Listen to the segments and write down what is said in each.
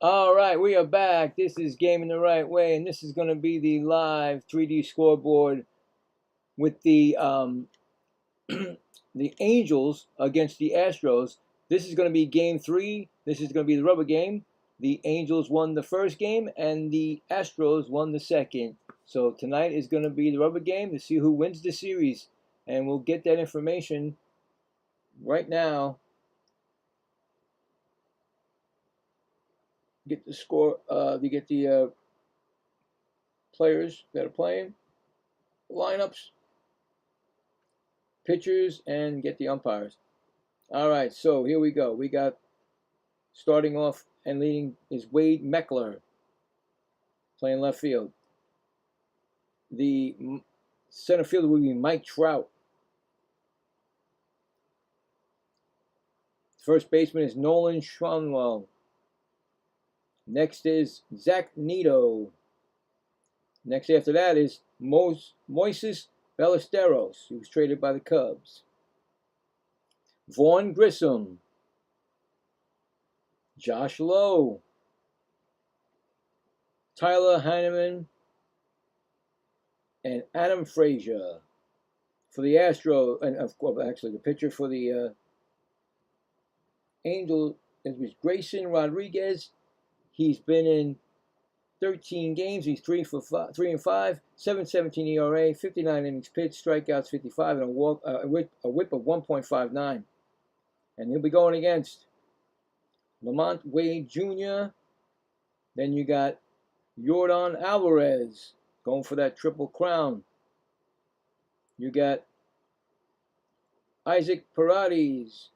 All right, we are back. This is Gaming the Right Way, and this is going to be the live 3D scoreboard with the the Angels against the Astros. This is going to be Game 3. This is going to be the rubber game. The Angels won the first game, and the Astros won the second. So tonight is going to be the rubber game to see who wins the series, and we'll get that information right now. Get the score. You get the players that are playing, lineups, pitchers, and get the umpires. All right, so here we go. We got starting off and leading is Wade Meckler playing left field. The center fielder will be Mike Trout. First baseman is Nolan Schwanwell. Next is Zach Neto. Next after that is Moises Ballesteros, who was traded by the Cubs. Vaughn Grissom. Josh Lowe. Tyler Heineman. And Adam Frazier. For the Astros, and of course, actually, the pitcher for the Angels is Grayson Rodriguez. He's been in 13 games. He's 3 and 5, 7.17 ERA, 59 innings pitched, strikeouts 55, and a whip of 1.59. And he'll be going against Lamont Wade Jr. Then you got Jordan Alvarez going for that triple crown. You got Isaac Paredes.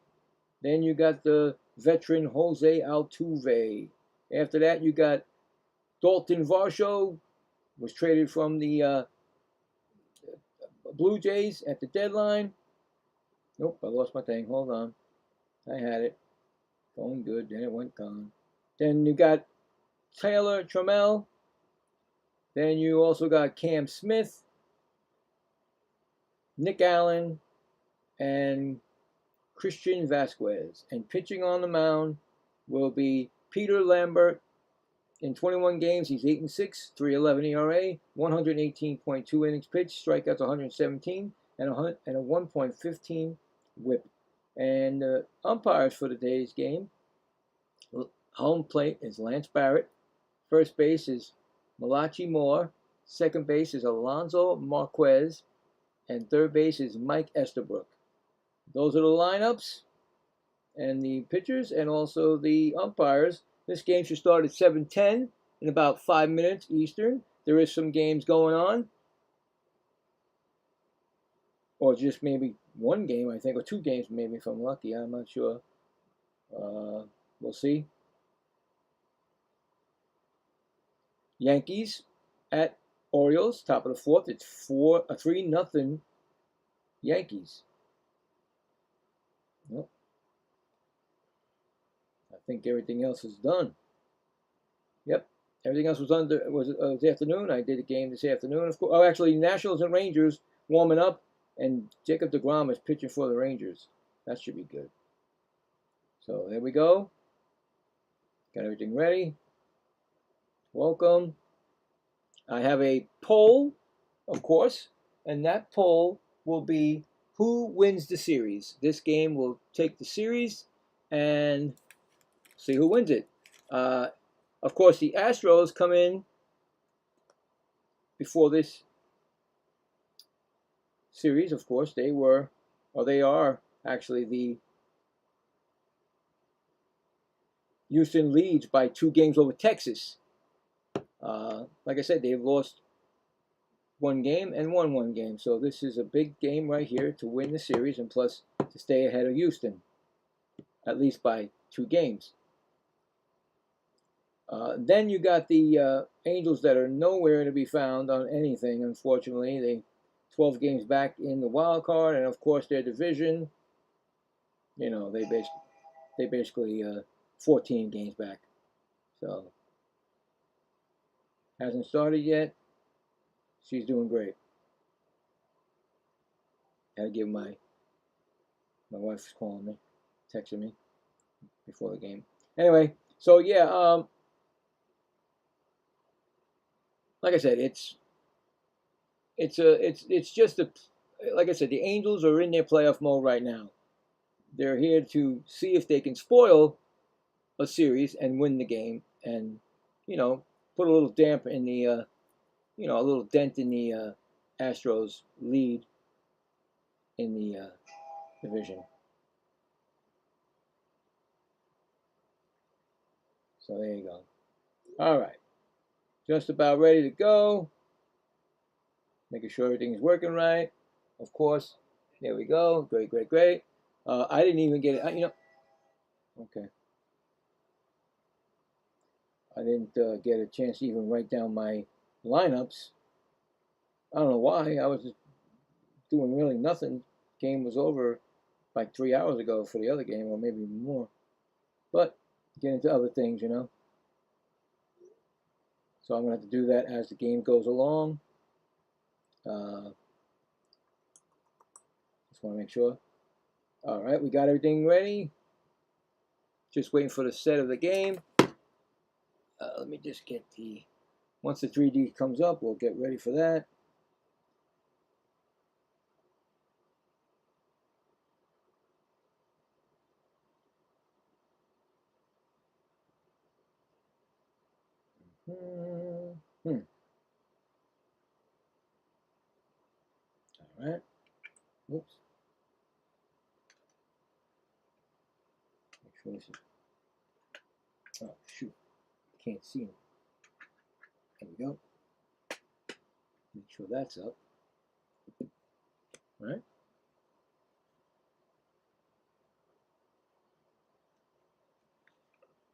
Then you got the veteran Jose Altuve. After that, you got Dalton Varsho, was traded from the Blue Jays at the deadline. Nope, I lost my thing. Hold on. I had it. Going good. Then it went gone. Then you got Taylor Trammell. Then you also got Cam Smith, Nick Allen, and Christian Vasquez. And pitching on the mound will be Peter Lambert. In 21 games, he's 8 and 6, 3.11 ERA, 118.2 innings pitched, strikeouts 117, and a 1.15 WHIP. And umpires for today's game: home plate is Lance Barrett, first base is Malachi Moore, second base is Alonso Marquez, and third base is Mike Estabrook. Those are the lineups and the pitchers, and also the umpires. This game should start at 7:10 in about 5 minutes Eastern. There is some games going on, or just maybe one game, I think, or two games maybe if I'm lucky. I'm not sure. We'll see. Yankees at Orioles, top of the fourth. It's 3-0 Yankees. Well, I think everything else is done. Yep, everything else was this afternoon. I did a game this afternoon. Of course, oh, actually, Nationals and Rangers warming up, and Jacob deGrom is pitching for the Rangers. That should be good. So there we go. Got everything ready. Welcome. I have a poll, of course, and that poll will be who wins the series. This game will take the series and see who wins it. Of course, the Astros come in before this series. Of course, they are actually the Houston leads by 2 games over Texas. Like I said, they've lost 1 game and won 1 game. So this is a big game right here to win the series and plus to stay ahead of Houston, at least by 2 games. Then you got the Angels that are nowhere to be found on anything, unfortunately. They 12 games back in the wild card, and of course their division, you know, they basically 14 games back. So hasn't started yet. She's doing great. Had to give my wife's calling me, texting me before the game. Anyway, so yeah, like I said, it's just a, like I said, the Angels are in their playoff mode right now. They're here to see if they can spoil a series and win the game, and put a little damp in the a little dent in the Astros lead in the division. So there you go. All right, just about ready to go. Making sure everything's working right. Of course, there we go. Great, great, great. I didn't even get it. Okay. I didn't get a chance to even write down my lineups. I don't know why. I was just doing really nothing. Game was over like 3 hours ago for the other game, or maybe more. But get into other things, So I'm going to have to do that as the game goes along. Just want to make sure. All right, we got everything ready. Just waiting for the set of the game. Let me just get once the 3D comes up, we'll get ready for that. All right. Oops. Make sure this is. Oh shoot! Can't see him. There we go. Make sure that's up. All right.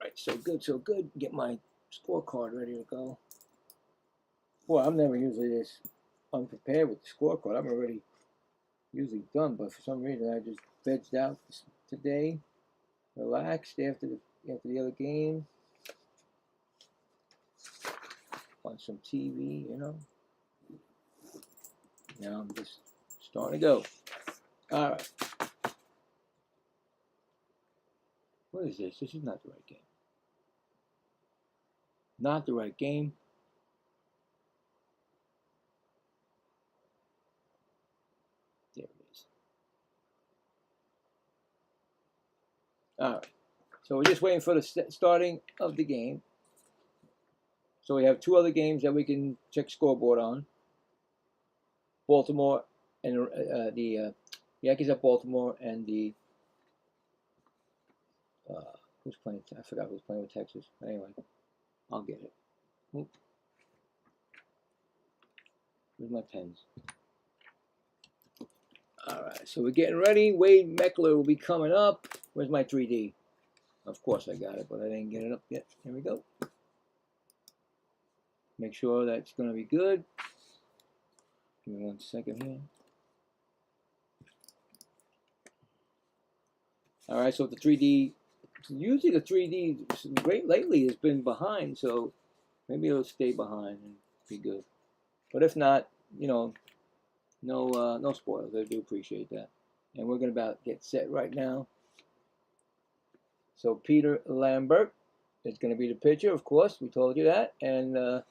Right. So good. So good. Get my scorecard ready to go. Boy, I'm never usually this unprepared with the scorecard. I'm already usually done, but for some reason I just vegged out today, relaxed after the other game, watch some TV, Now I'm just starting to go. All right. What is this? This is not the right game. Not the right game. There it is. All right. So we're just waiting for the starting of the game. So we have two other games that we can check scoreboard on. Baltimore and the Yankees at Baltimore, and the who's playing? I forgot who's playing with Texas. Anyway, I'll get it. Oop. Where's my pens? All right, so we're getting ready. Wade Meckler will be coming up. Where's my 3D? Of course I got it, but I didn't get it up yet. Here we go. Make sure that's going to be good. Give me 1 second here. All right, so the 3D, usually the 3D great lately has been behind, so maybe it'll stay behind and be good. But if not, no spoilers. I do appreciate that. And we're going to about get set right now. So Peter Lambert is going to be the pitcher, of course. We told you that. And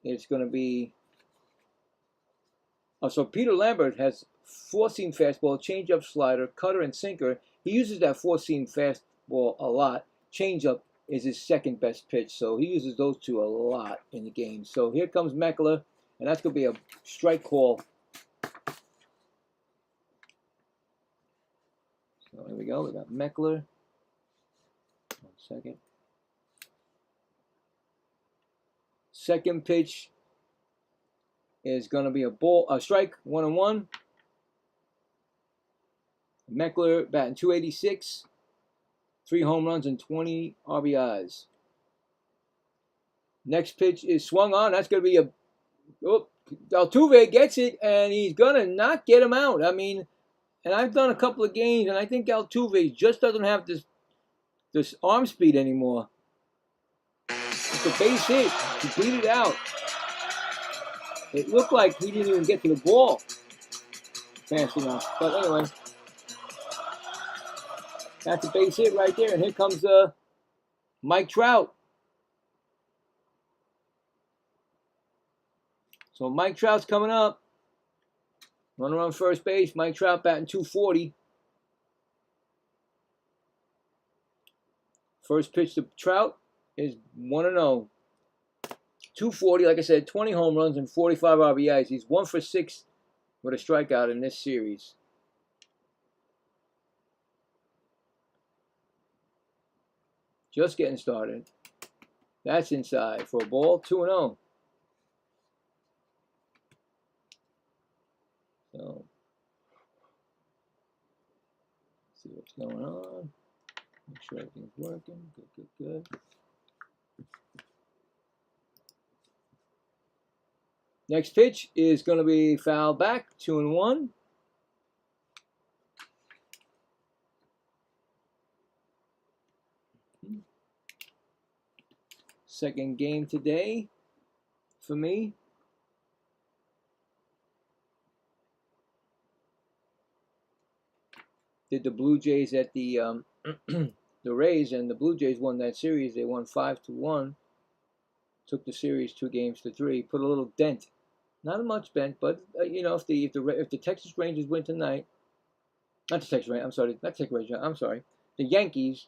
it's going to be... Oh, so Peter Lambert has four-seam fastball, changeup, slider, cutter, and sinker. He uses that four-seam fastball a lot. Changeup is his second best pitch, so he uses those two a lot in the game. So here comes Meckler, and that's going to be a strike call. So here we go. We got Meckler. 1 second. Second pitch is going to be a strike, 1-1. Meckler batting .286, 3 home runs and 20 RBIs. Next pitch is swung on. That's going to be Altuve gets it, and he's going to not get him out. I mean, and I've done a couple of games, and I think Altuve just doesn't have this arm speed anymore. It's a base hit. He beat it out. It looked like he didn't even get to the ball fast enough. But anyway, that's a base hit right there. And here comes Mike Trout. So Mike Trout's coming up. Runner on first base. Mike Trout batting .240. First pitch to Trout is 1-0. .240, like I said, 20 home runs and 45 RBIs. He's 1 for 6 with a strikeout in this series. Just getting started. That's inside for a ball. 2-0. So, let's see what's going on. Make sure everything's working. Good. Next pitch is going to be foul back. 2-1. Second game today for me. Did the Blue Jays at the the Rays, and the Blue Jays won that series. They won 5-1. Took the series 2-3. Put a little dent, not much dent, but you know, if the Texas Rangers win tonight, not the Texas Rangers. I'm sorry, not Texas Rangers. I'm sorry, the Yankees.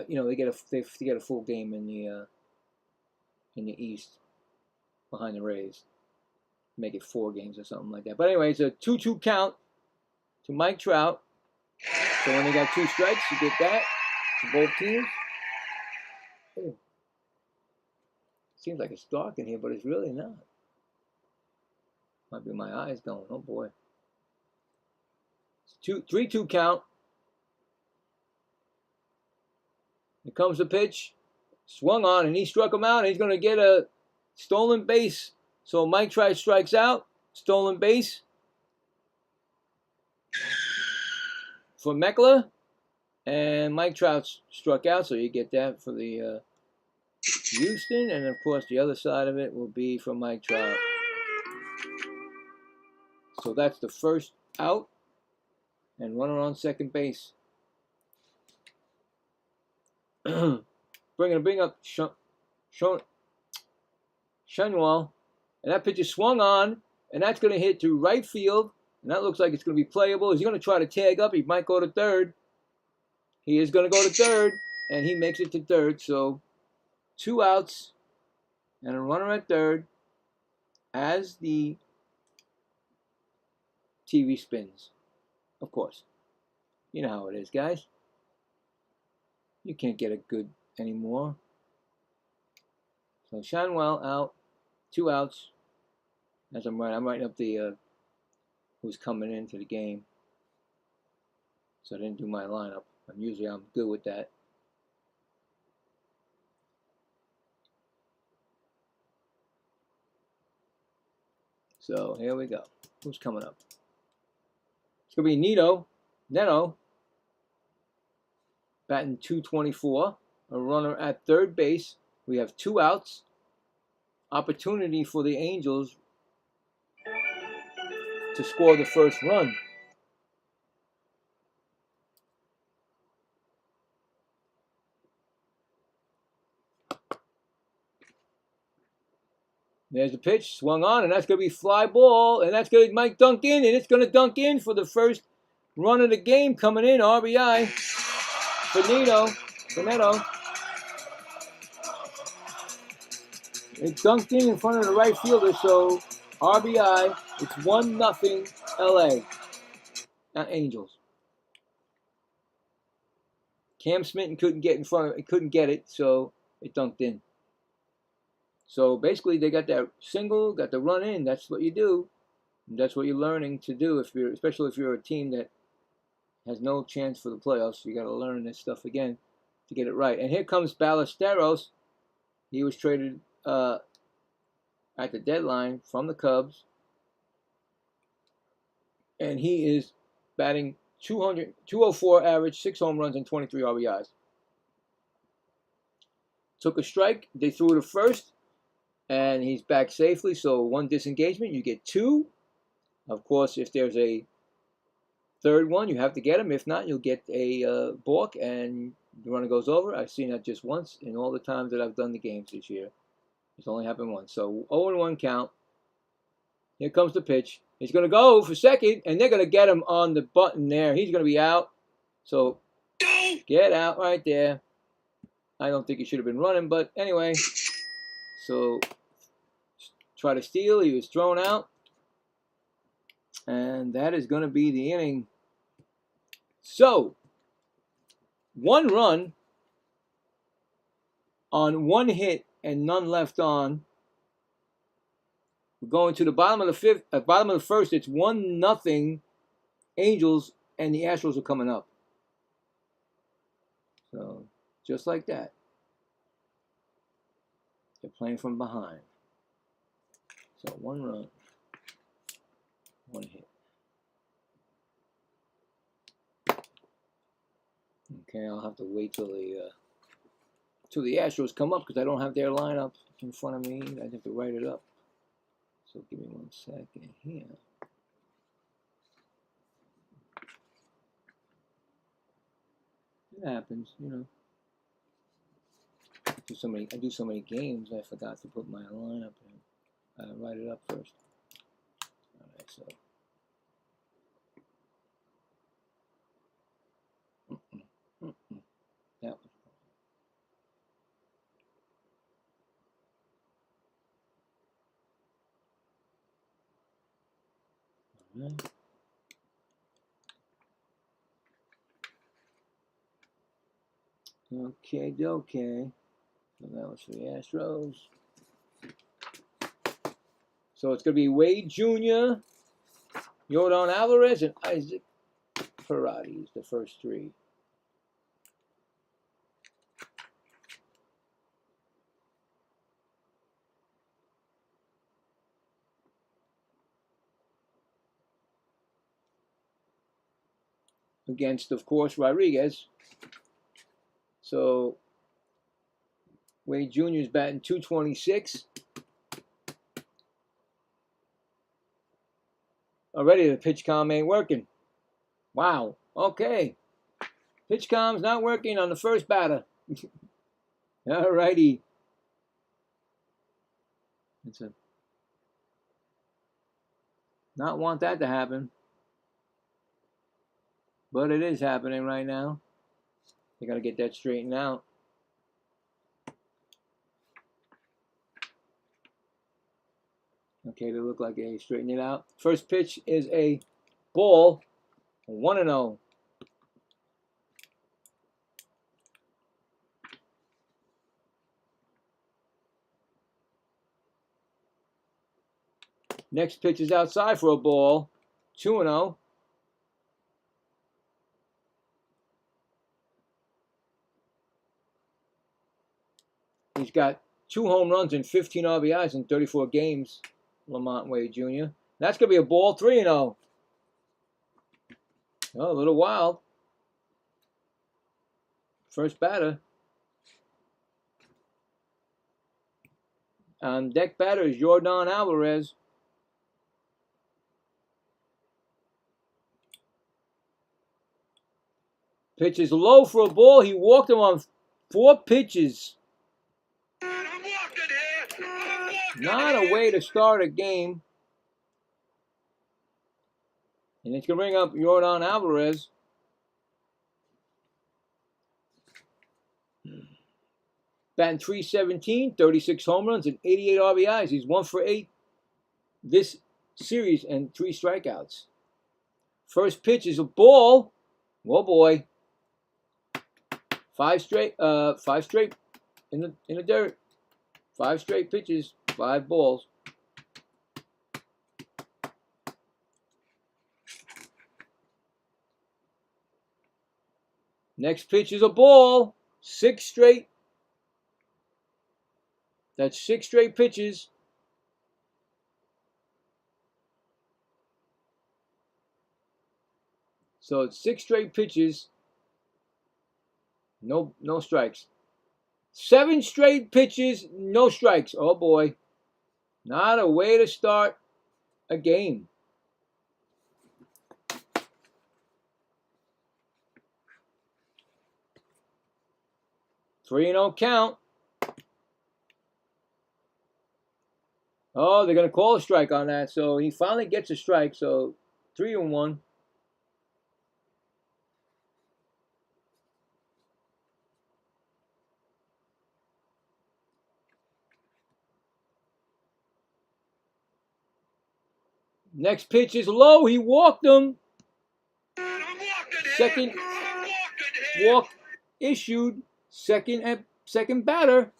You know, they get a full game in the East behind the Rays. Make it 4 games or something like that. But anyway, it's a 2-2 count to Mike Trout. So when they got 2 strikes, you get that to both teams. Ooh. Seems like it's dark in here, but it's really not. Might be my eyes going. Oh boy. 3-2 count. Here comes the pitch. Swung on, and he struck him out, and he's going to get a stolen base. So Mike Trout strikes out. Stolen base for Meckler. And Mike Trout struck out, so you get that for the Houston. And, of course, the other side of it will be for Mike Trout. So that's the first out. And runner on second base. Bring up Shenwall, and that pitch is swung on, and that's going to hit to right field, and that looks like it's going to be playable. Is he going to try to tag up? He might go to third. He is going to go to third, and he makes it to third. So 2 outs and a runner at third as the TV spins. Of course, you know how it is, guys. You can't get it good anymore. So Shanwell out, 2 outs. As I'm writing up the who's coming into the game. So I didn't do my lineup. Usually I'm good with that. So here we go. Who's coming up? It's gonna be Neto. Batting .224, a runner at third base. We have 2 outs. Opportunity for the Angels to score the first run. There's the pitch, swung on, and that's going to be fly ball, and that's going to Mike dunk in, and it's going to dunk in for the first run of the game coming in, RBI for Neto. It dunked in front of the right fielder, so RBI. It's 1-0 LA. Not Angels. Cam Smith couldn't get in front of it, couldn't get it, so it dunked in. So basically, they got that single, got the run in. That's what you do. And that's what you're learning to do, especially if you're a team that has no chance for the playoffs. You got to learn this stuff again to get it right. And here comes Ballesteros. He was traded at the deadline from the Cubs, and he is batting 204 average, 6 home runs and 23 RBIs. Took a strike. They threw to first, and he's back safely. So 1 disengagement, you get 2. Of course, if there's a third one, you have to get him. If not, you'll get a balk, and the runner goes over. I've seen that just once in all the times that I've done the games this year. It's only happened once. So 0-1 count. Here comes the pitch. He's going to go for second, and they're going to get him on the button there. He's going to be out. So get out right there. I don't think he should have been running, but anyway. So try to steal. He was thrown out. And that is going to be the inning. So 1 run on 1 hit and none left on. We're going to the bottom of the fifth. At bottom of the first, it's 1-0 Angels, and the Astros are coming up. So just like that, they're playing from behind. So 1 run, 1 hit. Okay, I'll have to wait till the Astros come up because I don't have their lineup in front of me. I have to write it up. So give me 1 second here. It happens, you know. I do so many games. I forgot to put my lineup in. I write it up first. All right, so. That was all right. Okay. So that was for the Astros. So it's going to be Wade Jr., Yordan Alvarez, and Isaac Paredes, the first 3. Against, of course, Rodriguez. So Wade Jr. is batting .226. Already the pitch comm ain't working. Wow. Okay. Pitch comm's not working on the first batter. All righty. Not want that to happen. But it is happening right now. They got to get that straightened out. Okay, they look like they straightened it out. First pitch is a ball. 1-0. Next pitch is outside for a ball. 2-0. He's got 2 home runs and 15 RBIs in 34 games, Lamont Wade Jr. That's going to be a ball. 3-0. Oh, a little wild. First batter. On deck batter is Yordan Alvarez. Pitch is low for a ball. He walked him on 4 pitches. Not a way to start a game. And it's going to bring up Yordan Alvarez. Batting .317, 36 home runs, and 88 RBIs. He's 1 for 8 this series and 3 strikeouts. First pitch is a ball. Whoa, boy. 5 straight in the dirt. 5 straight pitches, 5 balls. Next pitch is a ball. 6 straight. That's 6 straight pitches. So it's 6 straight pitches. No strikes. 7 straight pitches, no strikes. Oh boy. Not a way to start a game. Three-0 count. Oh, they're going to call a strike on that. So he finally gets a strike. So 3-1. Next pitch is low. He walked him. Second walk issued. Second batter.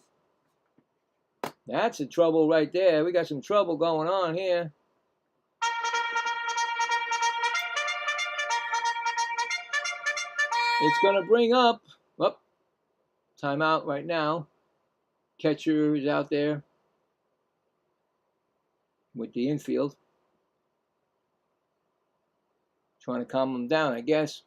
That's a trouble right there. We got some trouble going on here. It's going to bring up. Oh, timeout right now. Catcher is out there with the infield. Trying to calm him down, I guess.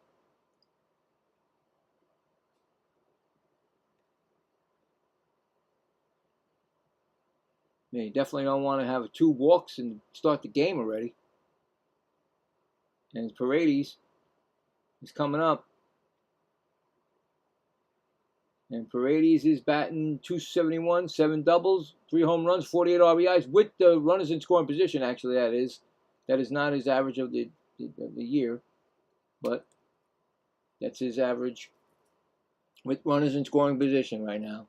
You definitely don't want to have 2 walks and start the game already. And Paredes is coming up. And Paredes is batting .271, 7 doubles, 3 home runs, 48 RBIs with the runners in scoring position. Actually, that is not his average of the year, but that's his average with runners in scoring position right now.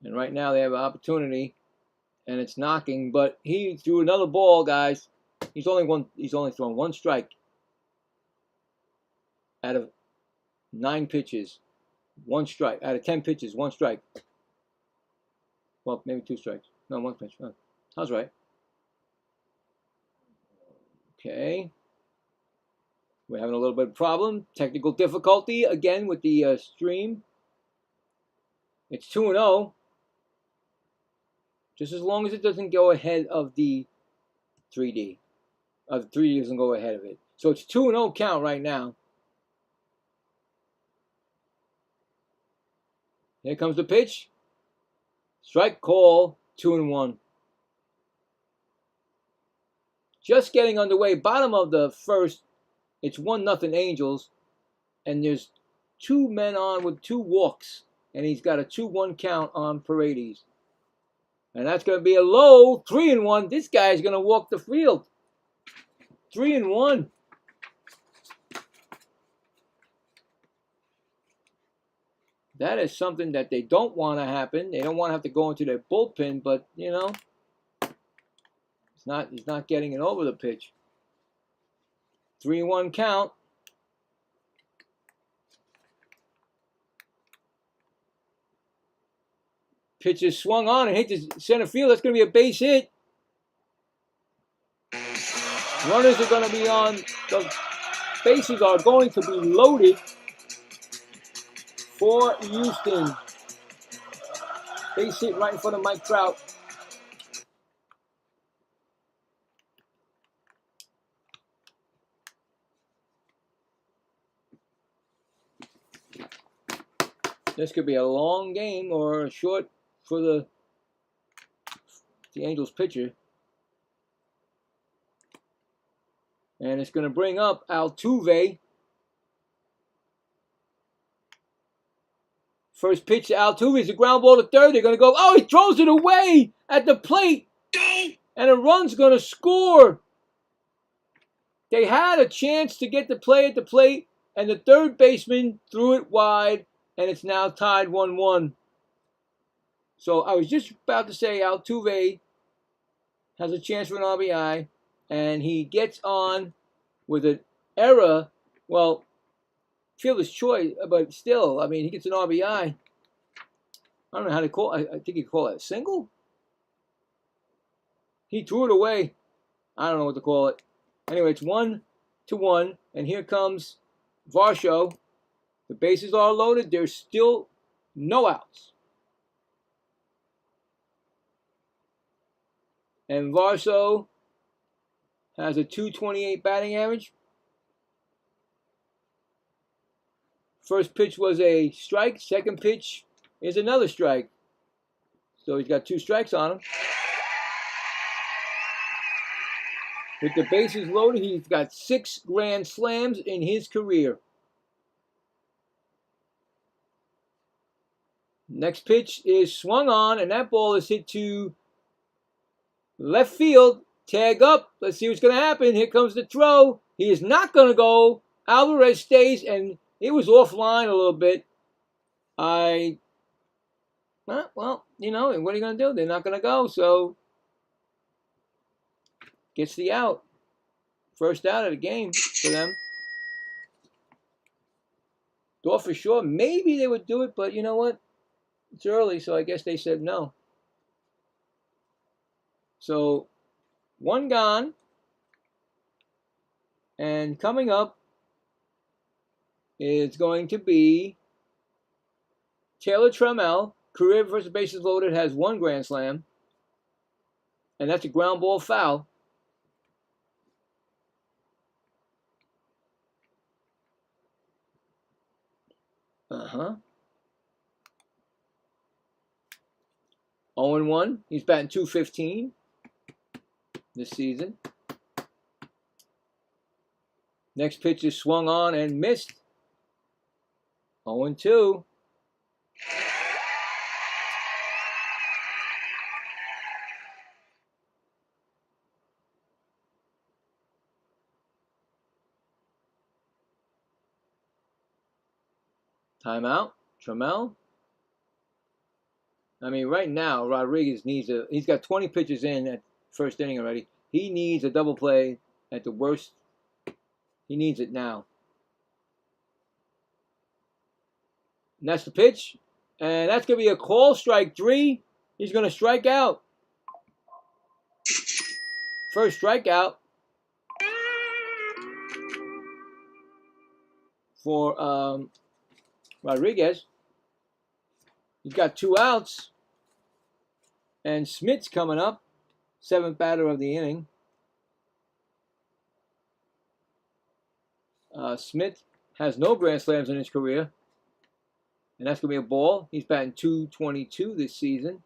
And right now they have an opportunity, and it's knocking. But he threw another ball, guys. He's only thrown 1 strike out of 9 pitches. 1 strike out of 10 pitches. 1 strike. Well, maybe 2 strikes. No, 1 pitch. Oh, I was right. Okay. We're having a little bit of problem. Technical difficulty again with the stream. It's 2-0. Just as long as it doesn't go ahead of the 3D. The 3D doesn't go ahead of it. So it's 2-0 count right now. Here comes the pitch. Strike call, 2-1. Just getting underway. Bottom of the first. It's 1-0 Angels. And there's 2 men on with 2 walks. And he's got a 2-1 count on Paredes. And that's going to be a low 3-1. This guy is going to walk the field. 3-1. That is something that they don't want to happen. They don't want to have to go into their bullpen, but you know, he's not getting it over the pitch. 3-1 count. Pitch is swung on and hit the center field. That's going to be a base hit. Runners are going to be on. The bases are going to be loaded for Houston. Base hit right in front of Mike Trout. This could be a long game or a short for the Angels pitcher. And it's going to bring up Altuve. First pitch to Altuve is a ground ball to third. They're going to go, oh, he throws it away at the plate. And a run's going to score. They had a chance to get the play at the plate, and the third baseman threw it wide, and it's now tied 1-1. So I was just about to say Altuve has a chance for an RBI, and he gets on with an error. Well, fielder's choice, but still, I mean, he gets an RBI. I don't know how to call it. I think you call it a single. He threw it away. I don't know what to call it. Anyway, it's 1-1, and here comes Varsho. The bases are loaded. There's still no outs. And Varsho has a .228 batting average. First pitch was a strike. Second pitch is another strike. So he's got 2 strikes on him. With the bases loaded, he's got 6 grand slams in his career. Next pitch is swung on, and that ball is hit to Left field, tag up. Let's see what's going to happen. Here comes the throw. He is not going to go. Alvarez stays, and he was offline a little bit. Well, you know, what are you going to do? They're not going to go, so gets the out. First out of the game for them. Thought for sure maybe they would do it, but you know what? It's early, so I guess they said no. So, one gone. And coming up is going to be Taylor Trammell. Career versus bases loaded, has 1 grand slam. And that's a ground ball foul. Uh-huh. 0-1. He's batting .215 this season. Next pitch is swung on and missed. 0-2. Timeout. Trammell. I mean, right now, Rodriguez needs he's got 20 pitches in at first inning already. He needs a double play at the worst. He needs it now. And that's the pitch. And that's going to be a call, strike 3. He's going to strike out. First strikeout for Rodriguez. He's got 2 outs. And Smith's coming up. 7th batter of the inning. Smith has no grand slams in his career. And that's going to be a ball. He's batting .222 this season.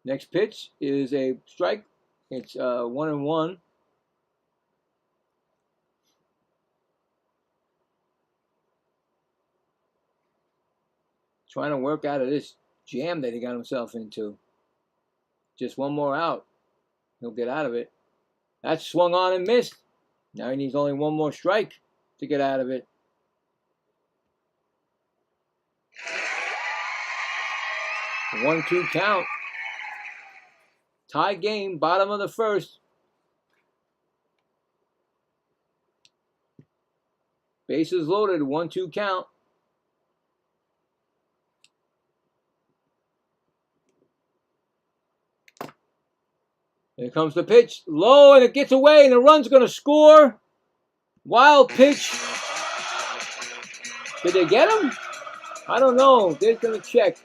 Next pitch is a strike. It's 1-1. Trying to work out of this jam that he got himself into. Just one more out. He'll get out of it. That's swung on and missed. Now he needs only 1 more strike to get out of it. A 1-2 count. Tie game, bottom of the first. Bases loaded, 1-2 count. Here comes the pitch. Low, and it gets away, and the run's going to score. Wild pitch. Did they get him? I don't know. They're going to check.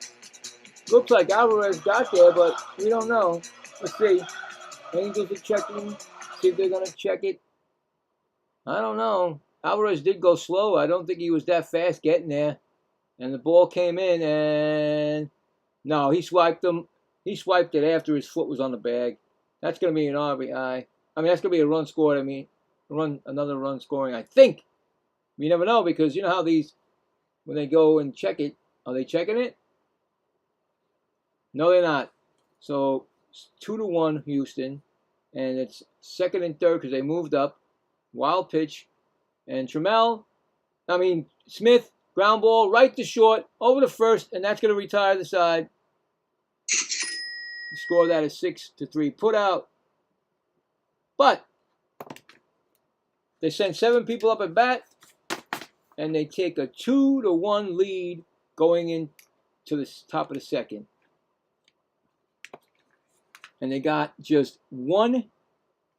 Looks like Alvarez got there, but we don't know. Let's see. Angels are checking. See if they're going to check it. I don't know. Alvarez did go slow. I don't think he was that fast getting there. And the ball came in, and no, he swiped him. He swiped it after his foot was on the bag. That's going to be an RBI. I mean, that's going to be a run scored. I mean, another run scoring, I think. You never know, because you know how these, when they go and check it, are they checking it? No, they're not. So, it's 2-1 Houston. And it's 2nd and 3rd because they moved up. Wild pitch. And Smith, ground ball, right to short, over to first, and that's going to retire the side. The score of that is 6-3. Put out. But they send 7 people up at bat, and they take a 2-1 lead going into the top of the 2nd. And they got just 1.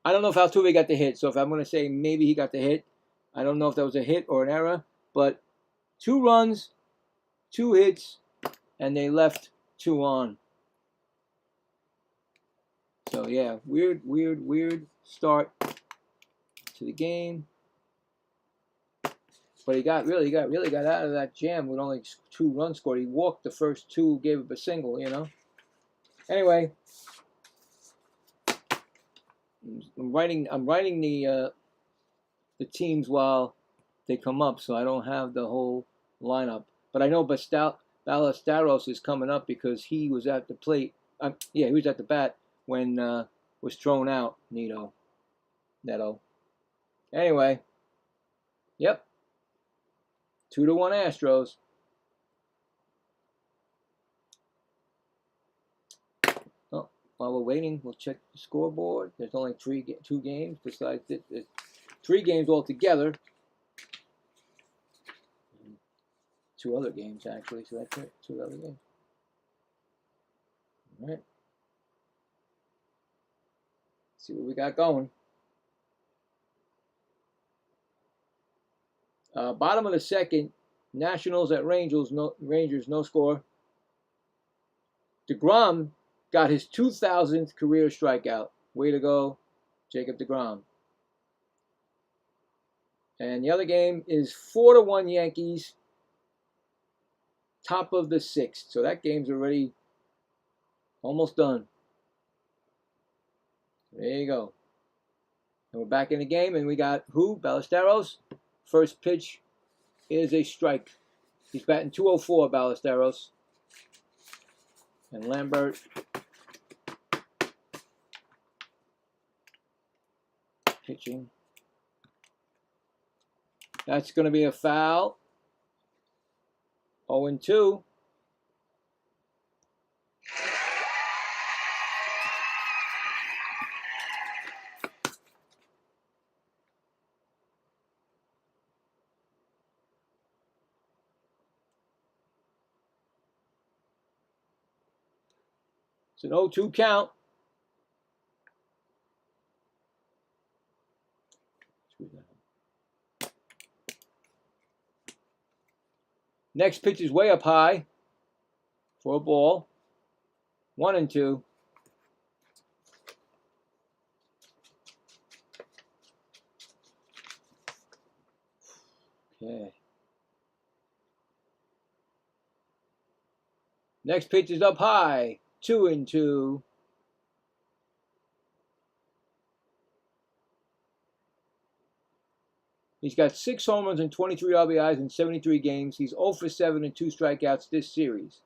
I don't know if Altuve got the hit, so if I'm going to say maybe he got the hit, I don't know if that was a hit or an error, but 2 runs, 2 hits, and they left 2 on. So yeah, weird start to the game. But he really got out of that jam with only 2 runs scored. He walked the first 2, gave up a single, you know. Anyway, I'm writing the teams while they come up, so I don't have the whole lineup. But I know Ballesteros is coming up because he was at the plate. Yeah, he was at the bat when was thrown out. Neto. Anyway, yep, 2-1 Astros. Oh, while we're waiting, we'll check the scoreboard. There's only two games besides this. There's 3 games altogether. 2 other games actually, so that's it. 2 other games. All right. See what we got going. Bottom of the second, Nationals at Rangers, no score. DeGrom got his 2,000th career strikeout. Way to go, Jacob DeGrom. And the other game is 4-1 Yankees, top of the 6th. So that game's already almost done. There you go. And we're back in the game, and we got who? Ballesteros. First pitch is a strike. He's batting .204, Ballesteros. And Lambert pitching. That's going to be a foul. 0-2. It's an 0-2 count. Next pitch is way up high for a ball. 1-2. Okay. Next pitch is up high. 2-2. He's got 6 home runs and 23 RBIs in 73 games. He's 0 for 7 and 2 strikeouts this series.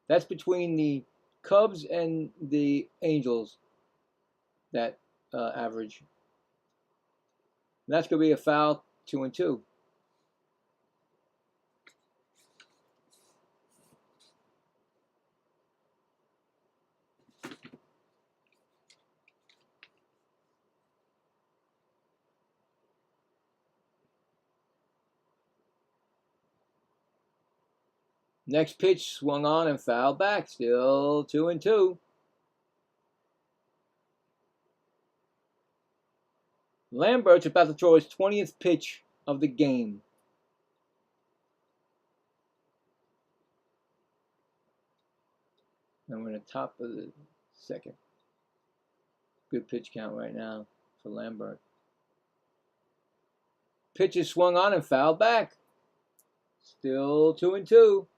That's between the Cubs and the Angels, that average. And that's going to be a foul. 2-2. Next pitch swung on and fouled back. Still 2-2. Lambert's about to throw his 20th pitch of the game. And we're in the top of the second. Good pitch count right now for Lambert. Pitch is swung on and fouled back. Still 2-2.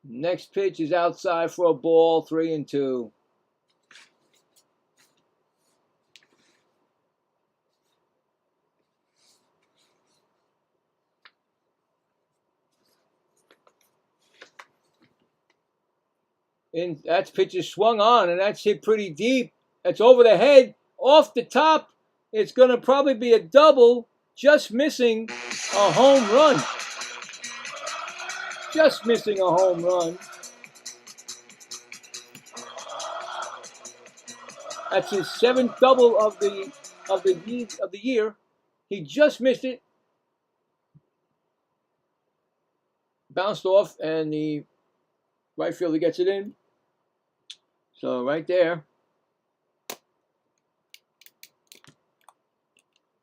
Next pitch is outside for a ball. 3-2. And that pitch is swung on, and that's hit pretty deep. That's over the head, off the top. It's going to probably be a double, just missing a home run. Just missing a home run. That's his 7th double of the year. He just missed it. Bounced off, and the right fielder gets it in. So right there.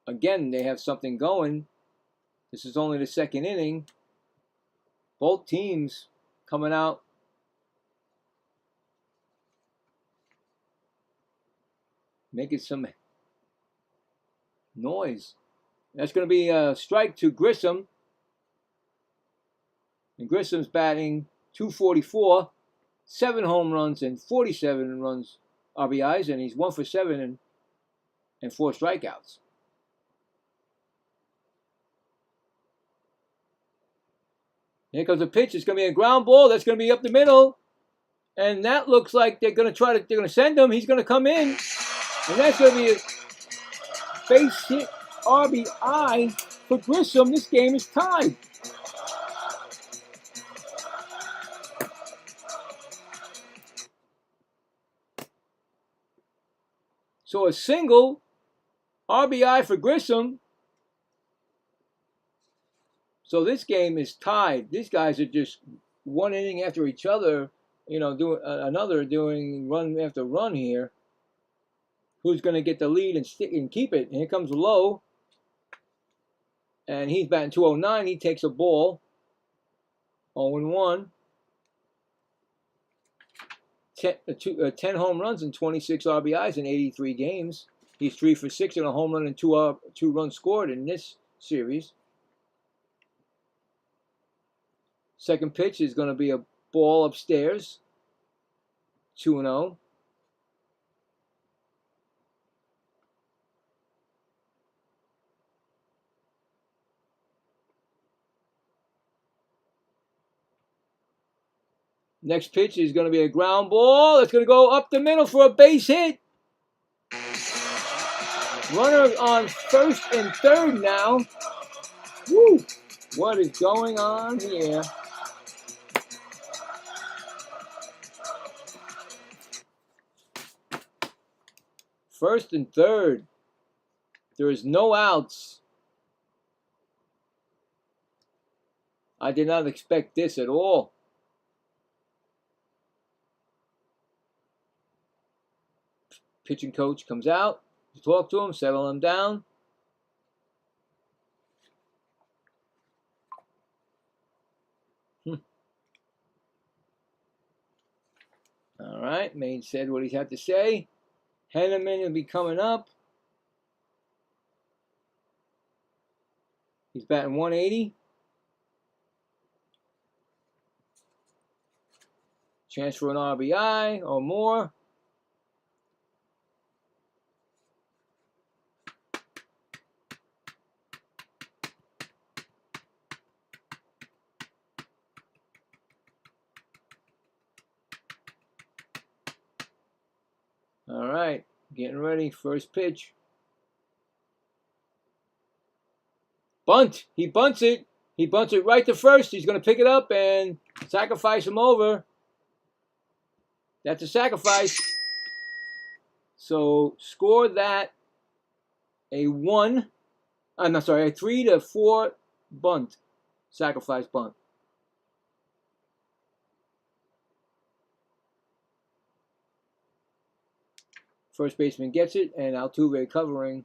Again, they have something going. This is only the 2nd inning. Both teams coming out making some noise. That's going to be a strike to Grissom. And Grissom's batting .244, 7 home runs and 47 runs RBIs, and he's 1 for 7 and 4 strikeouts. Here comes a pitch. It's going to be a ground ball. That's going to be up the middle. And that looks like they're going to send him. He's going to come in. And that's going to be a base hit RBI for Grissom. This game is tied. So a single RBI for Grissom. So this game is tied. These guys are just one inning after each other, doing run after run here. Who's going to get the lead and keep it? And here comes Lowe. And he's batting .209. He takes a ball. 0-1. 10 home runs and 26 RBIs in 83 games. He's 3 for 6 and a home run and 2 runs scored in this series. Second pitch is going to be a ball upstairs. 2-0. Next pitch is going to be a ground ball. It's going to go up the middle for a base hit. Runner on first and third now. Woo! What is going on here? First and third. There is no outs. I did not expect this at all. Pitching coach comes out to talk to him, settle him down. All right, Maine said what he had to say. Henneman will be coming up. He's batting .180. Chance for an RBI or more. All right, getting ready. First pitch. Bunt. He bunts it. He bunts it right to first. He's going to pick it up and sacrifice him over. That's a sacrifice. So score that a 3-4 bunt. Sacrifice bunt. First baseman gets it, and Altuve covering.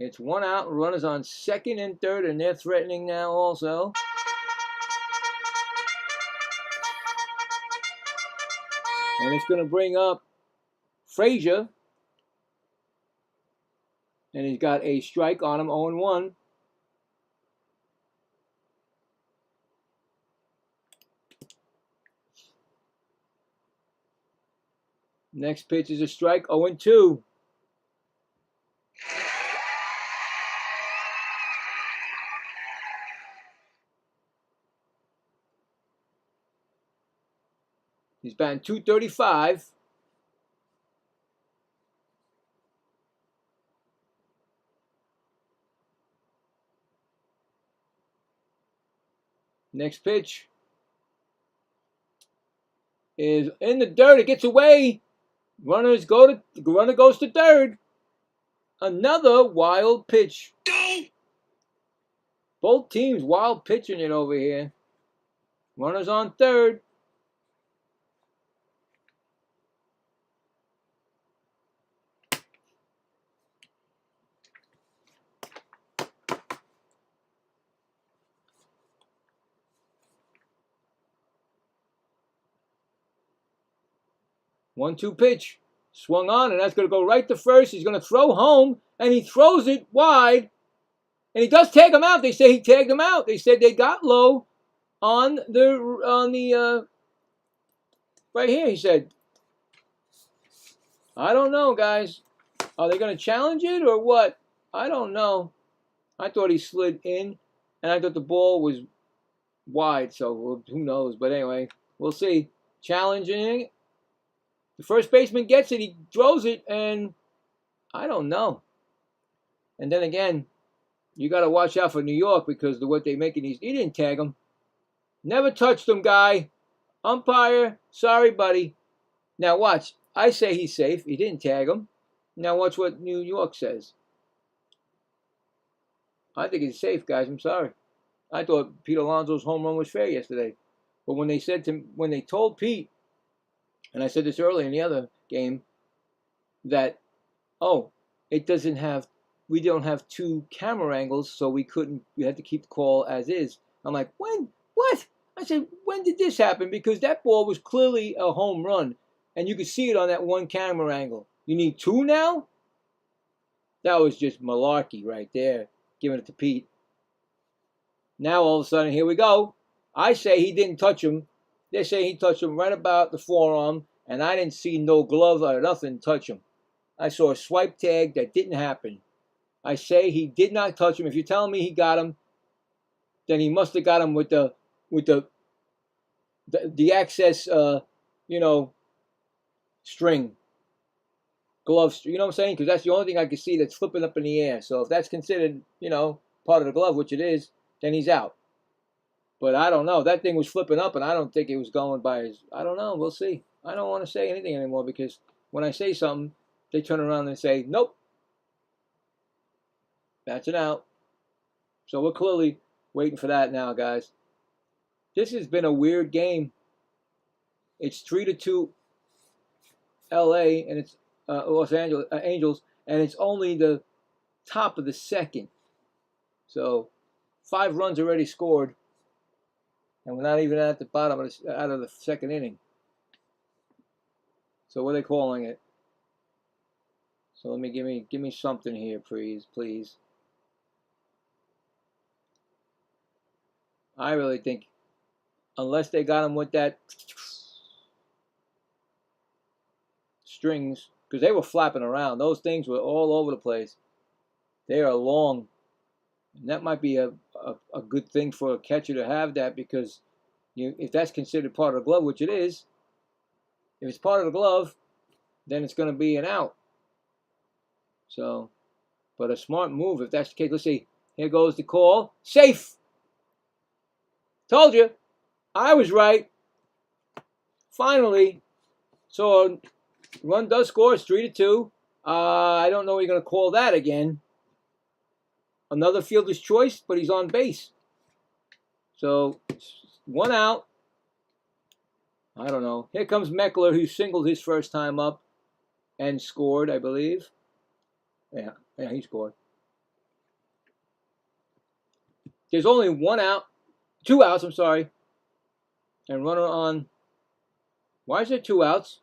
It's 1 out. Runners on second and third, and they're threatening now also. And it's going to bring up Frazier. And he's got a strike on him, 0-1. Next pitch is a strike, 0-2. He's batting .235. Next pitch is in the dirt. It gets away. Runner goes to third. Another wild pitch. Both teams wild pitching it over here. Runners on third. One-two pitch. Swung on, and that's going to go right to first. He's going to throw home, and he throws it wide. And he does tag him out. They say he tagged him out. They said they got low on the right here. He said, I don't know, guys. Are they going to challenge it or what? I don't know. I thought he slid in, and I thought the ball was wide, so who knows? But anyway, we'll see. Challenging. The first baseman gets it. He throws it, and I don't know. And then again, you got to watch out for New York because of what they making these. He didn't tag him. Never touched him, guy. Umpire, sorry, buddy. Now watch. I say he's safe. He didn't tag him. Now watch what New York says. I think it's safe, guys. I'm sorry. I thought Pete Alonso's home run was fair yesterday. But when they told Pete, and I said this earlier in the other game, that, oh, we don't have two camera angles, so we had to keep the call as is. I'm like, when? What? I said, when did this happen? Because that ball was clearly a home run, and you could see it on that one camera angle. You need two now? That was just malarkey right there, giving it to Pete. Now all of a sudden, here we go. I say he didn't touch him. They say he touched him right about the forearm, and I didn't see no glove or nothing touch him. I saw a swipe tag that didn't happen. I say he did not touch him. If you're telling me he got him, then he must have got him with the access, string, glove. You know what I'm saying? Because that's the only thing I can see that's flipping up in the air. So if that's considered, part of the glove, which it is, then he's out. But I don't know. That thing was flipping up, and I don't think it was going by his. I don't know. We'll see. I don't want to say anything anymore because when I say something, they turn around and say, nope. That's an out. So we're clearly waiting for that now, guys. This has been a weird game. It's 3-2 L.A. and it's Los Angeles Angels, and it's only the top of the second. So 5 runs already scored, and we're not even at the bottom out of the second inning. So what are they calling it? So let me give me something here, please. I really think, unless they got him with that strings, because they were flapping around. Those things were all over the place. They are long. And that might be a good thing for a catcher to have that, because if that's considered part of the glove, which it is, if it's part of the glove, then it's going to be an out. So, but a smart move if that's the case. Let's see. Here goes the call. Safe. Told you. I was right. Finally. So, run does score. It's 3-2. I don't know what you're going to call that again. Another fielder's choice, but he's on base. So, 1 out. I don't know. Here comes Meckler, who singled his first time up and scored, I believe. Yeah, he scored. There's only 1 out. 2 outs, I'm sorry. And runner on. Why is there 2 outs?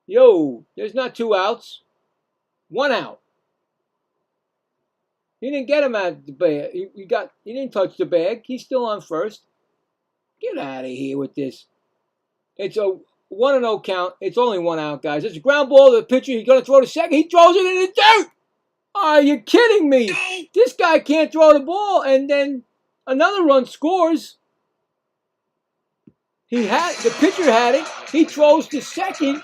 Yo, there's not 2 outs. 1 out. He didn't get him at the bag. He didn't touch the bag. He's still on first. Get out of here with this. It's a 1-0 count. It's only 1 out, guys. It's a ground ball to the pitcher. He's going to throw to second. He throws it in the dirt. Are you kidding me? This guy can't throw the ball, and then another run scores. The pitcher had it. He throws to second,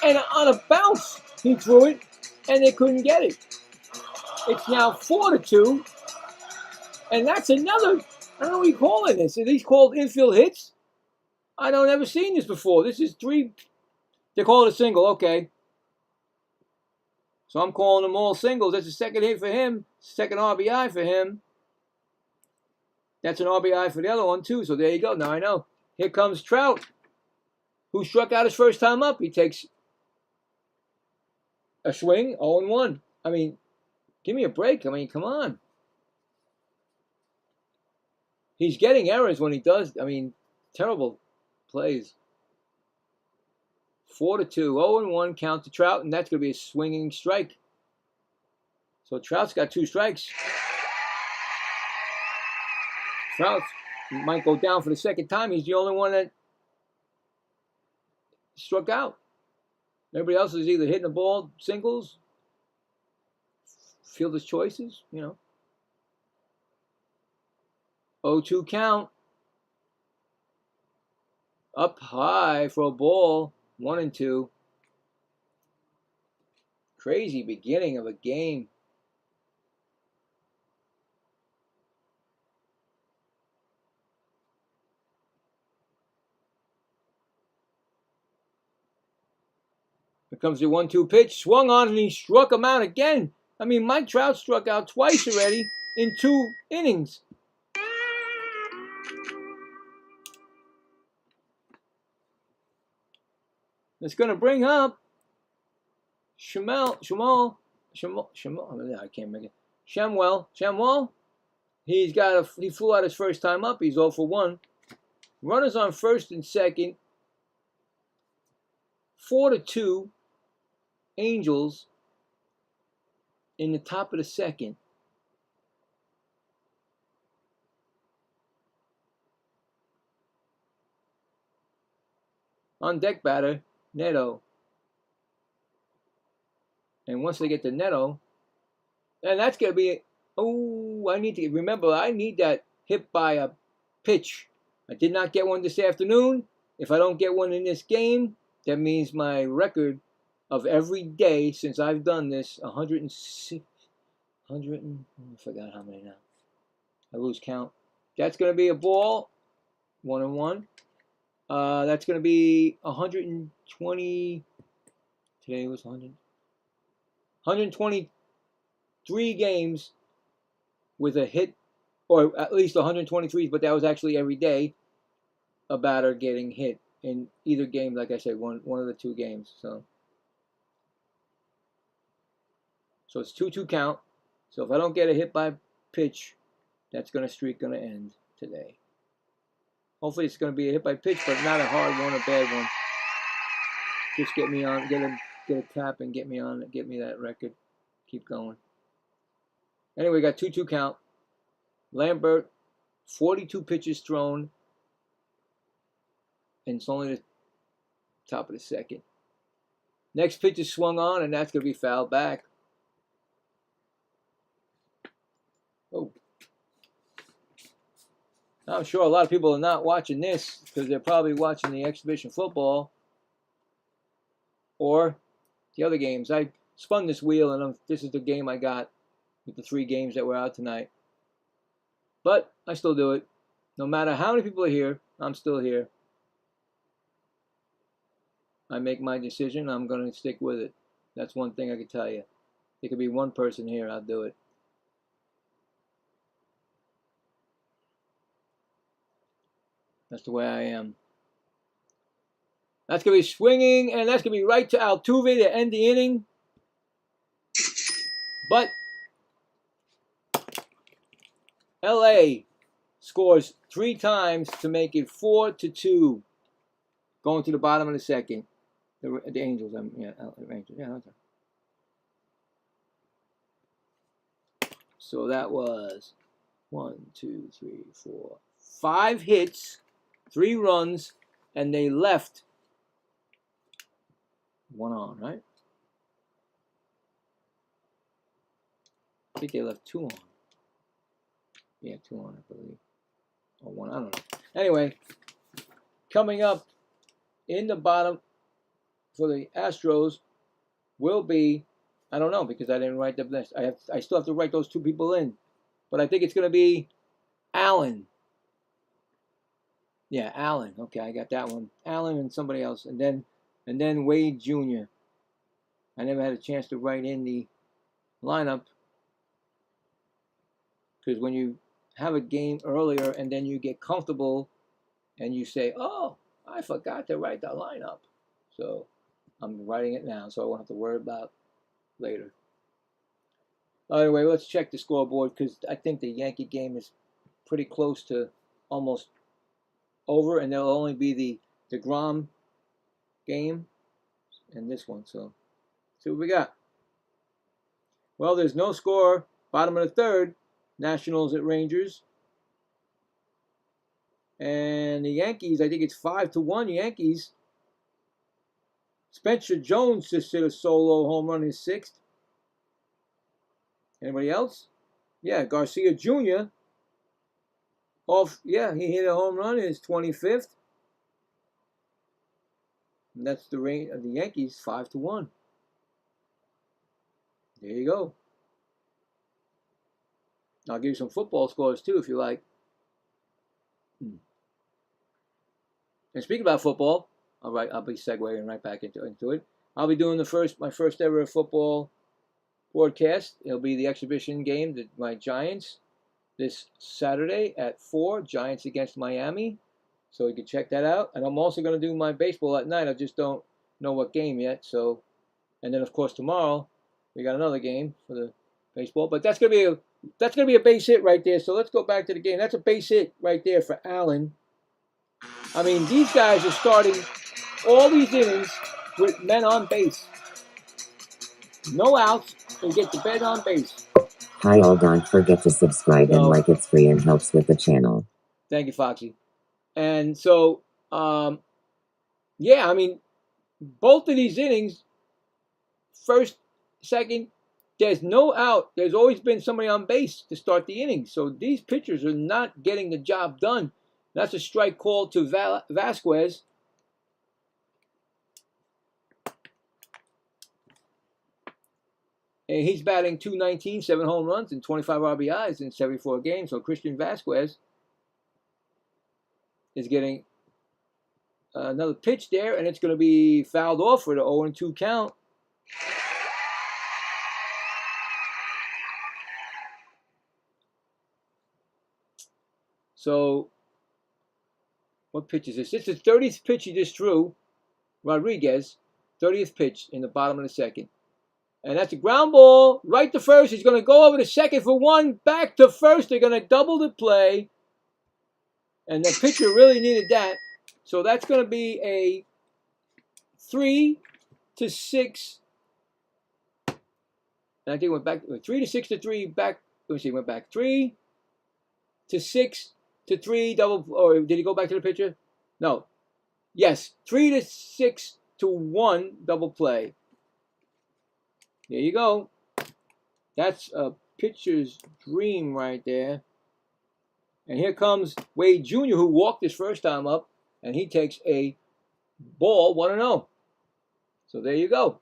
and on a bounce, he threw it, and they couldn't get it. It's now 4-2, and that's another. I don't know what you're calling this. Are these called infield hits? I don't ever seen this before. This is 3. They call it a single. Okay. So I'm calling them all singles. That's a second hit for him. Second RBI for him. That's an RBI for the other one, too. So there you go. Now I know. Here comes Trout, who struck out his first time up. He takes a swing, 0-1. I mean, give me a break. I mean, come on. He's getting errors when he does. I mean, terrible plays. 4-2. 0-1 count to Trout, and that's going to be a swinging strike. So Trout's got 2 strikes. Trout might go down for the second time. He's the only one that struck out. Everybody else is either hitting the ball singles, fielder's choices, you know. 0-2 count. Up high for a ball. 1-2. Crazy beginning of a game. Here comes the 1-2 pitch. Swung on and he struck him out again. I mean, Mike Trout struck out twice already in 2 innings. It's going to bring up Shamwell. I can't make it. Shamwell. He flew out his first time up. He's 0 for 1. Runners on first and second. 4-2. Angels in the top of the second. On deck batter, Neto. And once they get to Neto, and that's going to be, I need that hit by a pitch. I did not get one this afternoon. If I don't get one in this game, that means my record of every day since I've done this, 106, I forgot how many now. I lose count. That's going to be a ball, 1-1. That's going to be 120. Today was 123 games with a hit, or at least 123, but that was actually every day a batter getting hit in either game. Like I said, one of the 2 games. So it's 2-2 count. So if I don't get a hit by pitch, that's streak going to end today. Hopefully it's going to be a hit by pitch, but not a hard one, a bad one. Just get me on, get a tap and get me on, get me that record. Keep going. Anyway, got 2-2 count. Lambert, 42 pitches thrown, and it's only the top of the second. Next pitch is swung on, and that's going to be fouled back. Oh. I'm sure a lot of people are not watching this because they're probably watching the exhibition football or the other games. I spun this wheel, and this is the game I got with the 3 games that were out tonight. But I still do it. No matter how many people are here, I'm still here. I make my decision. I'm going to stick with it. That's one thing I can tell you. There could be one person here. I'll do it. That's the way I am. That's going to be swinging, and that's going to be right to Altuve to end the inning. But LA scores 3 times to make it 4-2, going to the bottom of the second. The Angels, Angels, yeah, okay. So that was 1, 2, 3, 4, 5 hits, 3 runs, and they left 1 on, right? I think they left 2 on. Yeah, 2 on, I believe. Or 1, I don't know. Anyway, coming up in the bottom for the Astros will be, I don't know because I didn't write the list. I still have to write those 2 people in. But I think it's going to be Allen. Yeah, Allen. Okay, I got that one. Allen and somebody else. And then Wade Jr. I never had a chance to write in the lineup because when you have a game earlier and then you get comfortable and you say, oh, I forgot to write the lineup. So I'm writing it now so I won't have to worry about later. Anyway, let's check the scoreboard because I think the Yankee game is pretty close to almost over, and there'll only be the DeGrom game and this one. So, see what we got. Well, there's no score. Bottom of the third. Nationals at Rangers. And the Yankees, I think it's 5-1 Yankees. Spencer Jones just hit a solo home run in his 6th. Anybody else? Yeah, Garcia Jr. He hit a home run in his 25th. And that's the range of the Yankees, 5-1. There you go. I'll give you some football scores too, if you like. And speaking about football, I'll be segueing right back into it. I'll be doing my first ever football broadcast. It'll be the exhibition game, my Giants, this Saturday at 4, Giants against Miami. So you can check that out. And I'm also going to do my baseball at night. I just don't know what game yet. So, and then of course tomorrow we got another game for the baseball. But that's going to be a base hit right there. So let's go back to the game. That's a base hit right there for Allen. I mean, these guys are starting all these innings with men on base. No outs, and get the men on base. Hi all, don't forget to subscribe and like, it's free and helps with the channel. Thank you, Foxy. And so, yeah, I mean, both of these innings, first, second, there's no out. There's always been somebody on base to start the inning. So these pitchers are not getting the job done. That's a strike call to Vasquez. And he's batting .219, 7 home runs and 25 RBIs in 74 games. So Christian Vasquez is getting another pitch there, and it's going to be fouled off for the 0-2 count. So, what pitch is this? It's the 30th pitch he just threw, Rodriguez, 30th pitch in the bottom of the second. And that's a ground ball right to first. He's going to go over to second for 1, back to first. They're going to double the play. And the pitcher really needed that. So that's going to be a 3-6. And I think it went back 3-6-3 back. Let me see, went back 3-6-3 double. Or did he go back to the pitcher? No. Yes, 3-6-1 double play. There you go. That's a pitcher's dream right there. And here comes Wade Jr., who walked his first time up, and he takes a ball 1-0. So there you go.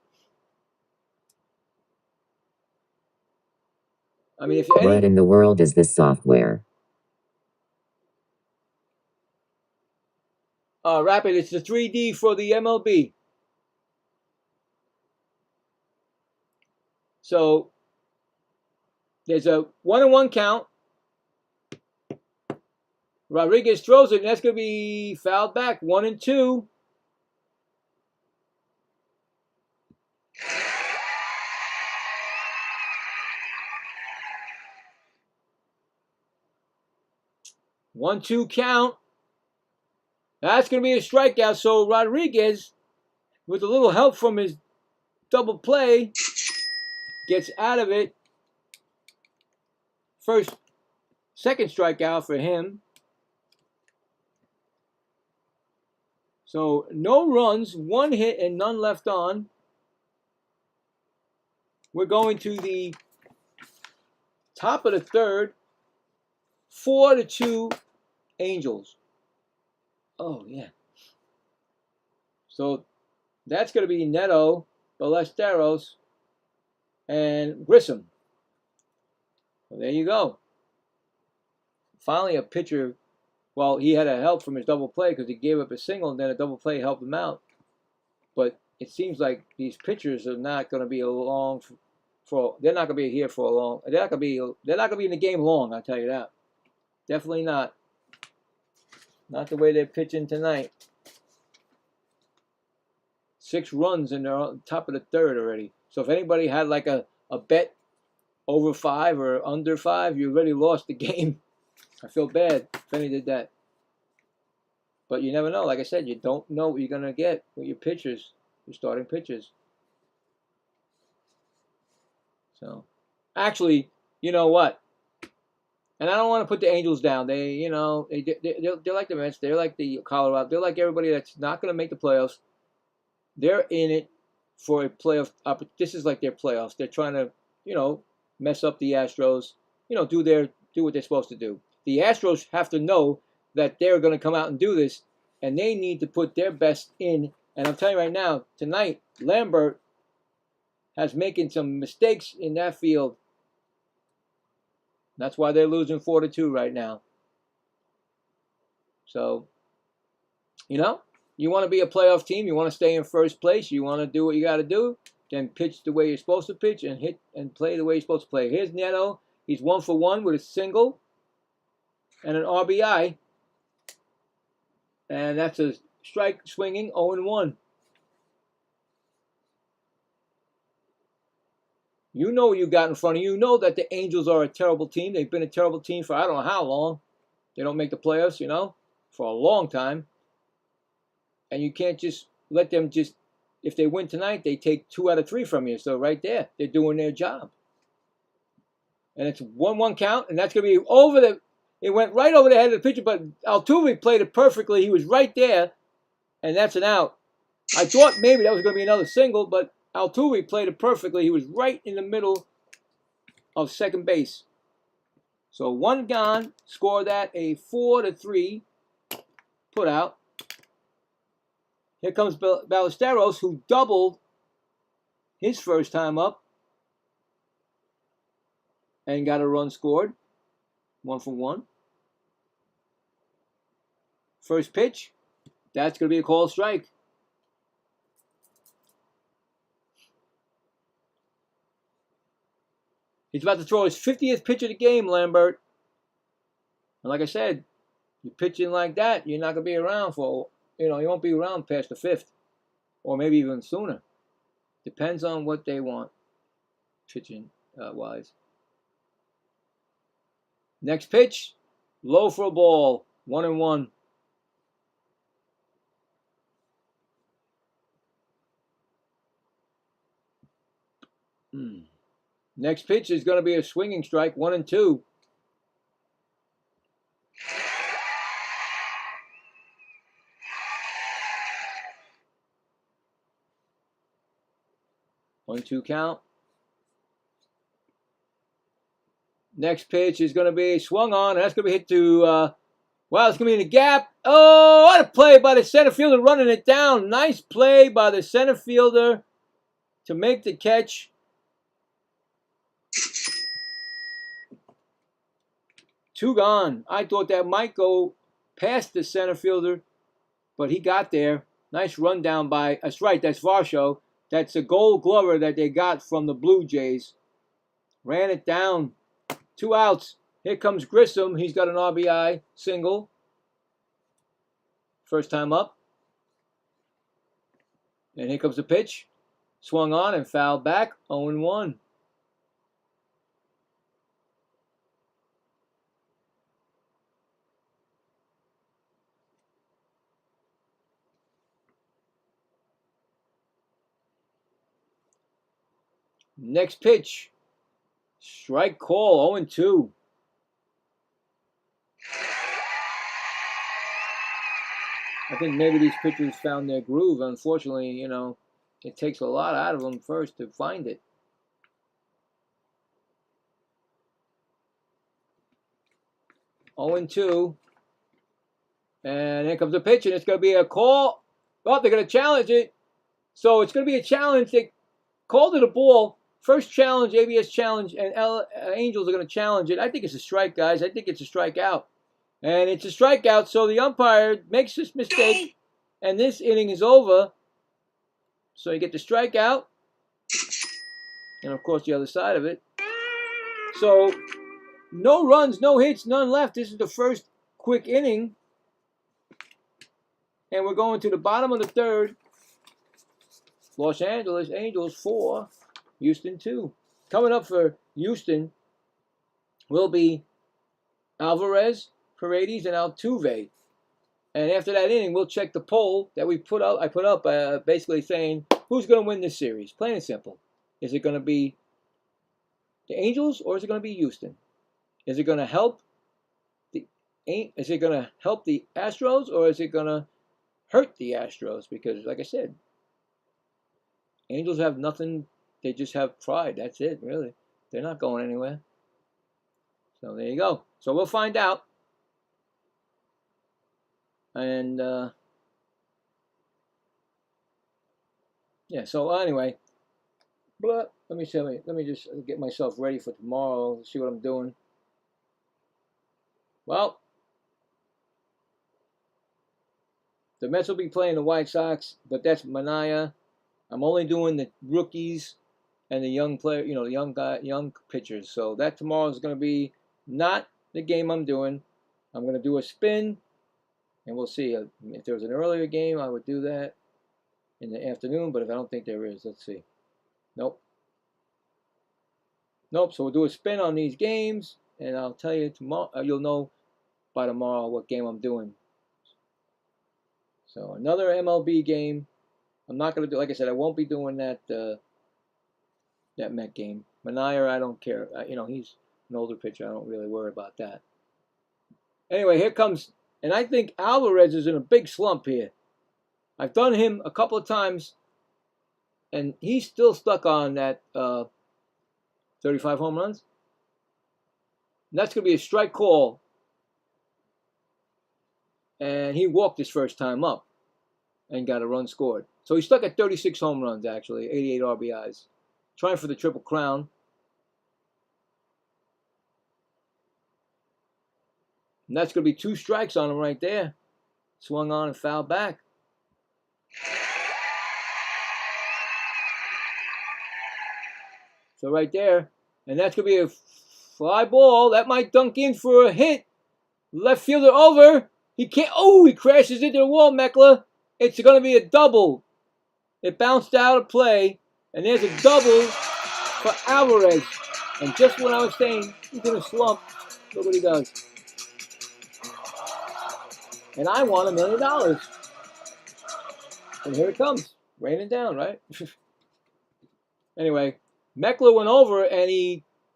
I mean, what in the world is this software? Rapid, it's the 3D for the MLB. So there's a 1-1 count. Rodriguez throws it, and that's going to be fouled back. 1-2. One-two count. That's going to be a strikeout. So Rodriguez, with a little help from his double play, gets out of it. Second strikeout for him. So no runs, 1 hit, and none left on. We're going to the top of the third. 4-2 Angels. Oh, yeah. So that's going to be Neto, Ballesteros, and Grissom. So there you go. Finally, a pitcher. Well, he had a help from his double play because he gave up a single, and then a double play helped him out. But it seems like these pitchers are not going to be along for. They're not going to be here for a long. They're not going to be in the game long. I'll tell you that. Definitely not. Not the way they're pitching tonight. 6 runs and they're on top of the third already. So if anybody had like a bet over 5 or under 5, you already lost the game. I feel bad if any did that. But you never know. Like I said, you don't know what you're going to get with your pitchers. the starting pitchers. So, actually, you know what? And I don't want to put the Angels down. They're like the Mets. They're like the Colorado. They're like everybody that's not going to make the playoffs. They're in it for a playoff. This is like their playoffs. They're trying to, mess up the Astros. Do what they're supposed to do. The Astros have to know that they're going to come out and do this, and they need to put their best in. And I'm telling you right now, tonight, Lambert has making some mistakes in that field. That's why they're losing 4-2 right now. So, you want to be a playoff team. You want to stay in first place. You want to do what you got to do. Then pitch the way you're supposed to pitch and hit and play the way you're supposed to play. Here's Neto. He's 1 for 1 with a single and an RBI. And that's a strike swinging 0-1. You know what you got in front of you. You know that the Angels are a terrible team. They've been a terrible team for I don't know how long. They don't make the playoffs, for a long time. And you can't just let them if they win tonight, they take 2 out of 3 from you. So right there, they're doing their job. And it's 1-1 count, and that's going to be it went right over the head of the pitcher, but Altuve played it perfectly. He was right there, and that's an out. I thought maybe that was going to be another single, but Altuve played it perfectly. He was right in the middle of second base. So 1 gone, score that a 4-3 put out. Here comes Ballesteros, who doubled his first time up and got a run scored. 1 for 1. First pitch, that's going to be a called strike. He's about to throw his 50th pitch of the game, Lambert. And like I said, you're pitching like that, you're not going to be around for, you won't be around past the 5th. Or maybe even sooner. Depends on what they want, pitching wise. Next pitch, low for a ball, 1-1. Next pitch is going to be a swinging strike, 1-2. One, 2 count. Next pitch is going to be swung on, and that's going to be hit to, it's going to be in the gap. Oh, what a play by the center fielder running it down. Nice play by the center fielder to make the catch. Two gone. I thought that might go past the center fielder, but he got there. Nice run down by, that's right, that's Varsho. That's a Gold Glover that they got from the Blue Jays. Ran it down. 2 outs. Here comes Grissom. He's got an RBI single. First time up. And here comes the pitch. Swung on and fouled back. 0-1. Next pitch. Strike call, 0-2. I think maybe these pitchers found their groove. Unfortunately, it takes a lot out of them first to find it. Oh and 2. And here comes the pitch, and it's going to be a call. Oh, they're going to challenge it. So it's going to be a challenge. They called it a ball. First challenge, ABS challenge, and Angels are going to challenge it. I think it's a strike, guys. I think it's a strikeout. And it's a strikeout, so the umpire makes this mistake, and this inning is over. So you get the strikeout, and of course the other side of it. So no runs, no hits, none left. This is the first quick inning. And we're going to the bottom of the 3rd. Los Angeles Angels 4. Houston 2. Coming up for Houston will be Alvarez, Paredes, and Altuve. And after that inning, we'll check the poll that we put up. I put up basically saying who's going to win this series. Plain and simple. Is it going to be the Angels or is it going to be Houston? Is it going to help the Astros or is it going to hurt the Astros? Because, like I said, Angels have nothing. They just have pride. That's it, really. They're not going anywhere. So there you go. So we'll find out. And yeah. So anyway, let me just get myself ready for tomorrow. See what I'm doing. Well, the Mets will be playing the White Sox, but that's Mania. I'm only doing the rookies and the young player, the young pitchers. So that tomorrow is going to be not the game I'm doing. I'm going to do a spin, and we'll see. If there was an earlier game, I would do that in the afternoon, but if I don't think there is, let's see. Nope. So we'll do a spin on these games, and I'll tell you tomorrow. You'll know by tomorrow what game I'm doing. So another MLB game. I'm not going to do, like I said, I won't be doing that Met game. Manaea, I don't care. He's an older pitcher. I don't really worry about that. Anyway, here comes, and I think Alvarez is in a big slump here. I've done him a couple of times, and he's still stuck on that 35 home runs. And that's going to be a strike call. And he walked his first time up and got a run scored. So he's stuck at 36 home runs, actually, 88 RBIs. Trying for the Triple Crown. And that's going to be 2 strikes on him right there. Swung on and fouled back. So right there. And that's going to be a fly ball. That might dunk in for a hit. Left fielder over. He can't. Oh, he crashes into the wall, Meckler. It's going to be a double. It bounced out of play. And there's a double for Alvarez. And just when I was saying he's in a slump, look what he does. And I won $1 million. And here it comes. Raining down, right? Anyway, Meckler went over and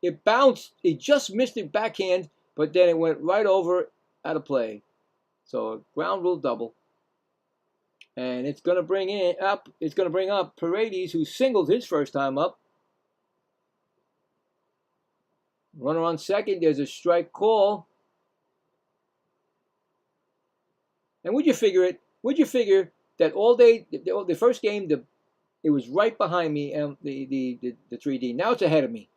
it bounced. He just missed it backhand, but then it went right over out of play. So ground rule double. And it's going to bring up Paredes, who singled his first time up. Runner on second. There's a strike call. And would you figure that all day, the first game, it was right behind me, the 3D. Now it's ahead of me.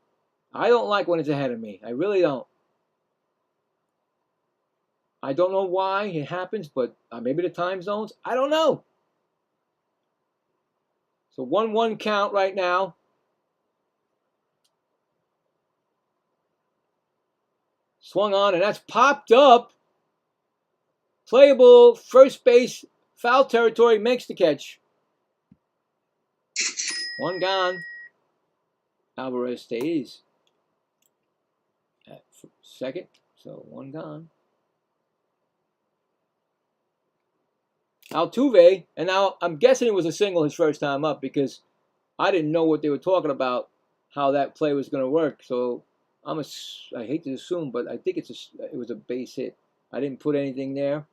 I don't like when it's ahead of me. I really don't. I don't know why it happens, but maybe the time zones. I don't know. So 1-1 count right now. Swung on, and that's popped up. Playable, first base, foul territory, makes the catch. 1 gone. Alvarez stays at second, so 1 gone. Altuve, and now I'm guessing it was a single his first time up because I didn't know what they were talking about, how that play was going to work. So I hate to assume, but I think it was a base hit. I didn't put anything there,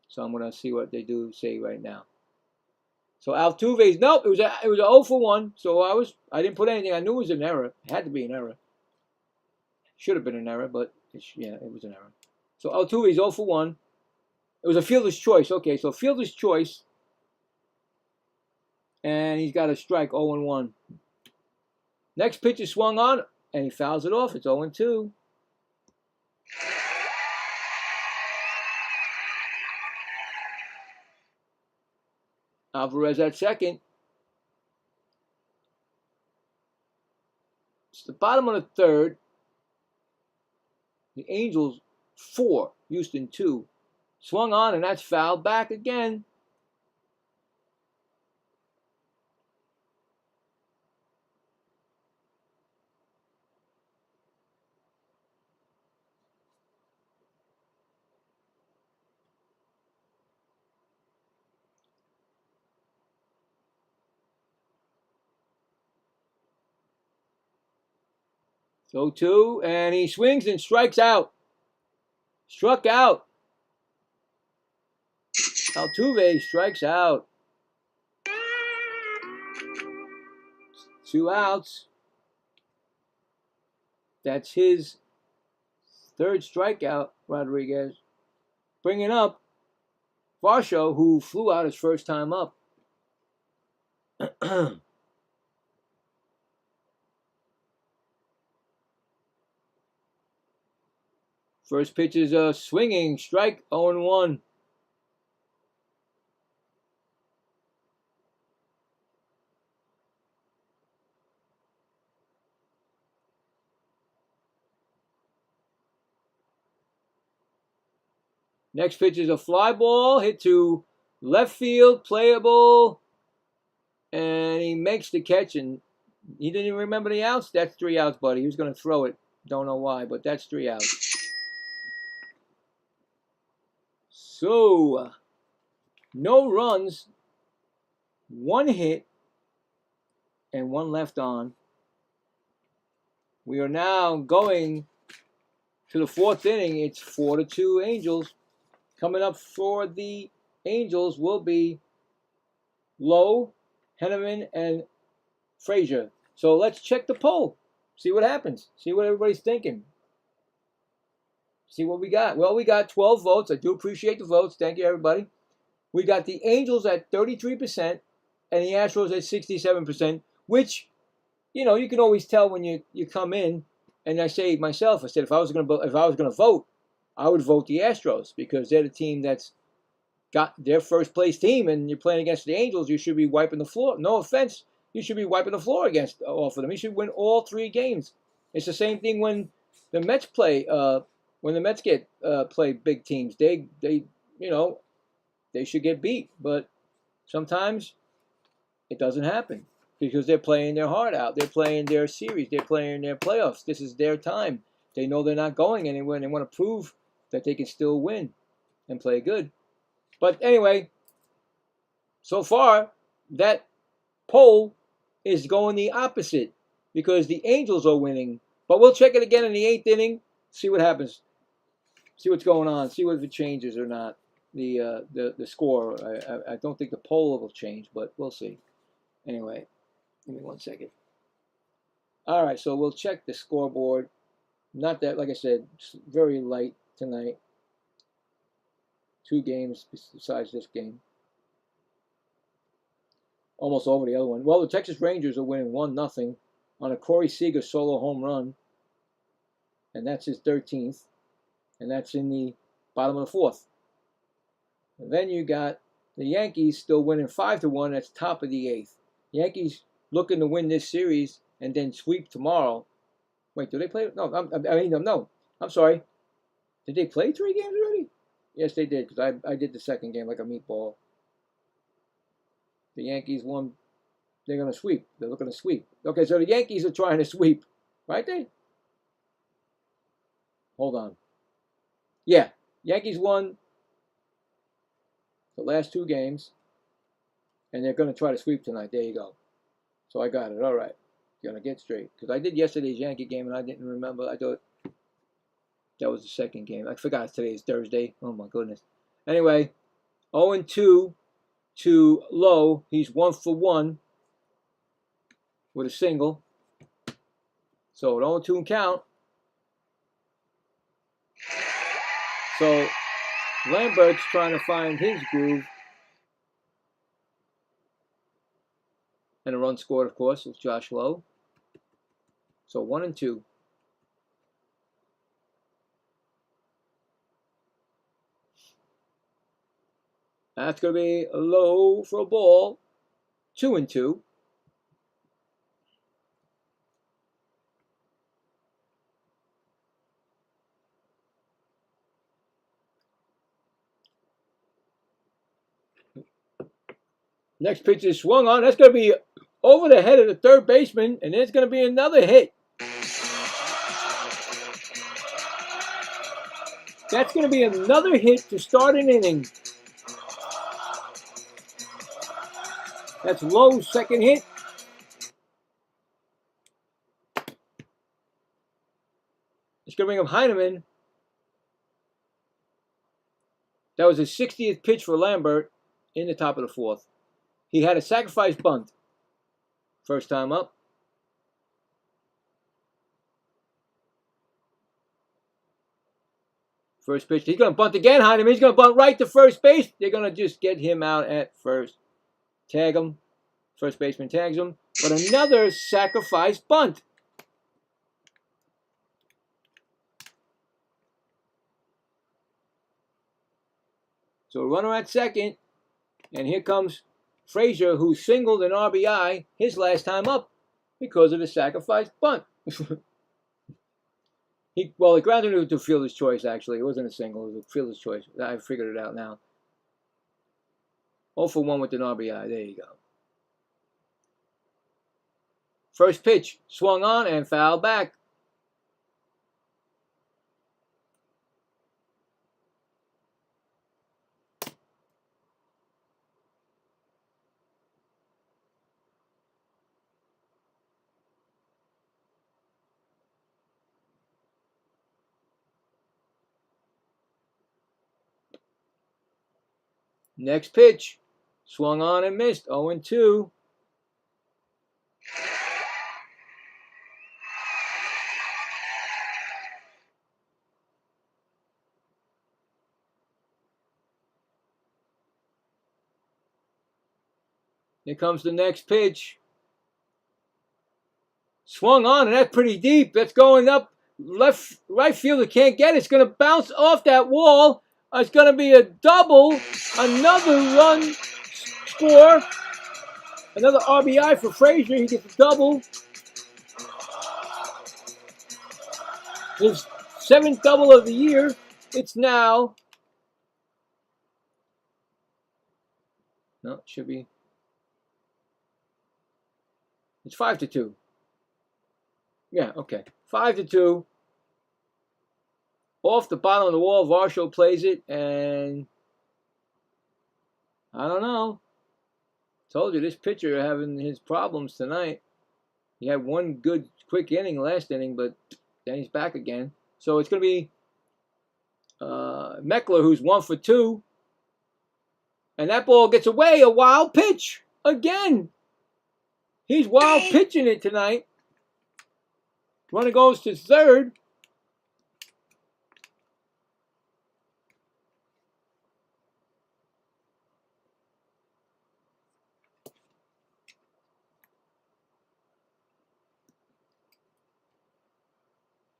so I'm going to see what they do say right now. So Altuve's, nope, it was a 0 for 1. So I didn't put anything. I knew it was an error. It had to be an error. Should have been an error, but it was an error. So Altuve's 0 for 1. It was a fielder's choice. Okay, so fielder's choice. And he's got a strike, 0-1. Next pitch is swung on, and he fouls it off. It's 0-2. Alvarez at second. It's the bottom of the third. The Angels 4, Houston 2. Swung on, and that's fouled back again. 0-2, and he swings and strikes out. Struck out. Altuve strikes out. 2 outs. That's his third strikeout, Rodriguez. Bringing up Varsho, who flew out his first time up. First pitch is a swinging strike, 0-1. Next pitch is a fly ball hit to left field, playable, and he makes the catch. And he didn't even remember the outs. That's 3 outs, buddy. He was going to throw it. Don't know why, but that's 3 outs. So, no runs, 1 hit, and 1 left on. We are now going to the 4th inning. It's 4-2 Angels. Coming up for the Angels will be Lowe, Henneman, and Frazier. So let's check the poll. See what happens. See what everybody's thinking. See what we got. Well, we got 12 votes. I do appreciate the votes. Thank you, everybody. We got the Angels at 33% and the Astros at 67%, which, you know, you can always tell when you come in. And I say myself, I said if I was going to vote, I would vote the Astros because they're the team that's got their first place team, and you're playing against the Angels. You should be wiping the floor. No offense, you should be wiping the floor against off of them. You should win all 3 games. It's the same thing when the Mets play. When the Mets play big teams, they you know they should get beat, but sometimes it doesn't happen because they're playing their heart out. They're playing their series. They're playing their playoffs. This is their time. They know they're not going anywhere, and they want to prove that they can still win and play good. But anyway, so far, that poll is going the opposite because the Angels are winning. But we'll check it again in the 8th inning, see what happens, see what's going on, see if it changes or not, the score. I don't think the poll will change, but we'll see. Anyway, give me 1 second. All right, so we'll check the scoreboard. Not that, like I said, very light tonight. 2 games besides this game. Almost over the other one. Well, the Texas Rangers are winning 1-0 on a Corey Seager solo home run. And that's his 13th. And that's in the bottom of the 4th. And then you got the Yankees still winning 5-1. That's top of the 8th. Yankees looking to win this series and then sweep tomorrow. Wait, do they play? No, no. I'm sorry. Did they play 3 games already? Yes, they did, because I did the second game like a meatball. The Yankees won. They're going to sweep. They're looking to sweep. Okay, so the Yankees are trying to sweep, right? Hold on. Yeah, Yankees won the last 2 games, and they're going to try to sweep tonight. There you go. So I got it. All right. Going to get straight. Because I did yesterday's Yankee game, and I didn't remember. I thought that was the second game. I forgot today is Thursday. Oh, my goodness. Anyway, 0-2 to Lowe. He's 1 for 1 with a single. So an 0-2 count. So Lambert's trying to find his groove. And a run scored, of course, with Josh Lowe. So 1-2. That's going to be low for a ball. 2-2. Next pitch is swung on. That's going to be over the head of the third baseman, and there's going to be another hit. That's going to be another hit to start an inning. That's Lowe's second hit. going to bring up Heineman. That was his 60th pitch for Lambert in the top of the fourth. He had a sacrifice bunt. First time up. First pitch. He's going to bunt again, Heineman. He's going to bunt right to first base. They're going to just get him out at first. Tag him. First baseman tags him. But another sacrifice bunt. So runner at second. And here comes Frazier, who singled an RBI his last time up because of his sacrifice bunt. He grounded it to fielder's choice, actually. It wasn't a single. It was a fielder's choice. I figured it out now. 0 for 1 with an RBI. There you go. First pitch. Swung on and fouled back. Next pitch. Swung on and missed. 0-2. Here comes the next pitch. Swung on, and that's pretty deep. That's going up. Right fielder can't get it. It's going to bounce off that wall. It's going to be a double. Another run score. Another RBI for Frazier. He gets a double. His 7th double of the year. It's now. No, it should be. It's 5-2. Yeah, okay. 5-2. Off the bottom of the wall, Varsho plays it, and I don't know. Told you, this pitcher having his problems tonight. He had one good quick inning last inning, but then he's back again. So it's going to be Meckler, who's 1 for 2. And that ball gets away. A wild pitch again. He's wild pitching it tonight. Runner goes to third.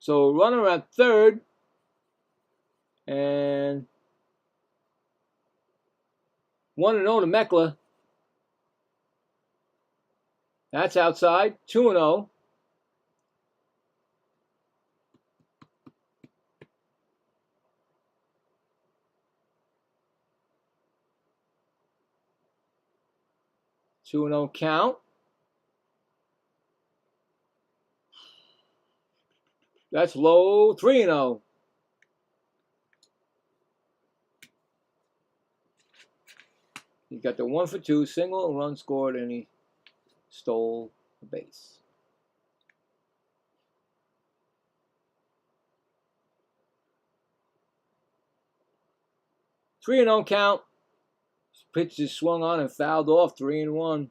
So runner at third. And 1-0 to Meckler. That's outside. 2-0. Two and 0 count. That's low. 3-0. He got the 1 for 2 single, run scored, and he stole the base. Three and 0 count. Pitch is swung on and fouled off. 3-1.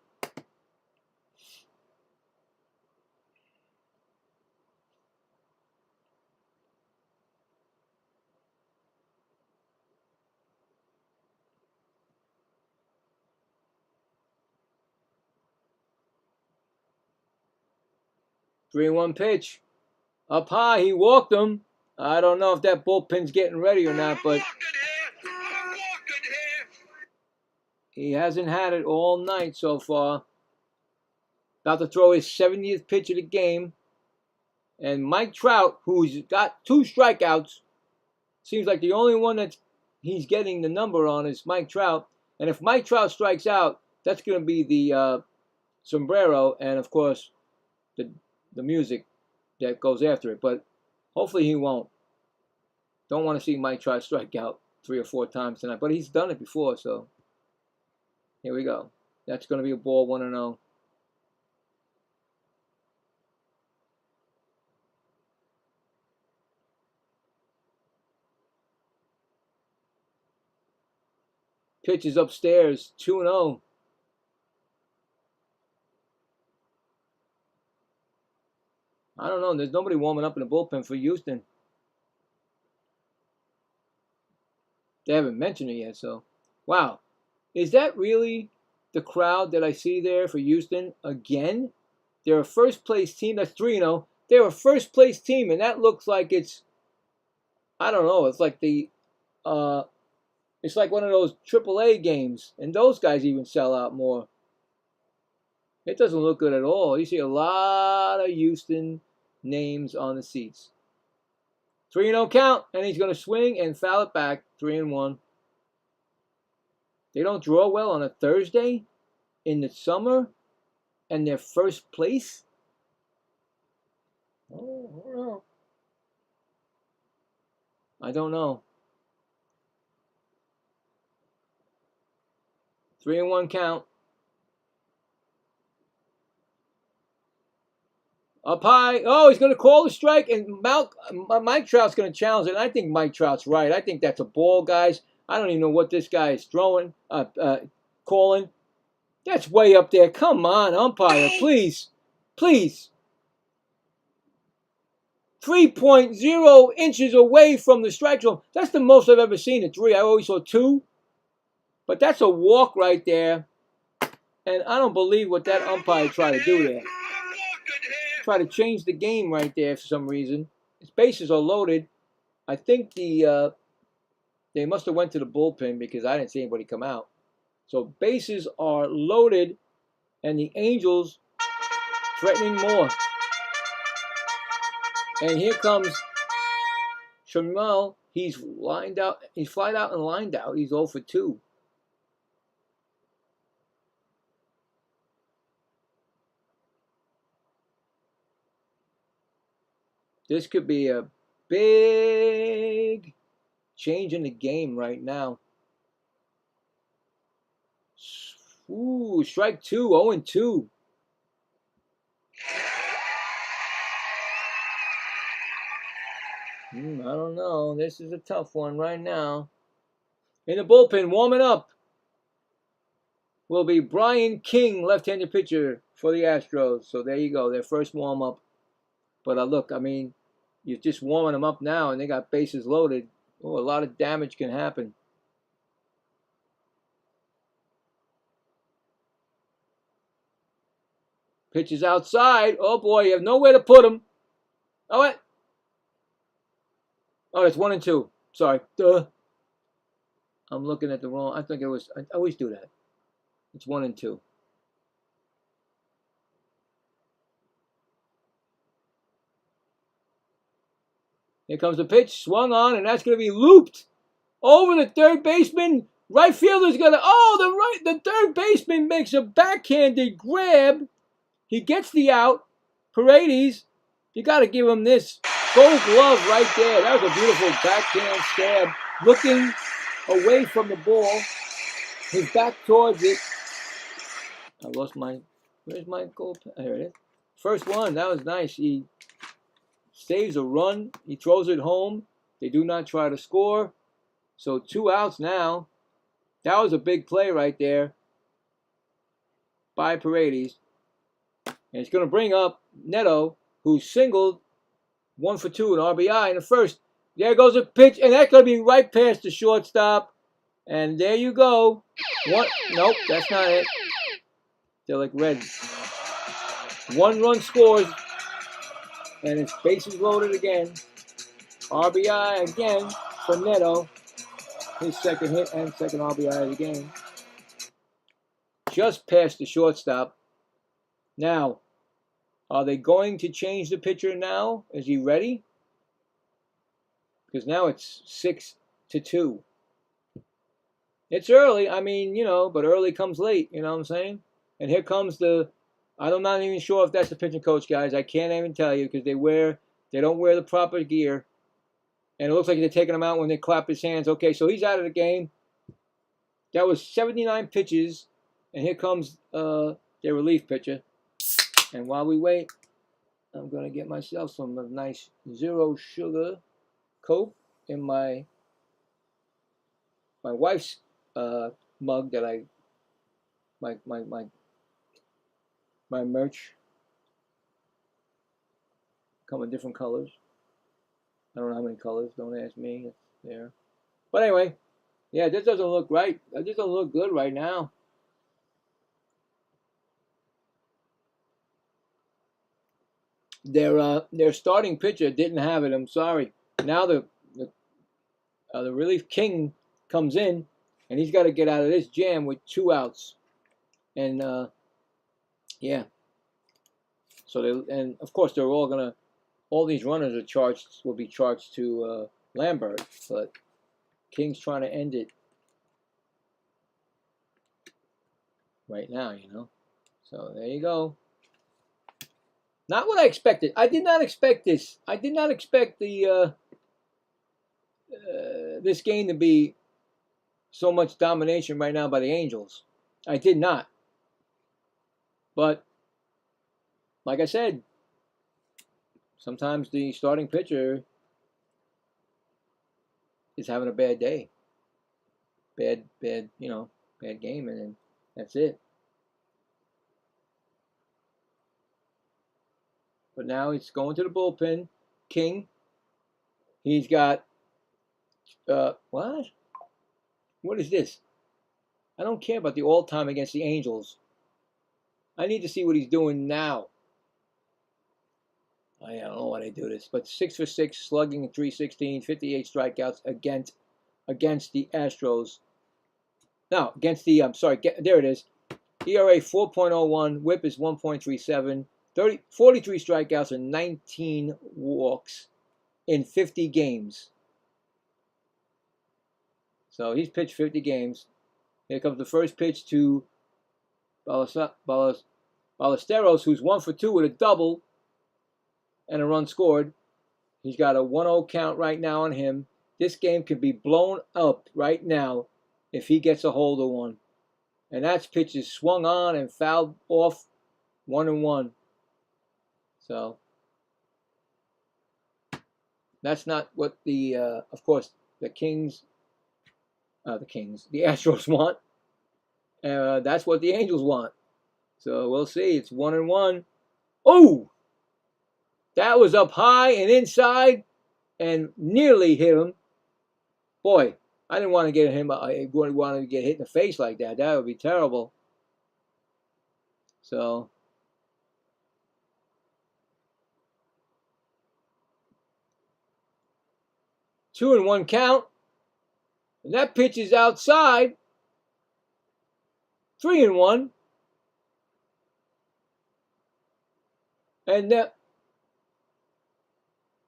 Three and 1 pitch. Up high, he walked him. I don't know if that bullpen's getting ready or not, but he hasn't had it all night so far. About to throw his 70th pitch of the game. And Mike Trout, who's got 2 strikeouts, seems like the only one that he's getting the number on is Mike Trout. And if Mike Trout strikes out, that's going to be the sombrero and, of course, the music that goes after it. But hopefully he won't. Don't want to see Mike Trout strike out 3 or 4 times tonight. But he's done it before, so here we go. That's going to be a ball. 1-0. Pitch is upstairs, 2-0. I don't know. There's nobody warming up in the bullpen for Houston. They haven't mentioned it yet, so. Wow. Is that really the crowd that I see there for Houston again? They're a first-place team. That's 3-0. They're a first-place team, and that looks like it's, I don't know, it's like it's like one of those AAA games, and those guys even sell out more. It doesn't look good at all. You see a lot of Houston names on the seats. 3-0 count, and he's going to swing and foul it back. 3-1. They don't draw well on a Thursday in the summer, and they're first place. Oh, I don't know. 3-1 count. Up high. Oh, he's going to call the strike, and Mike Trout's going to challenge it. And I think Mike Trout's right. I think that's a ball, guys. I don't even know what this guy is throwing, calling. That's way up there. Come on, umpire, please. Please. 3.0 inches away from the strike zone. That's the most I've ever seen at 3. I always saw 2. But that's a walk right there. And I don't believe what that umpire tried to do there. Try to change the game right there for some reason. His bases are loaded. I think they must have went to the bullpen because I didn't see anybody come out. So bases are loaded, and the Angels threatening more. And here comes Shamel. He's lined out. He's flied out and lined out. He's 0 for 2. This could be a big change in the game right now. Ooh, strike 2, 0-2. I don't know. This is a tough one right now. In the bullpen, warming up, will be Brian King, left-handed pitcher for the Astros. So there you go, their first warm-up. But look, I mean, you're just warming them up now, and they got bases loaded. Oh, a lot of damage can happen. Pitch is outside. Oh, boy, you have nowhere to put him. Oh, what? Oh, that's 1-2. Sorry. Duh. I'm looking at the wrong. I think it was. I always do that. It's 1-2. Here comes the pitch, swung on, and that's going to be looped over the third baseman. Right fielder's going to, the third baseman makes a backhanded grab. He gets the out. Paredes, you got to give him this. Gold glove right there. That was a beautiful backhand stab. Looking away from the ball. His back towards it. I lost where's my goal? Here it is. First one, that was nice. He saves a run. He throws it home. They do not try to score. So 2 outs now. That was a big play right there by Paredes. And it's going to bring up Neto, who singled 1 for 2 in RBI in the first. There goes a pitch, and that's going to be right past the shortstop. And there you go. Nope, that's not it. They're like red. 1 run scores. And it's bases loaded again. RBI again for Neto. His second hit and second RBI of the game. Just past the shortstop. Now, are they going to change the pitcher now? Is he ready? Because now it's 6-2. It's early. I mean, but early comes late. You know what I'm saying? And here comes I'm not even sure if that's the pitching coach, guys. I can't even tell you because they don't wear the proper gear. And it looks like they're taking him out when they clap his hands. Okay, so he's out of the game. That was 79 pitches. And here comes their relief pitcher. And while we wait, I'm going to get myself some nice zero sugar Coke in my wife's mug that my merch come in different colors. I don't know how many colors. Don't ask me. It's there. But anyway, yeah, this doesn't look right. This doesn't look good right now. Their starting pitcher didn't have it. I'm sorry. Now the relief king comes in, and he's got to get out of this jam with 2 outs. And yeah. So and of course they're all these runners will be charged to Lambert, but King's trying to end it right now, So there you go. Not what I expected. I did not expect this. I did not expect the this game to be so much domination right now by the Angels. I did not. But like I said, sometimes the starting pitcher is having a bad day. Bad game, and then that's it. But now he's going to the bullpen. King. He's got what? What is this? I don't care about the all-time against the Angels. I need to see what he's doing now. I don't know why they do this, but 6 for 6, slugging .316, 58 strikeouts against the Astros. No, against the there it is. ERA 4.01, WHIP is 1.37, 43 strikeouts and 19 walks in 50 games. So he's pitched 50 games. Here comes the first pitch to Ballesteros, who's 1 for 2 with a double and a run scored. He's got a 1-0 count right now on him. This game could be blown up right now if he gets a hold of one. And that's pitches swung on and fouled off, 1-1. So that's not what the of course the Astros want. That's what the Angels want. So we'll see. It's 1-1. Oh, that was up high and inside, and nearly hit him. Boy, I didn't want to get him. I wouldn't want to get hit in the face like that. That would be terrible. So. Two and 1 count. And that pitch is outside. 3-1. And that.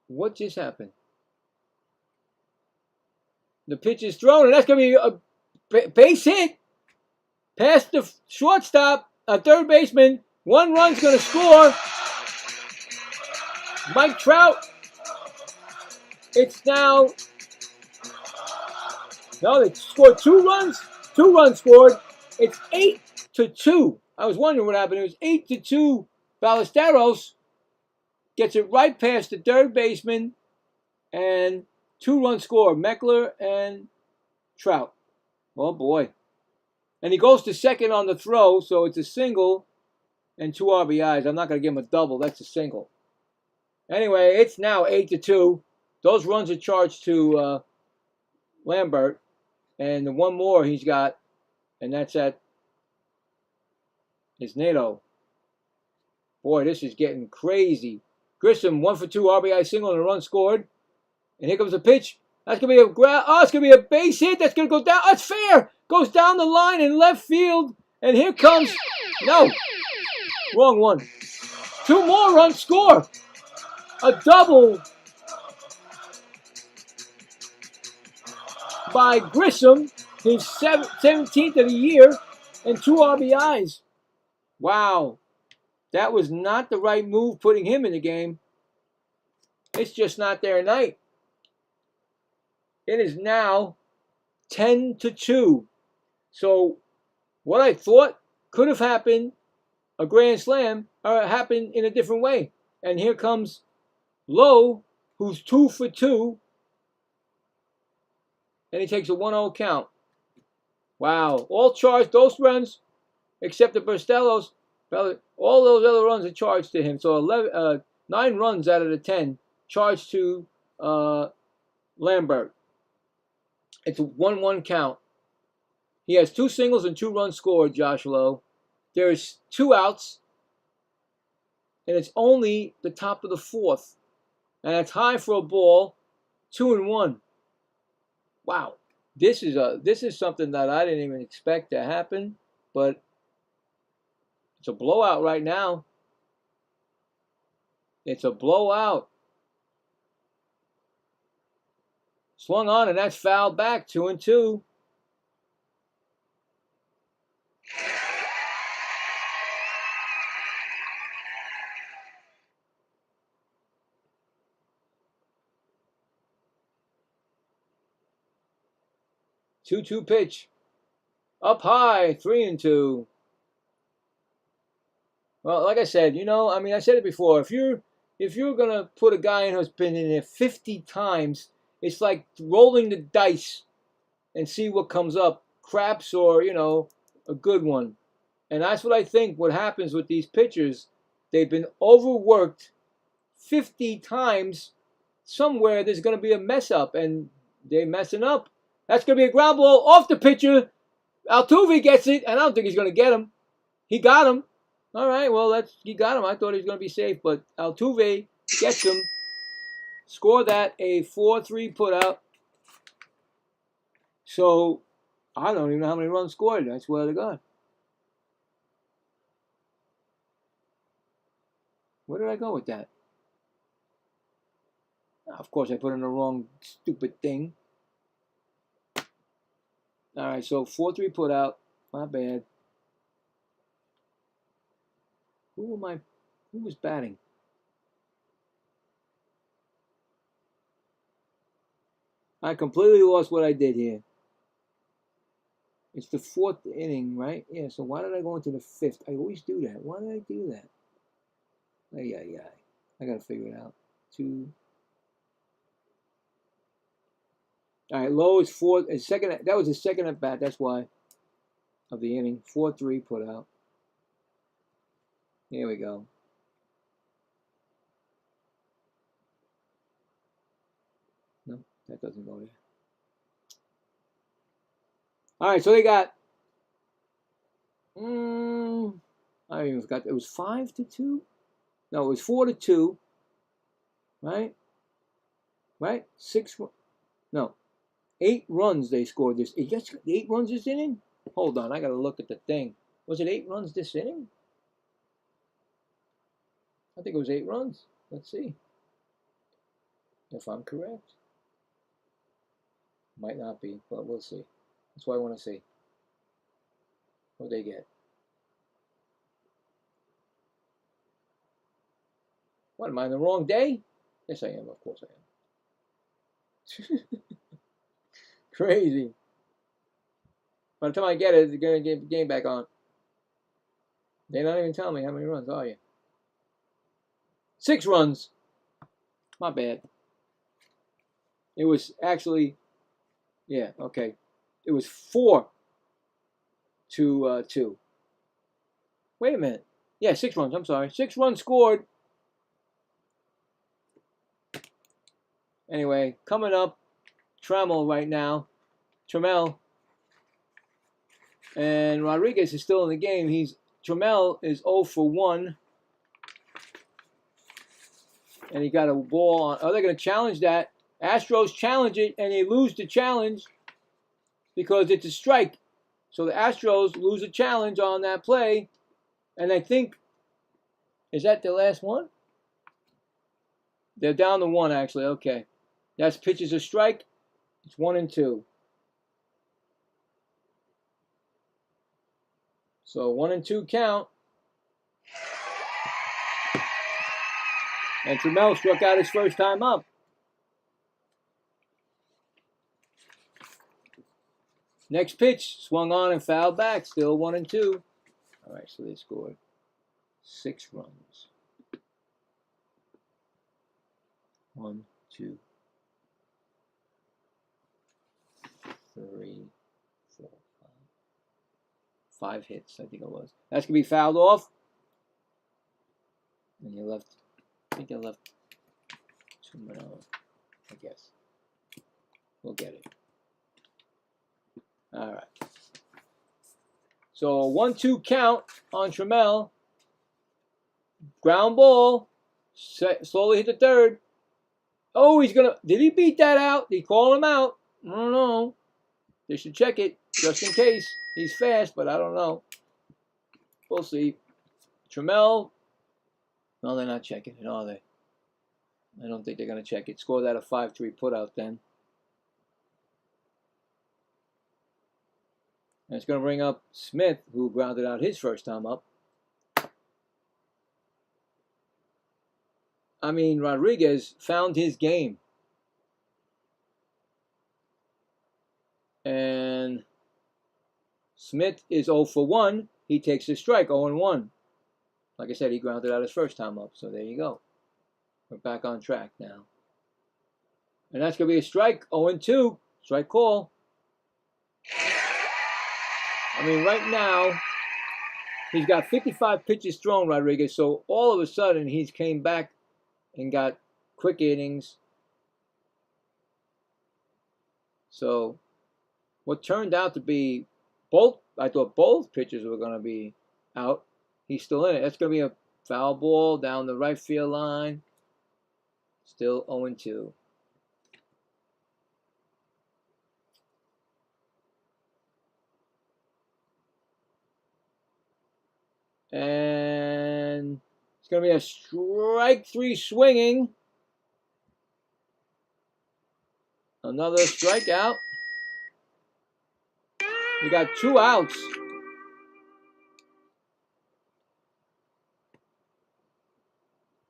What just happened? The pitch is thrown, and that's going to be a base hit. Past the shortstop, a third baseman. 1 run's going to score. Mike Trout. It's now. No, they scored 2 runs. 2 runs scored. It's 8-2. I was wondering what happened. It was 8-2. Ballesteros gets it right past the third baseman, and 2-run score. Meckler and Trout. Oh boy. And he goes to second on the throw, so it's a single and 2 RBIs. I'm not going to give him a double. That's a single. Anyway, it's now 8-2. Those runs are charged to Lambert. And the one more he's got, and that's at Isnedo. Boy, this is getting crazy. Grissom, 1 for 2 RBI single and a run scored. And here comes a pitch. That's going to be it's going to be a base hit. That's going to go down. That's fair. Goes down the line in left field. And here comes, no, wrong one. 2 more runs score. A double by Grissom, his 17th of the year, and 2 RBIs. Wow. That was not the right move putting him in the game. It's just not their night. It is now 10-2. So what I thought could have happened, a grand slam, happened in a different way. And here comes Lowe, who's 2 for 2. And he takes a 1-0 count. Wow. All charged, those runs, except the Burstellos, all those other runs are charged to him. So 9 runs out of the 10 charged to Lambert. It's a 1-1 count. He has 2 singles and 2 runs scored, Josh Lowe. There's 2 outs, and it's only the top of the 4th. And it's high for a ball, 2-1. Wow. This is something that I didn't even expect to happen, but it's a blowout right now. It's a blowout. Swung on, and that's fouled back, 2-2. Two pitch. Up high, 3-2. Well, like I said, I said it before. If you're gonna put a guy in who's been in there 50 times, it's like rolling the dice and see what comes up, craps or a good one. And that's what I think. What happens with these pitchers, they've been overworked 50 times. Somewhere there's gonna be a mess up, and they're messing up. That's gonna be a ground ball off the pitcher. Altuve gets it, and I don't think he's gonna get him. He got him. All right, well, he got him. I thought he was going to be safe, but Altuve gets him. Score that, a 4-3 putout. So, I don't even know how many runs scored. I swear to God. Where did I go with that? Of course, I put in the wrong stupid thing. All right, so 4-3 putout. My bad. Who was batting? I completely lost what I did here. It's the 4th inning, right? Yeah, so why did I go into the 5th? I always do that. Why did I do that? I got to figure it out. 2. All right, Lowe is 4th. Second. That was his second at bat. That's why. Of the inning. 4-3 putout. Here we go. No, that doesn't go there. All right, so they got. I even forgot. It was 5-2. No, it was 4-2. Right. 6. No, 8 runs they scored this. 8 runs this inning. Hold on, I gotta look at the thing. Was it 8 runs this inning? I think it was 8 runs. Let's see if I'm correct. Might not be, but we'll see. That's why I want to see. What they get. What, am I on the wrong day? Yes, I am. Of course I am. Crazy. By the time I get it, they're going to get the game back on. They're not even telling me how many runs, are you? 6 runs. My bad. It was actually, yeah, okay. It was 4-2. Wait a minute. Yeah, 6 runs. I'm sorry. 6 runs scored. Anyway, coming up, Trammell right now. Trammell. And Rodriguez is still in the game. Trammell is 0 for 1. And he got a ball on. Oh, they're going to challenge that. Astros challenge it, and they lose the challenge because it's a strike. So the Astros lose a challenge on that play. And I think, is that the last one? They're down to 1, actually. Okay. That's pitches a strike. It's 1-2. So 1-2 count. And Trammell struck out his first time up. Next pitch, swung on and fouled back. Still 1-2. All right, so they scored 6 runs. 1, 2, 3, 4, 5, 5 hits, I think it was. That's going to be fouled off. And you left, I think I left 2 more, I guess. We'll get it. All right. So 1-2 count on Trammell. Ground ball. Slowly hit the third. Oh, he's gonna. Did he beat that out? Did he call him out? I don't know. They should check it just in case. He's fast, but I don't know. We'll see. Trammell. No, they're not checking it, are they? I don't think they're gonna check it. Score that a 5-3 putout then. And it's going to bring up Smith, who grounded out his first time up. I mean, Rodriguez found his game. And Smith is 0 for 1. He takes a strike, 0-1. Like I said, he grounded out his first time up. So there you go. We're back on track now. And that's going to be a strike, 0-2. Strike call. I mean, right now, he's got 55 pitches thrown, Rodriguez. So all of a sudden, he's came back and got quick innings. So what turned out to be both, I thought both pitchers were going to be out. He's still in it. That's going to be a foul ball down the right field line. Still 0-2. And it's going to be a strike 3 swinging. Another strikeout. We got 2 outs.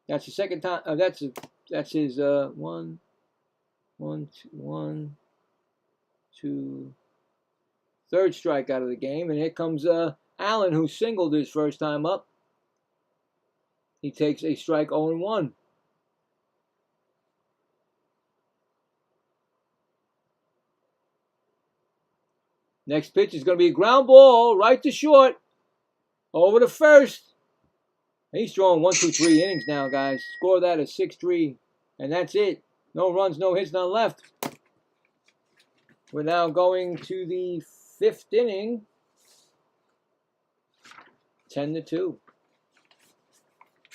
That's the second time. That's his 1, 2, third strikeout of the game. And here comes Allen, who singled his first time up. He takes a strike 0-1. Next pitch is going to be a ground ball right to short. Over to first. He's throwing 1, 2, 3 innings now, guys. Score that at 6-3. And that's it. No runs, no hits, none left. We're now going to the 5th inning. 10-2.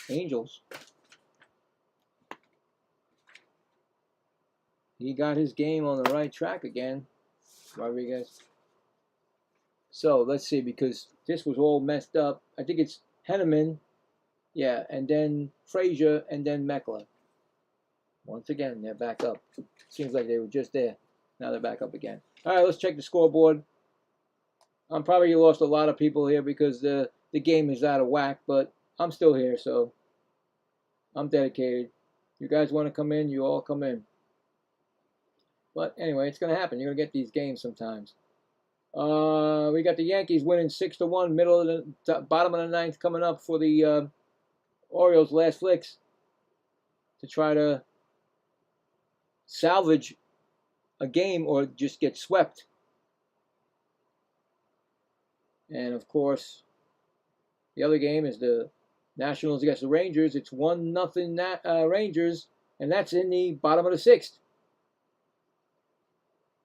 Angels. He got his game on the right track again, Rodriguez. So let's see, because this was all messed up. I think it's Henneman, yeah, and then Frazier, and then Meckler. Once again, they're back up. Seems like they were just there. Now they're back up again. All right, let's check the scoreboard. I'm probably lost a lot of people here because the game is out of whack, but I'm still here, so I'm dedicated. You guys want to come in, you all come in. But anyway, it's going to happen. You're going to get these games sometimes. We got the Yankees winning 6-1, middle of the bottom of the 9th coming up for the Orioles' last flicks to try to salvage a game or just get swept. And of course, the other game is the Nationals against the Rangers. It's 1-0 Rangers, and that's in the bottom of the 6th.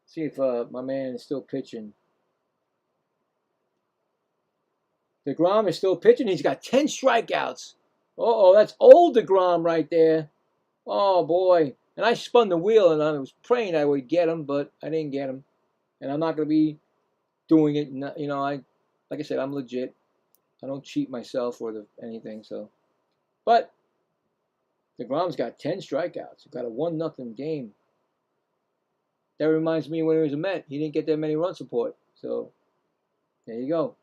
See if my man is still pitching. DeGrom is still pitching. He's got 10 strikeouts. Uh-oh, that's old DeGrom right there. Oh, boy. And I spun the wheel, and I was praying I would get him, but I didn't get him. And I'm not going to be doing it. You know, like I said, I'm legit. I don't cheat myself or anything. So, but DeGrom's got 10 strikeouts. He's got a 1-0 game. That reminds me when he was a Met. He didn't get that many run support. So, there you go.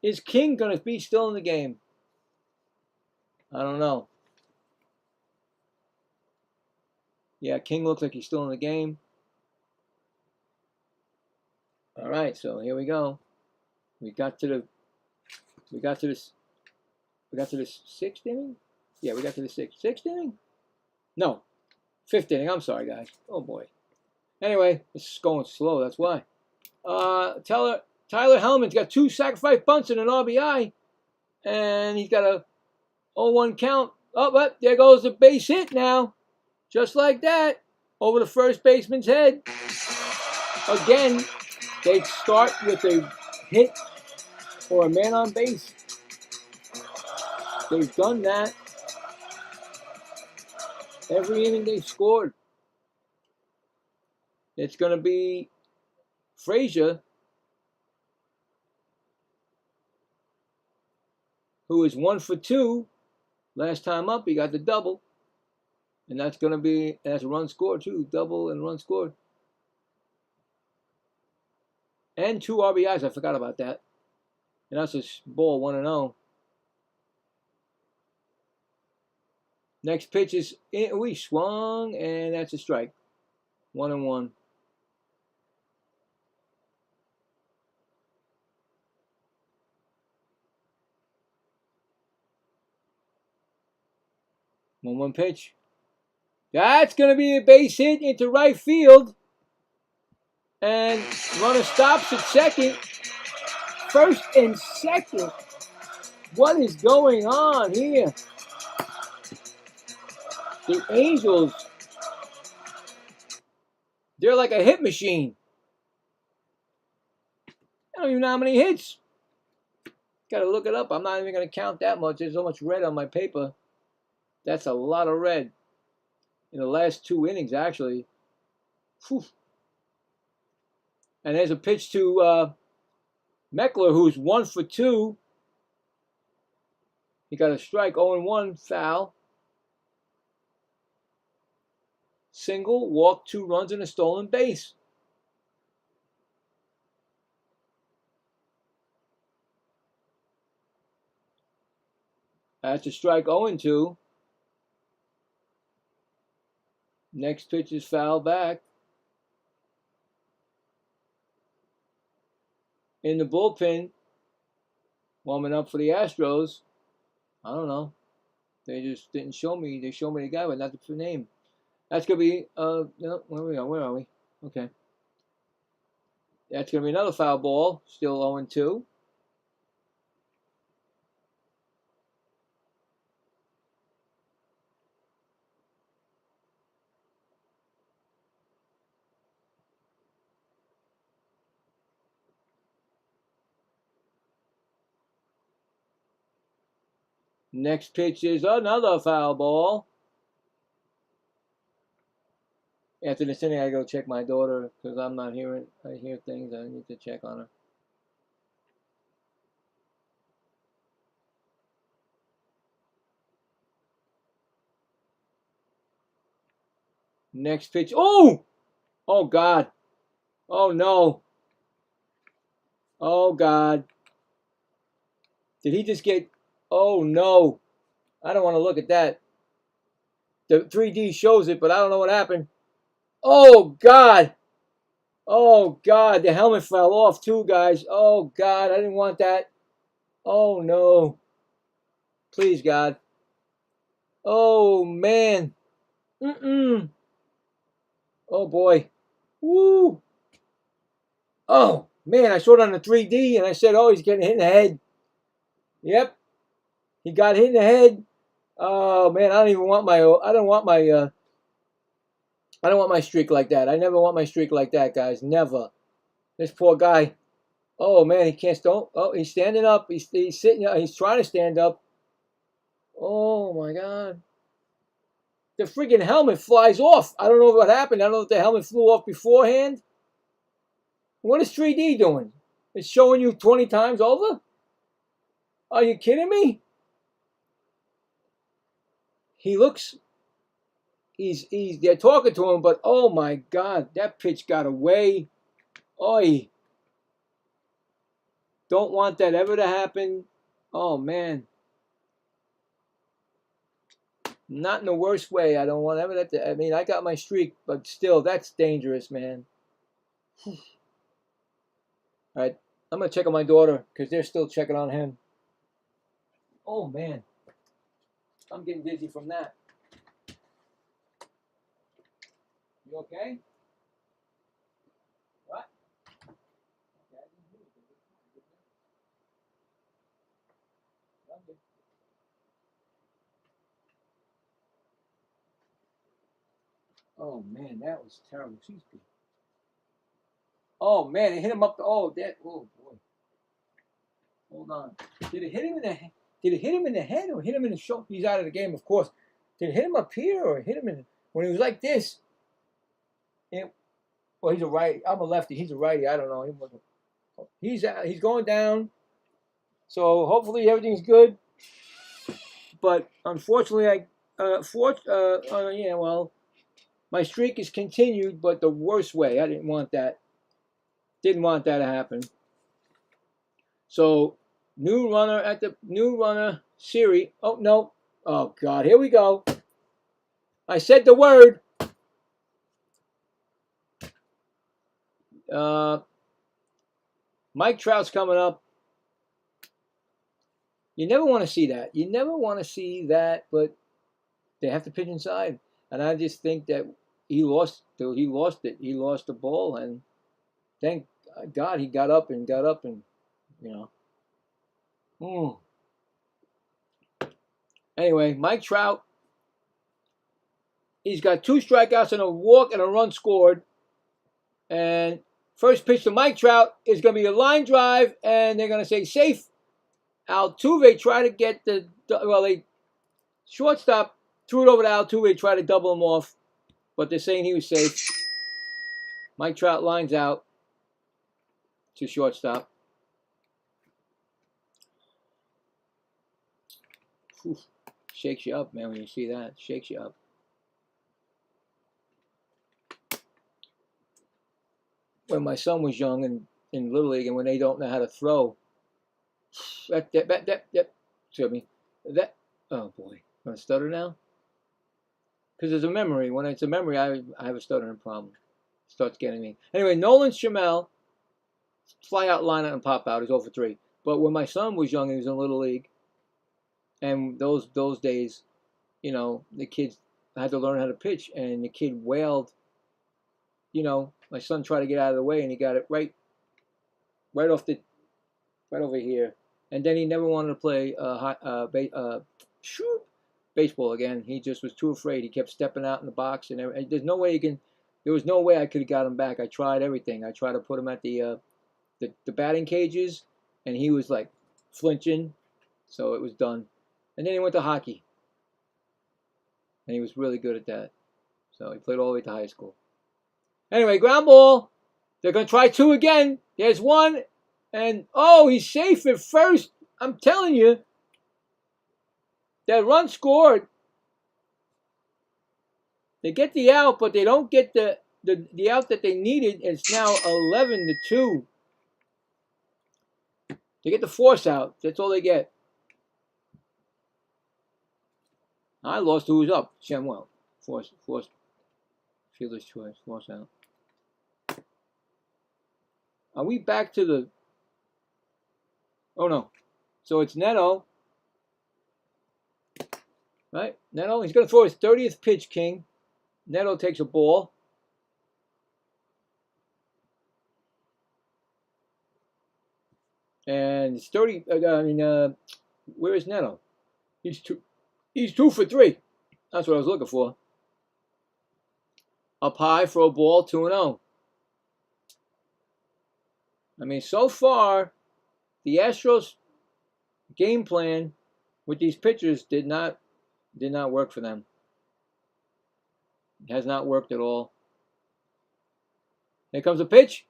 Is King going to be still in the game? I don't know. Yeah, King looks like he's still in the game. All right, so here we go. We got to the 6th inning? Yeah, we got to the 6th inning? No. 5th inning. I'm sorry, guys. Oh boy. Anyway, it's going slow. That's why. Tell Tyler Hellman's got 2 sacrifice bunts and an RBI. And he's got a 0-1 count. Oh, but there goes the base hit now. Just like that. Over the first baseman's head. Again, they start with a hit or a man on base. They've done that. Every inning they've scored. It's going to be Frazier, who is 1 for 2. Last time up, he got the double. And that's going to be, that's a run scored too. Double and run scored. And 2 RBIs. I forgot about that. And that's a ball 1-0. Next pitch is, we swung, and that's a strike. 1-1. One pitch. That's going to be a base hit into right field. And runner stops at second. First and second. What is going on here? The Angels, they're like a hit machine. I don't even know how many hits. Got to look it up. I'm not even going to count that much. There's so much red on my paper. That's a lot of red. In the last 2 innings, actually. Whew. And there's a pitch to Meckler, who's 1 for 2. He got a strike, 0-1, foul. Single, walk, 2 runs, and a stolen base. That's a strike, 0-2. Next pitch is foul back. In the bullpen, warming up for the Astros. I don't know. They just didn't show me. They showed me the guy, but not the name. That's going to be, no, where are we? Okay. That's going to be another foul ball. Still 0-2. Next pitch is another foul ball. After this inning, I go check my daughter because I'm not hearing. I hear things. I need to check on her. Next pitch. Oh! Oh, God. Oh, no. Oh, God. Did he just get... Oh, no. I don't want to look at that. The 3D shows it, but I don't know what happened. Oh, God. Oh, God. The helmet fell off, too, guys. Oh, God. I didn't want that. Oh, no. Please, God. Oh, man. Oh, boy. Woo. Oh, man. I saw it on the 3D, and I said, oh, he's getting hit in the head. Yep. He got hit in the head. Oh, man. I don't even want my... I don't want my streak like that. I never want my streak like that, guys. Never. This poor guy. Oh, man, he can't stand. Oh, he's standing up. He's sitting up. He's trying to stand up. Oh, my God. The freaking helmet flies off. I don't know what happened. I don't know if the helmet flew off beforehand. What is 3D doing? It's showing you 20 times over? Are you kidding me? He looks... They're talking to him, but oh my God, that pitch got away. Oi. Don't want that ever to happen. Oh man. Not in the worst way. I don't want ever that to, I mean, I got my streak, but still, that's dangerous, man. All right, I'm going to check on my daughter because they're still checking on him. Oh man. I'm getting dizzy from that. You okay? What? Okay, I didn't hear you. Oh man, that was terrible. She's good. Oh man, it hit him up the. Oh, that. Oh boy. Hold on. Did it hit him in the? Did it hit him in the head or hit him in the shoulder? He's out of the game, of course. Did it hit him up here or hit him in when he was like this? Well, he's a righty. I'm a lefty. He's a righty. I don't know. He's going down. So hopefully everything's good. But unfortunately, yeah, well, my streak is continued, but the worst way. I didn't want that. Didn't want that to happen. So new runner series. Oh no. Oh God, here we go. I said the word. Mike Trout's coming up. You never want to see that. You never want to see that, but they have to pitch inside. And I just think that he lost it. He lost the ball, and thank God he got up and you know. Anyway, Mike Trout. He's got 2 strikeouts and a walk and a run scored. And first pitch to Mike Trout is going to be a line drive, and they're going to say safe. Altuve tried to get shortstop threw it over to Altuve, tried to double him off, but they're saying he was safe. Mike Trout lines out to shortstop. Whew. Shakes you up, man, when you see that. Shakes you up. When my son was young and in Little League, and when they don't know how to throw, excuse me, oh boy, I'm gonna stutter now? Because there's a memory. When it's a memory, I have a stuttering problem. It starts getting me. Anyway, Nolan Schammel, fly out, line out, and pop out. He's 0 for 3. But when my son was young, he was in Little League, and those days, you know, the kids had to learn how to pitch, and the kid wailed. You know, my son tried to get out of the way, and he got it right over here. And then he never wanted to play baseball again. He just was too afraid. He kept stepping out in the box, and there's no way there was no way I could have got him back. I tried everything. I tried to put him at the batting cages, and he was like flinching, so it was done. And then he went to hockey, and he was really good at that. So he played all the way to high school. Anyway, ground ball. They're going to try 2 again. There's 1. And, oh, he's safe at first. I'm telling you. That run scored. They get the out, but they don't get the out that they needed. It's now 11-2. They get the force out. That's all they get. I lost who was up. Shamwell. Force. Fielder's choice. Force out. Are we back to the... Oh, no. So it's Neto. Right? Neto, he's going to throw his 30th pitch, King. Neto takes a ball. And it's 30... where is Neto? He's 2 for 3. That's what I was looking for. Up high for a ball, 2-0. I mean, so far, the Astros game plan with these pitchers did not work for them. It has not worked at all. Here comes a pitch,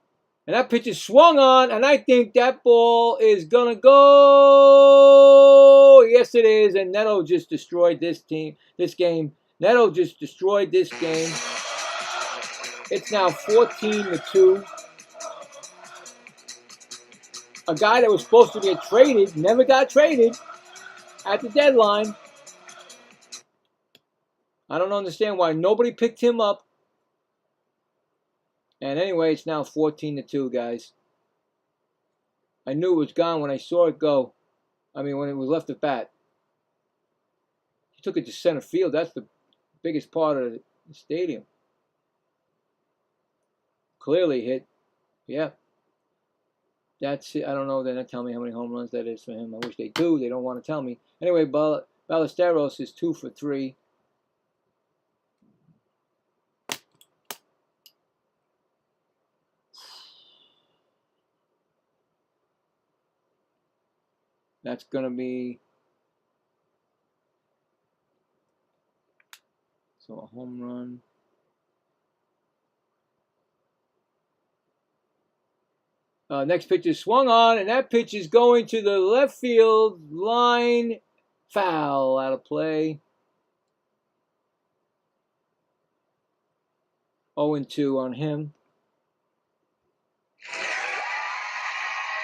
and that pitch is swung on, and I think that ball is gonna go. Yes, it is, and Neto just destroyed this game. Neto just destroyed this game. It's now 14-2. A guy that was supposed to get traded never got traded at the deadline. I don't understand why nobody picked him up. And anyway, it's now 14-2, guys. I knew it was gone when I saw it go. I mean, when it was left at bat. He took it to center field. That's the biggest part of the stadium. Clearly hit. Yeah. That's it. I don't know. They're not telling me how many home runs that is for him. I wish they do. They don't want to tell me. Anyway, Ballesteros is 2 for 3. That's going to be so a home run. Next pitch is swung on, and that pitch is going to the left field line. Foul, out of play. 0-2 on him.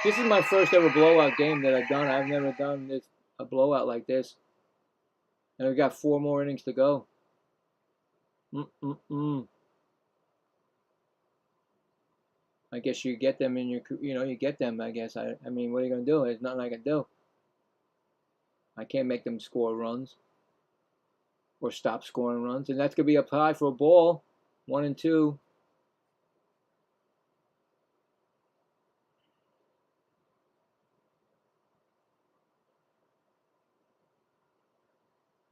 This is my first ever blowout game that I've done. I've never done a blowout like this. And we've got 4 more innings to go. I guess you get them in your, you get them, I guess. I mean, what are you going to do? There's nothing I can do. I can't make them score runs or stop scoring runs. And that's going to be up high for a ball. 1-2.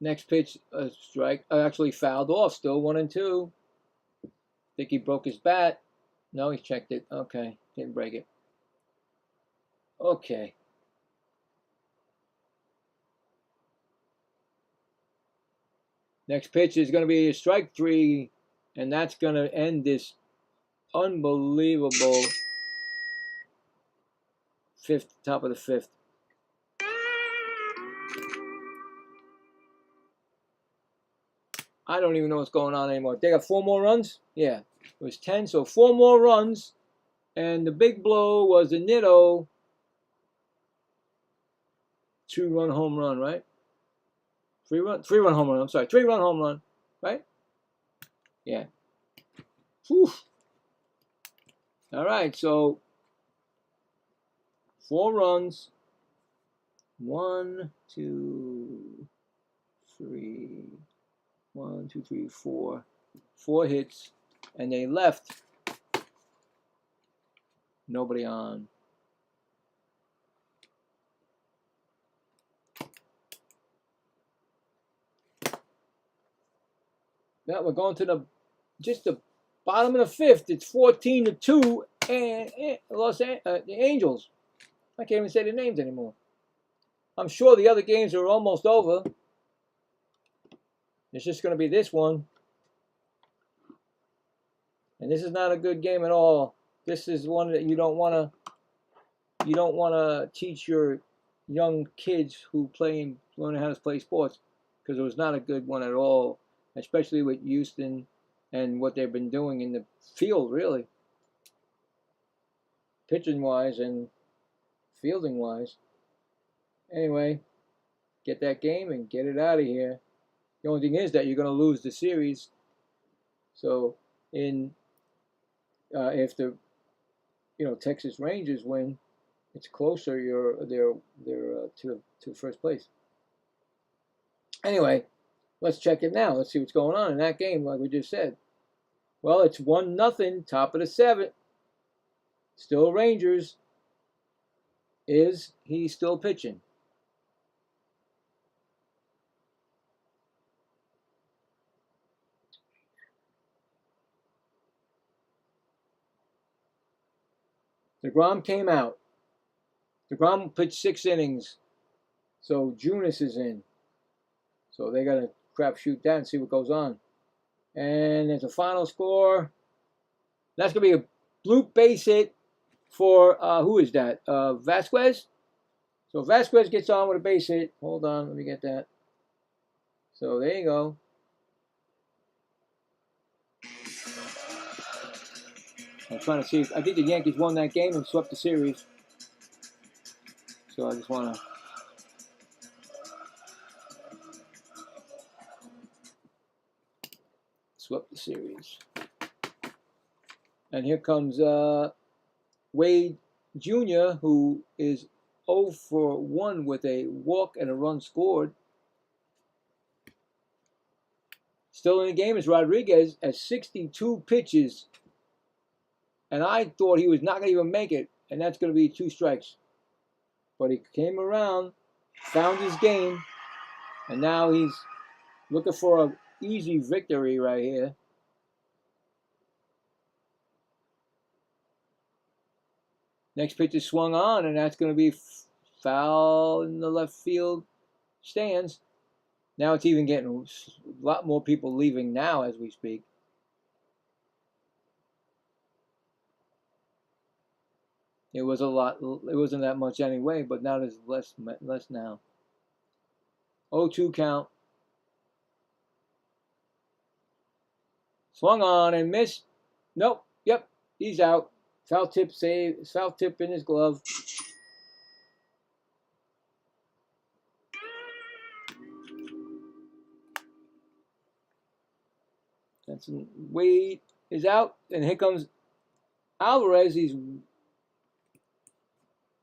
Next pitch, a strike. Actually fouled off. Still 1-2. Think he broke his bat. No, he checked it. Okay, didn't break it. Okay. Next pitch is going to be a strike 3, and that's going to end this unbelievable top of the 5th. I don't even know what's going on anymore. They got 4 more runs? Yeah. It was 10, so 4 more runs. And the big blow was a Nitto 2-run home run, right? 3-run home run. I'm sorry, 3-run home run, right? Yeah. Whew. All right, so 4 runs. 1, 2, 3. 1, 2, 3, 4. 4 hits, and they left nobody on. Now we're going to the bottom of the 5th. It's 14-2, and the Angels. I can't even say the names anymore. I'm sure the other games are almost over. It's just going to be this one. And this is not a good game at all. This is one that you don't want to teach your young kids who learning how to play sports, because it was not a good one at all, especially with Houston and what they've been doing in the field, really. Pitching wise and fielding wise. Anyway, get that game and get it out of here. The only thing is that you're going to lose the series. So if the Texas Rangers win, it's closer. They're to first place. Anyway, let's check it now. Let's see what's going on in that game, like we just said. Well, it's 1-0, top of the 7th. Still Rangers. Is he still pitching? DeGrom came out. DeGrom pitched 6 innings. So Junis is in. So they got to crapshoot that and see what goes on. And there's a final score. That's going to be a bloop base hit for, who is that? Vasquez? So Vasquez gets on with a base hit. Hold on, let me get that. So there you go. I'm trying to see I think the Yankees won that game and swept the series. So I just want to swept the series. And here comes Wade Jr., who is 0 for 1 with a walk and a run scored. Still in the game is Rodriguez at 62 pitches. And I thought he was not going to even make it. and that's going to be 2 strikes. But he came around, found his game, and now he's looking for an easy victory right here. Next pitch is swung on, and that's going to be foul in the left field stands. Now it's even getting a lot more people leaving now as we speak. It was a lot. It wasn't that much anyway, but now there's less now. 0-2 count. Swung on and missed. Nope. Yep. He's out. Foul tip save. Foul tip in his glove. That's Wade is out, and here comes Alvarez. He's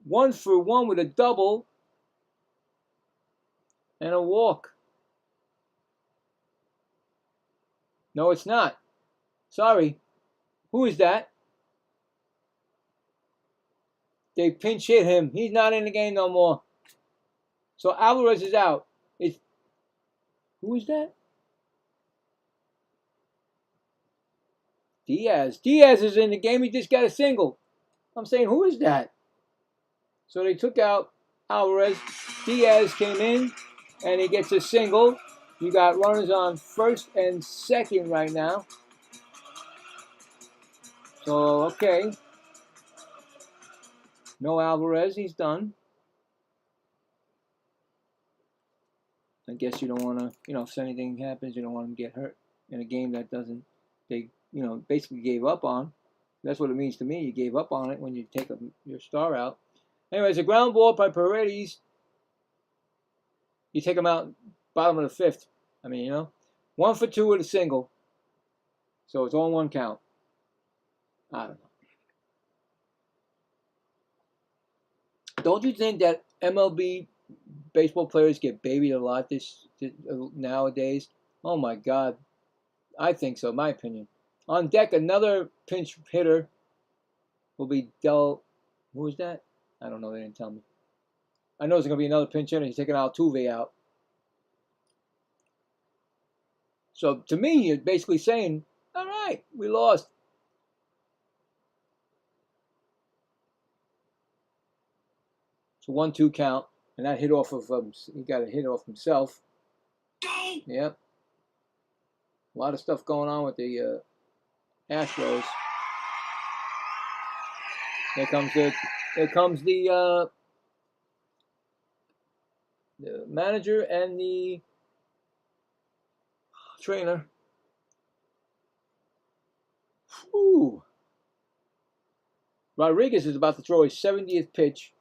1 for 1 with a double and a walk. No, it's not. Sorry. Who is that? They pinch hit him. He's not in the game no more. So Alvarez is out. Who is that? Diaz. Diaz is in the game. He just got a single. I'm saying, who is that? So they took out Alvarez. Diaz came in, and he gets a single. You got runners on first and second right now. So, okay. No Alvarez. He's done. I guess you don't want to, if anything happens, you don't want him to get hurt in a game that they basically gave up on. That's what it means to me. You gave up on it when you take your star out. Anyways, a ground ball by Paredes. You take him out bottom of the 5th. 1 for 2 with a single. So it's all 1 count. I don't know. Don't you think that MLB baseball players get babied a lot nowadays? Oh my God. I think so, my opinion. On deck, another pinch hitter will be Who is that? I don't know. They didn't tell me. I know there's going to be another pinch hitter. He's taking Altuve out. So to me, you're basically saying, all right, we lost. It's a 1-2 count. And that hit off of, he got a hit off himself. Yep. A lot of stuff going on with the Astros. Here comes the manager and the trainer. Whew. Rodriguez is about to throw his 70th pitch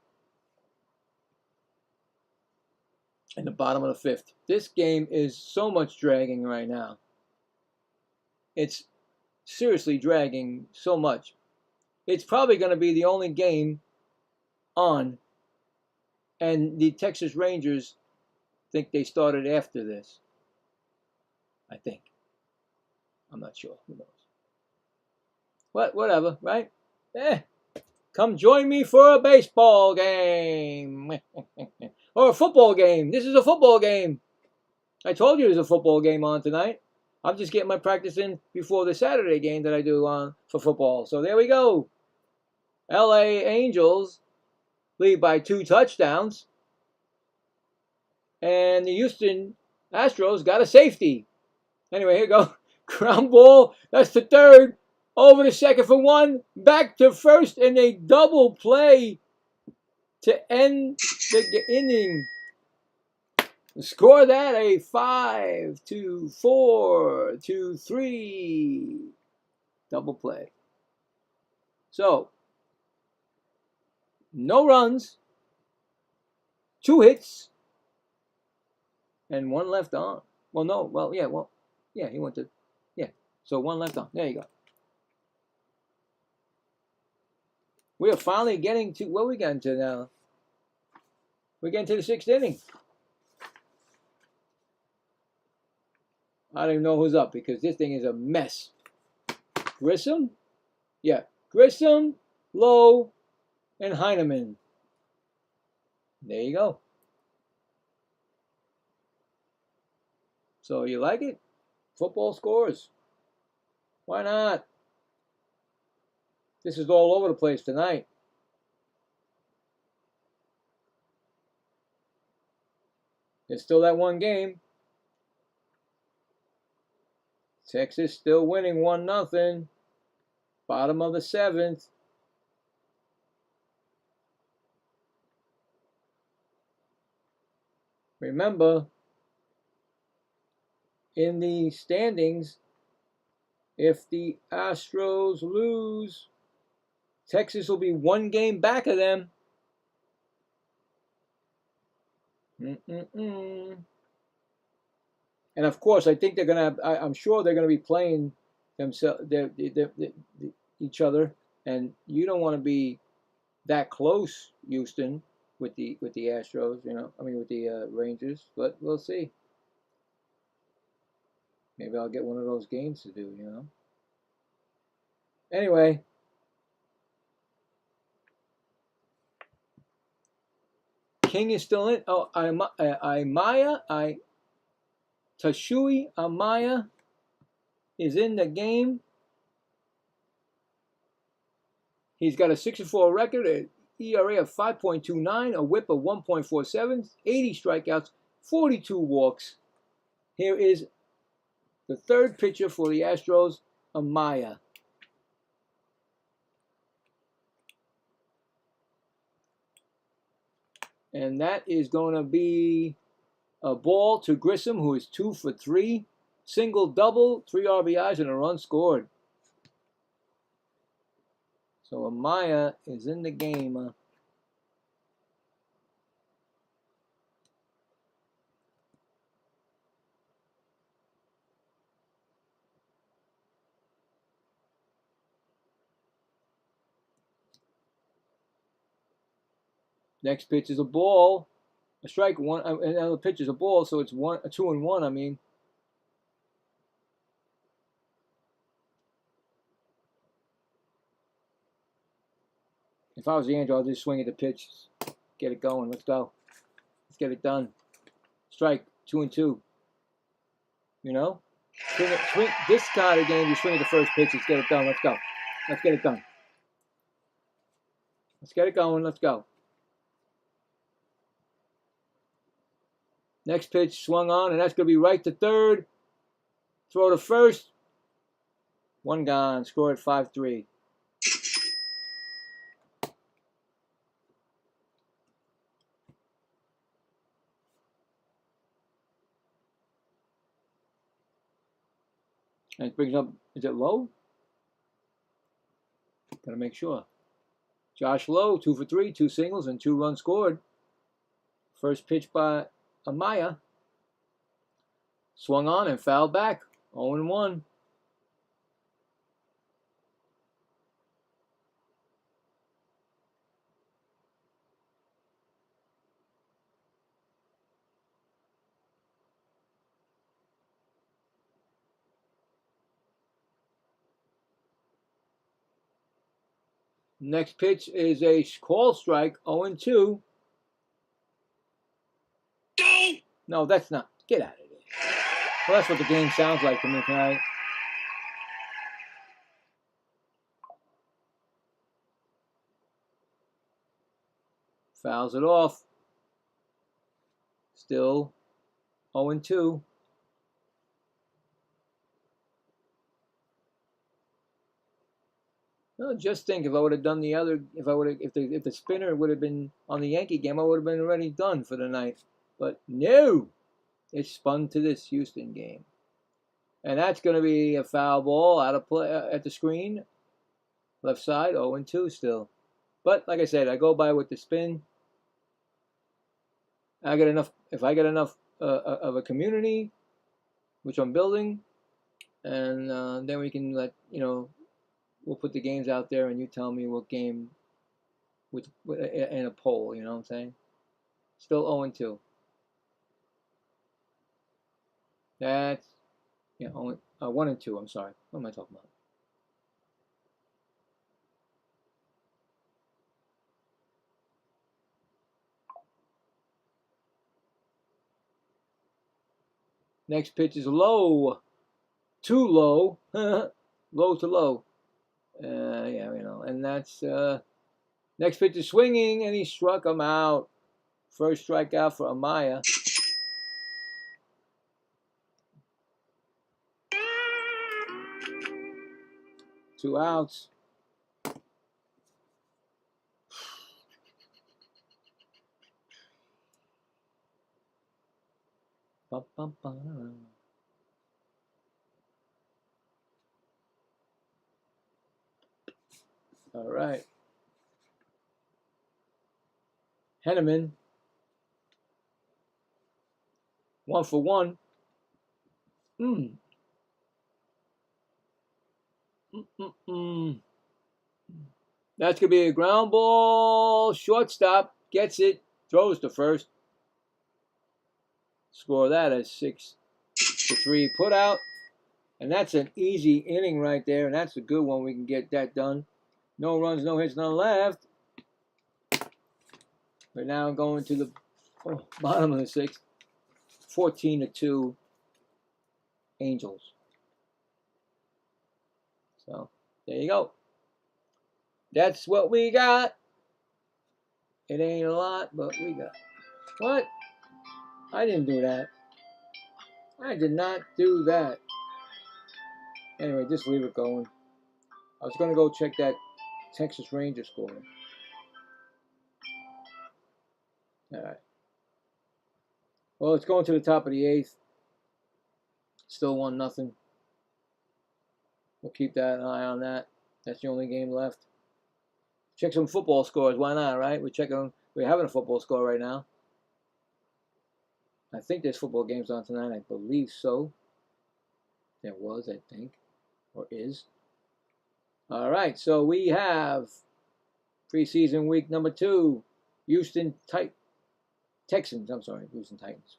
in the bottom of the 5th. This game is so much dragging right now. It's seriously dragging so much. It's probably going to be the only game on, and the Texas Rangers think they started after this. I think. I'm not sure. Who knows? Whatever, right? Come join me for a baseball game. Or a football game. This is a football game. I told you there's a football game on tonight. I'm just getting my practice in before the Saturday game that I do on for football. So there we go. LA Angels lead by 2 touchdowns. And the Houston Astros got a safety. Anyway, here we go. Ground ball. That's the 3rd. Over to second for 1. Back to first. And a double play to end the inning. Score that a 5-4-3 double play. So, no runs, 2 hits, and 1 left on. Well, no, he went to, so 1 left on. There you go. We are finally getting to, what are we getting to now? We're getting to the 6th inning. I don't even know who's up because this thing is a mess. Grissom? Yeah. Grissom, Lowe, and Heineman. There you go. So you like it? Football scores. Why not? This is all over the place tonight. There's still that one game. Texas still winning 1-0. Bottom of the 7th. Remember, in the standings, if the Astros lose, Texas will be 1 game back of them. And of course, I think they're gonna. I'm sure they're gonna be playing themselves, each other, and you don't want to be that close, Houston, with the Astros. With the Rangers. But we'll see. Maybe I'll get one of those games to do. Anyway. King is still in. Oh, Tashui Amaya is in the game. He's got a 6-4 record, an ERA of 5.29, a WHIP of 1.47, 80 strikeouts, 42 walks. Here is the third pitcher for the Astros, Amaya. And that is going to be a ball to Grissom, who is 2 for 3. Single, double, 3 RBIs, and a run scored. So Amaya is in the game. Next pitch is a ball. A strike, one. Another pitch is a ball, so it's 2-1. I mean. If I was the Angel, I'd just swing at the pitch. Get it going. Let's go. Let's get it done. Strike, 2-2. Swing this kind of game, you swing at the first pitch. Let's get it done. Let's go. Let's get it done. Let's get it going. Let's go. Next pitch swung on, and that's going to be right to third. Throw to first. 1 gone. Score at 5-3. And it brings up, is it Lowe? Gotta make sure. Josh Lowe, 2 for 3, 2 singles, and 2 runs scored. First pitch by Amaya. Swung on and fouled back. 0-1. Next pitch is a call strike, 0-2. No, that's not. Get out of here. Well, that's what the game sounds like to me tonight. Fouls it off. Still 0-2. No, just think if I would have done the other, if the spinner would have been on the Yankee game, I would have been already done for the night. But no, it spun to this Houston game, and that's going to be a foul ball out of play at the screen, left side, 0-2 still. But like I said, I go by with the spin. I get enough. If I get enough of a community, which I'm building, and then we can we'll put the games out there, and you tell me what game in a poll. You know what I'm saying? Still 0-2. That's 1-2. I'm sorry. What am I talking about? Next pitch is low. Too low. Low to low. Yeah, you know. And that's next pitch is swinging, and he struck him out. First strikeout for Amaya. Two outs. Bum, bum, bum. All right. Henneman. 1 for 1. That's going to be a ground ball. Shortstop gets it. Throws to first. Score that as 6-3 put out. And that's an easy inning right there. And that's a good one. We can get that done. No runs, no hits, none left. We're now going to the bottom of the 6th. 14-2 Angels. So there you go. That's what we got. It ain't a lot, but we got. What? I didn't do that. I did not do that. Anyway, just leave it going. I was going to go check that Texas Ranger score. All right. Well, it's going to the top of the 8th. Still 1-0. We'll keep that an eye on that. That's the only game left. Check some football scores. Why not, right? We're having a football score right now. I think there's football games on tonight. I believe so. There was, I think. Or is. All right. So we have preseason week number 2. Houston Texans. I'm sorry. Houston Titans.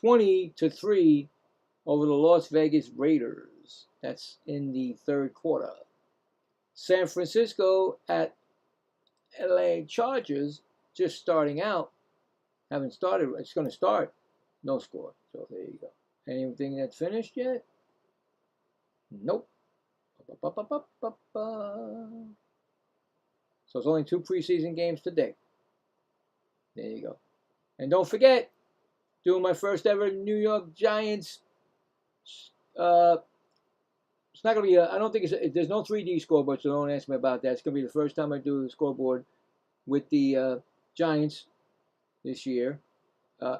20-3 over the Las Vegas Raiders. That's in the 3rd quarter. San Francisco at LA Chargers, just starting out. Haven't started. It's going to start. No score. So there you go. Anything that's finished yet? Nope. So it's only 2 preseason games today. There you go. And don't forget, doing my first ever New York Giants. It's not going to be, I don't think there's no 3D scoreboard, so don't ask me about that. It's going to be the first time I do the scoreboard with the Giants this year,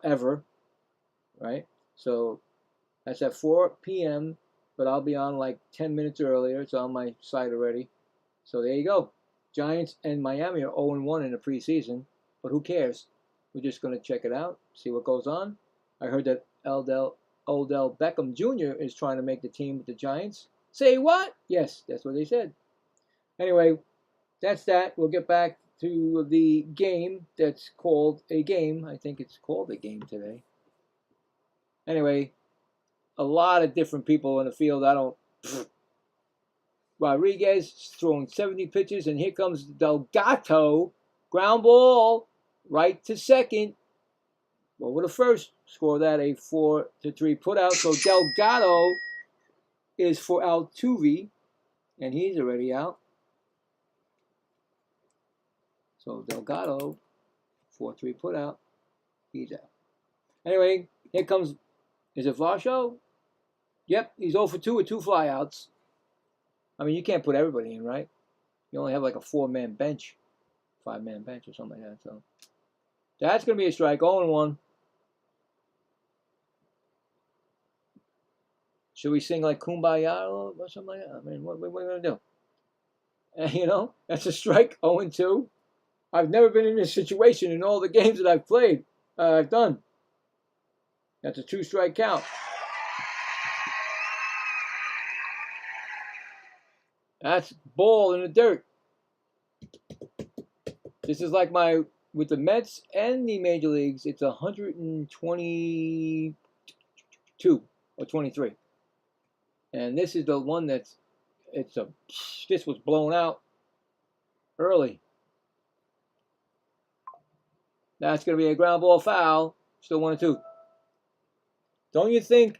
ever, right? So that's at 4 p.m., but I'll be on like 10 minutes earlier. It's on my site already. So there you go. Giants and Miami are 0-1 in the preseason, but who cares? We're just going to check it out, see what goes on. I heard that Odell Beckham Jr. is trying to make the team with the Giants. Say what? Yes, that's what they said. Anyway, that's that. We'll get back to the game that's called a game. I think it's called a game today. Anyway, a lot of different people in the field. Rodriguez throwing 70 pitches, and here comes Delgado. Ground ball, right to second. Over the first, score that a 4-3 put out. So Delgado is for Altuve, and he's already out. So Delgado, 4-3 put out. He's out. Anyway, here comes, is it Varsho? Yep, he's 0 for 2 with 2 flyouts. I mean, you can't put everybody in, right? You only have like a 4-man bench, 5-man bench or something like that. So that's going to be a strike, 0-1. Should we sing like Kumbaya or something like that? I mean, what are we going to do? You know, that's a strike, 0-2. I've never been in this situation in all the games that I've played, I've done. That's a 2-strike count. That's ball in the dirt. This is like with the Mets and the Major Leagues, it's 122 or 23. And this is the one this was blown out early. That's going to be a ground ball foul. Still 1-2. Don't you think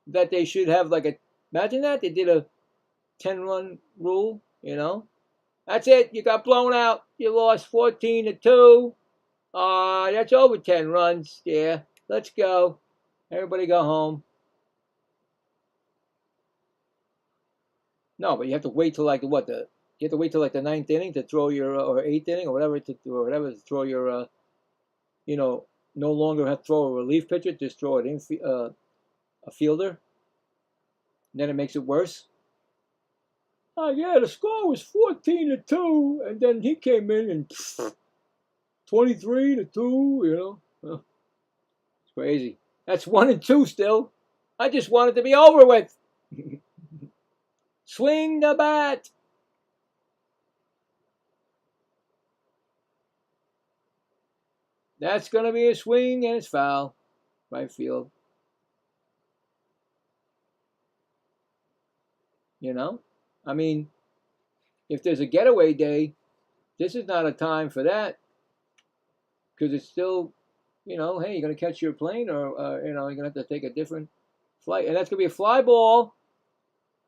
that they should have like a, imagine that they did a 10-run rule, you know? That's it. You got blown out. You lost 14-2. That's over 10 runs. Yeah, let's go. Everybody go home. No, but you have to wait till like what you have to wait till like the ninth inning to throw your or eighth inning or whatever to throw your you know, no longer have to throw a relief pitcher, just throw it in a fielder. And then it makes it worse. Oh yeah, the score was 14-2, and then he came in and 23-2. You know, it's crazy. That's 1-2 still. I just want it to be over with. Swing the bat. That's gonna be a swing and it's foul. Right field. You know, I mean, if there's a getaway day, this is not a time for that because it's still, you know, hey, you're gonna catch your plane or you know, you're gonna have to take a different flight, and that's gonna be a fly ball.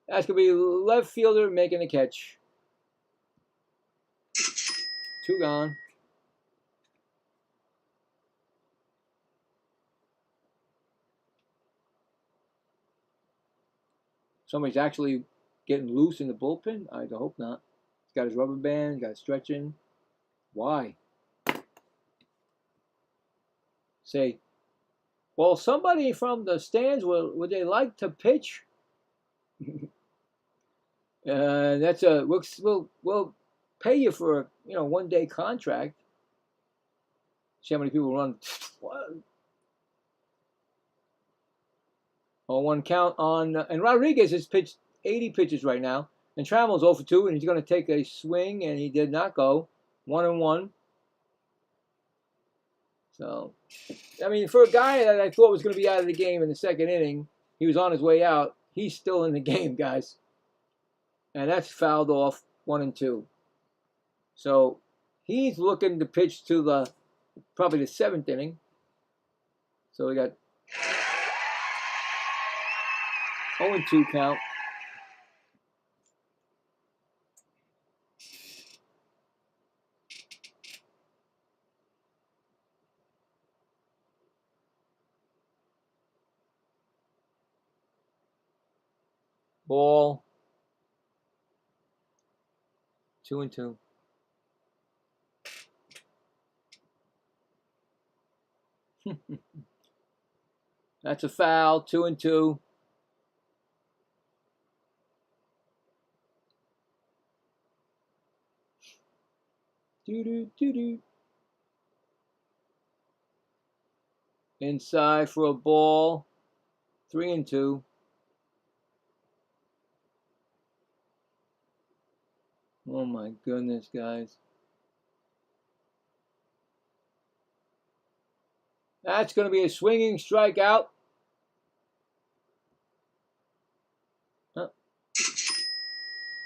That's gonna be left fielder making a catch. 2 gone. Somebody's actually getting loose in the bullpen. I hope not. He's got his rubber band. He's got stretching. Why? Say, well, somebody from the stands would they like to pitch? That's a we'll pay you for a 1-day contract. See how many people run. What? On 1 count on and Rodriguez has pitched 80 pitches right now, and Trammell's 0 for 2, and he's going to take a swing, and he did not go 1-1. So, I mean, for a guy that I thought was going to be out of the game in the 2nd inning, he was on his way out. He's still in the game, guys, and that's fouled off 1-2. So he's looking to pitch to probably the 7th inning. So we got 0-2 count. Ball. 2-2. That's a foul. 2-2. Doo-doo-doo-doo. Inside for a ball. 3-2. Oh my goodness, guys. That's going to be a swinging strikeout.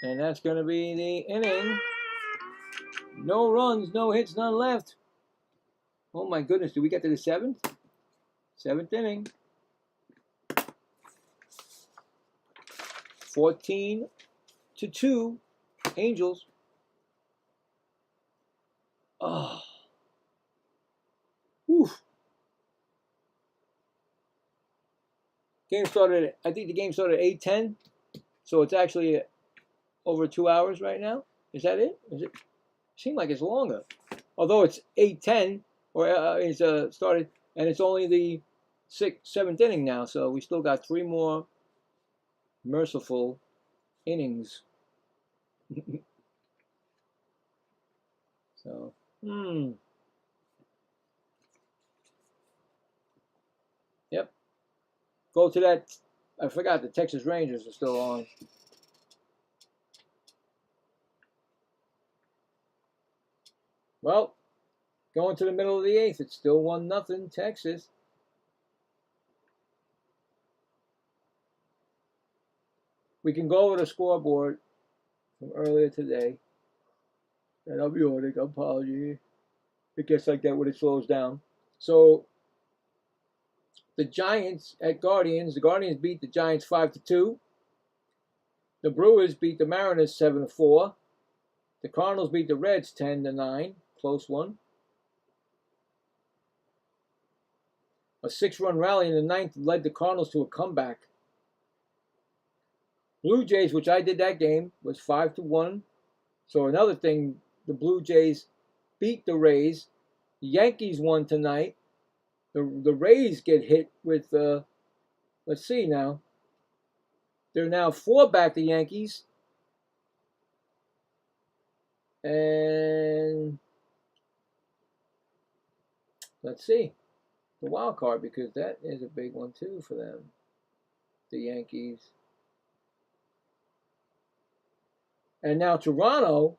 And that's going to be the inning. No runs, no hits, none left. Oh my goodness, did we get to the 7th? 7th inning. 14-2, Angels. Oh. Oof. Game started, I think the game started at 8:10. So it's actually over 2 hours right now. Is that it? Is it? Seemed like it's longer. Although it's 8:10, or it's started, and it's only the 7th inning now. So we still got 3 more merciful innings. So, Yep. Go to that. I forgot the Texas Rangers are still on. Well, going to the middle of the 8th. It's still 1-0 Texas. We can go over the scoreboard from earlier today. And I'll be on it. Apology. It gets like that when it slows down. So the Giants at Guardians. The Guardians beat the Giants 5-2. The Brewers beat the Mariners 7-4. The Cardinals beat the Reds 10-9. Close one. A 6-run rally in the ninth led the Cardinals to a comeback. Blue Jays, which I did that game, was 5-1. So another thing, the Blue Jays beat the Rays. The Yankees won tonight. The Rays get hit with, let's see now. They're now 4 back, the Yankees. And let's see. The wild card, because that is a big one too for them. The Yankees. And now Toronto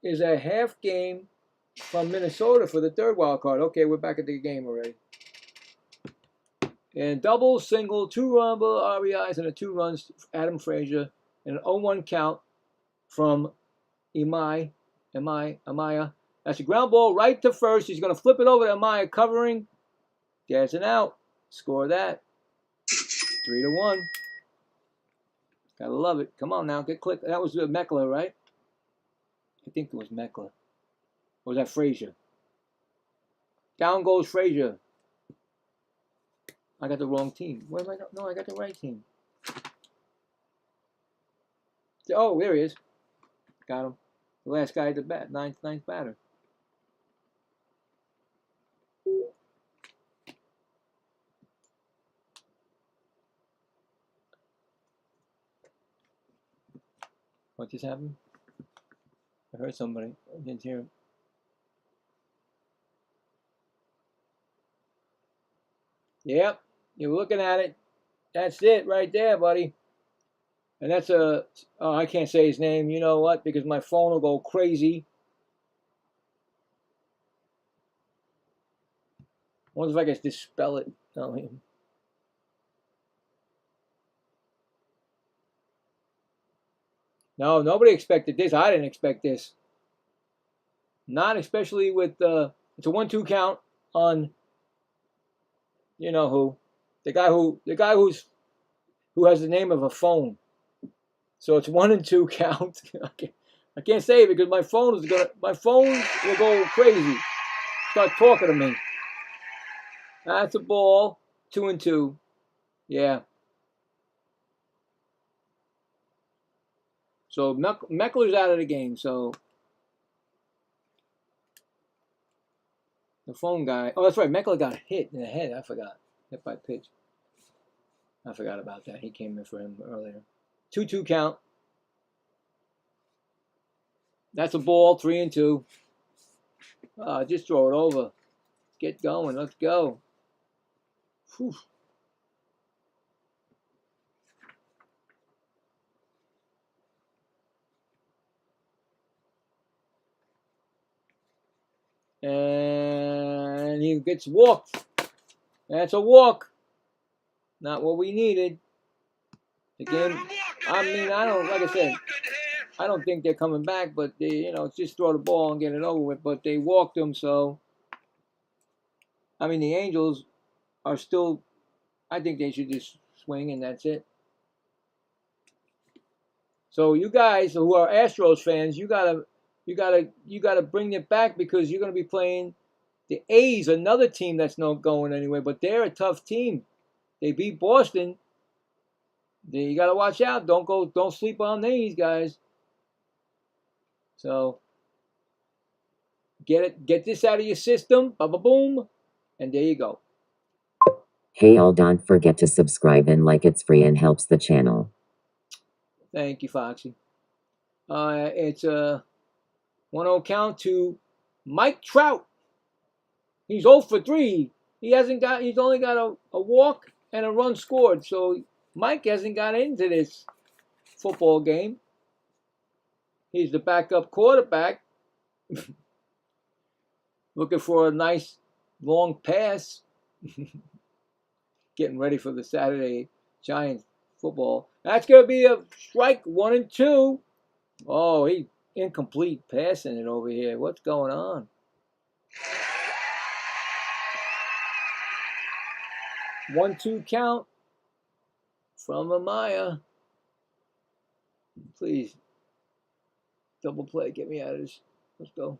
is a half game from Minnesota for the third wild card. Okay, we're back at the game already. And double, single, 2-run RBIs and a 2 runs, Adam Frazier, and an 0-1 count from Amaya. That's a ground ball right to first. He's going to flip it over to Amaya, covering. Gets an out. Score that. 3-1. Gotta love it. Come on now, get click. That was Meckler, right? I think it was Meckler. Or was that Frazier? Down goes Frazier. I got the wrong team. Where am I? No, I got the right team. Oh, there he is. Got him. The last guy at the bat, ninth batter. What just happened? I heard somebody. I didn't hear him. Yep, you're looking at it. That's it right there, buddy. And that's a, oh, I can't say his name. You know what? Because my phone will go crazy. I wonder if I can just spell it. No, nobody expected this. I didn't expect this. Not especially with it's a 1-2 count on, you know who, the guy who has the name of a phone. So it's 1-2 count. I can't say it because my phone will go crazy. Start talking to me. That's a ball. 2-2. Yeah. So Meckler's out of the game. So the phone guy. Oh, that's right. Meckler got hit in the head. I forgot. Hit by pitch. I forgot about that. He came in for him earlier. 2-2 count. That's a ball. 3-2. Just throw it over. Get going. Let's go. Whew. And he gets walked. That's a walk. Not what we needed. The game, I mean, I don't, like I said, I don't think they're coming back, but they, it's just throw the ball and get it over with. But they walked him, so, I mean, the Angels are still, I think they should just swing and that's it. So you guys who are Astros fans, you gotta bring it back because you're gonna be playing the A's, another team that's not going anywhere, but they're a tough team. They beat Boston. You gotta watch out. Don't sleep on these guys. So get this out of your system. Ba-ba-boom. And there you go. Hey all, don't forget to subscribe and like, it's free and helps the channel. Thank you, Foxy. It's a 1-0 count to Mike Trout. He's 0 for 3. He's only got a walk and a run scored. So Mike hasn't got into this football game. He's the backup quarterback. Looking for a nice long pass. Getting ready for the Saturday Giants football. That's going to be a strike, 1-2. Oh, he incomplete passing it over here. What's going on? 1-2 count from Amaya. Please, double play. Get me out of this. Let's go.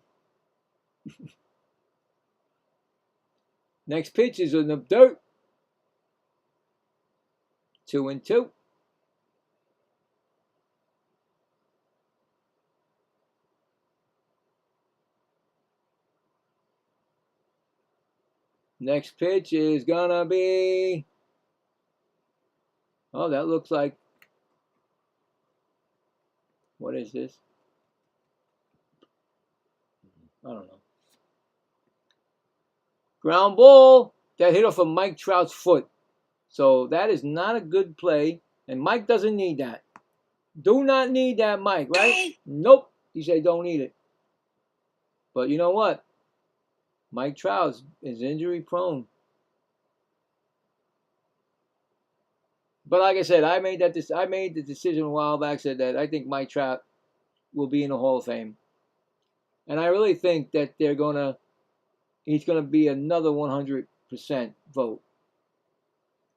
Next pitch is in the dirt. 2-2. Next pitch is gonna be. Oh, that looks like. What is this? I don't know. Ground ball. That hit off of Mike Trout's foot. So that is not a good play. And Mike doesn't need that. Do not need that, Mike, right? Nope. He said don't need it. But you know what? Mike Trout is injury prone. But like I said, I made the decision a while back. Said that I think Mike Trout will be in the Hall of Fame, and I really think that he's gonna be another 100% vote.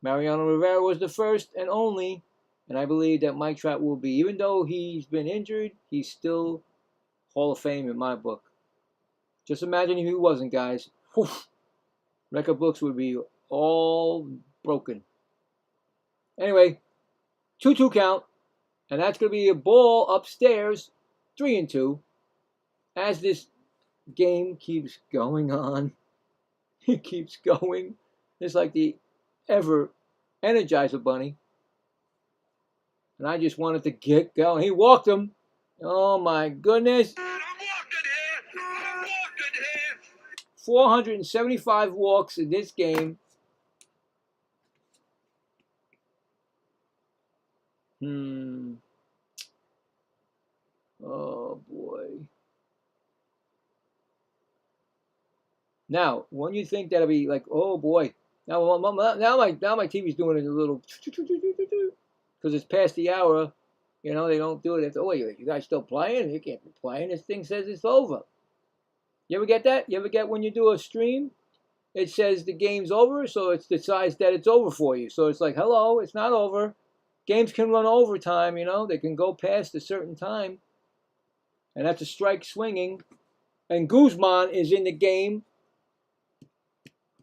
Mariano Rivera was the first and only, and I believe that Mike Trout will be. Even though he's been injured, he's still Hall of Fame in my book. Just imagine if he wasn't, guys. Whew. Record books would be all broken. Anyway, 2-2 count, and that's going to be a ball upstairs, 3-2. As this game keeps going on, it keeps going. It's like the ever Energizer Bunny. And I just wanted to get going. He walked him. Oh my goodness. 475 walks in this game. Oh boy. Now, when you think that'll be like, oh boy. Now my TV's doing it a little because it's past the hour. You know, they don't do it. It's, oh, you guys still playing? You can't be playing. This thing says it's over. You ever get that? You ever get when you do a stream, it says the game's over, so it decides that it's over for you. So it's like, hello, it's not over. Games can run overtime, you know. They can go past a certain time. And that's a strike swinging. And Guzman is in the game.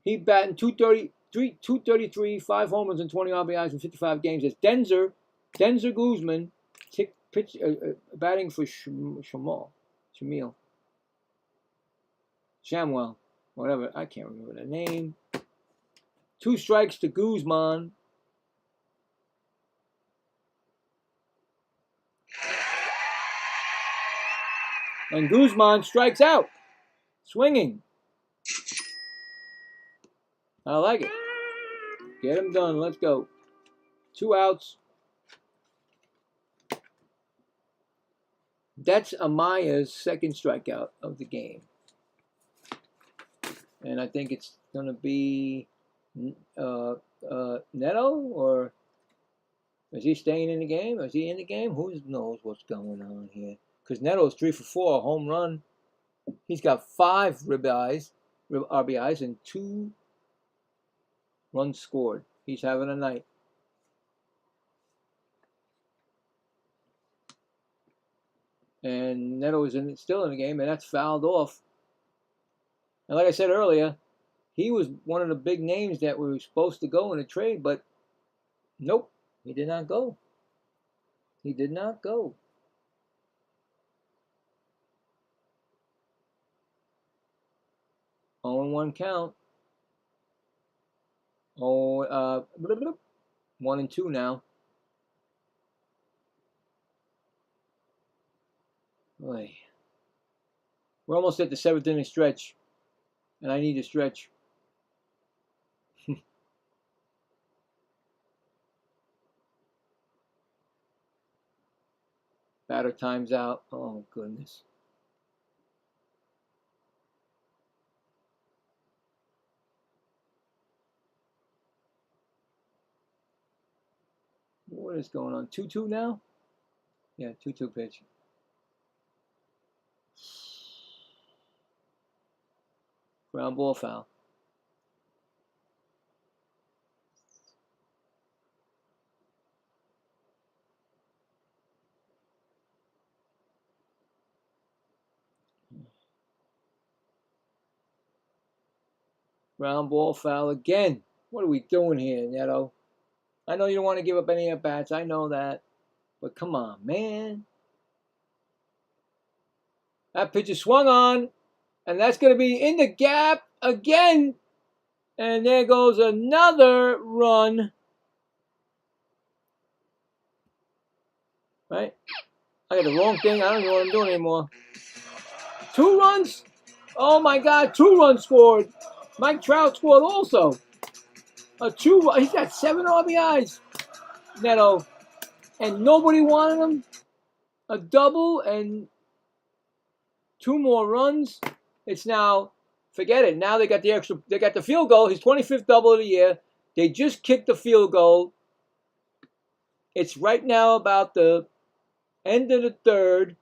He batting 233, 5 homers and 20 RBIs in 55 games. It's Denzer Guzman, batting for Shamwell, whatever. I can't remember the name. 2 strikes to Guzman. And Guzman strikes out, swinging. I like it. Get him done. Let's go. 2 outs. That's Amaya's second strikeout of the game. And I think it's going to be Neto, or is he staying in the game? Is he in the game? Who knows what's going on here? Because Neto's 3 for 4, a home run. He's got 5 RBIs and 2 runs scored. He's having a night. And Neto is still in the game, and that's fouled off. And like I said earlier, he was one of the big names that were supposed to go in a trade, but nope, he did not go. He did not go. Oh, 1 count. 1-2 now. Boy. We're almost at the 7th inning stretch, and I need to stretch. Batter times out. Oh, goodness. What is going on? 2-2 now? Yeah, 2-2 pitch. Ground ball foul. Ground ball foul again. What are we doing here, Neto? I know you don't want to give up any at-bats. I know that. But come on, man. That pitch is swung on. And that's going to be in the gap again. And there goes another run. Right? I got the wrong thing. I don't know what I'm doing anymore. 2 runs? Oh my God, 2 runs scored. Mike Trout scored also. He's got 7 RBIs. Neto. And nobody wanted him. A double and 2 more runs. It's now, forget it. Now they got the field goal. His 25th double of the year. They just kicked the field goal. It's right now about the end of the 3rd.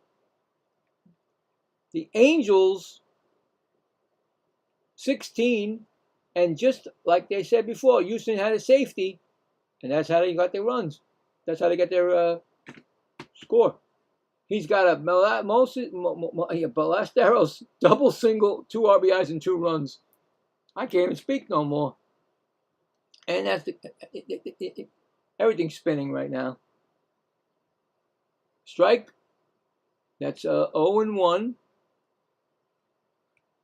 The Angels 16, and just like they said before, Houston had a safety, and that's how they got their runs. That's how they got their score. He's got a Ballesteros double single, 2 RBIs and 2 runs. I can't even speak no more. And that's everything's spinning right now. Strike. That's 0-1.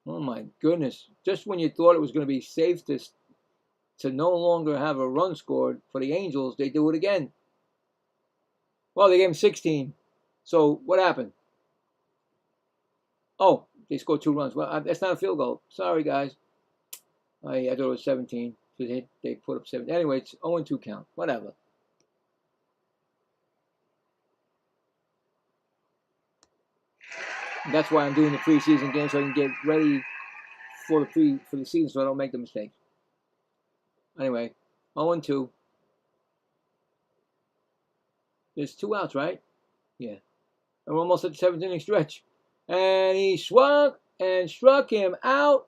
Oh my goodness. Just when you thought it was going to be safe to no longer have a run scored for the Angels, they do it again. Well, they gave him 16. So what happened? Oh, they scored 2 runs. Well, that's not a field goal. Sorry, guys. I thought it was 17. So they put up 7. Anyway, it's 0-2 count. Whatever. That's why I'm doing the preseason game, so I can get ready for the season, so I don't make the mistakes. Anyway, 0-2. There's 2 outs, right? Yeah. And we're almost at the 7th inning stretch. And he swung and struck him out.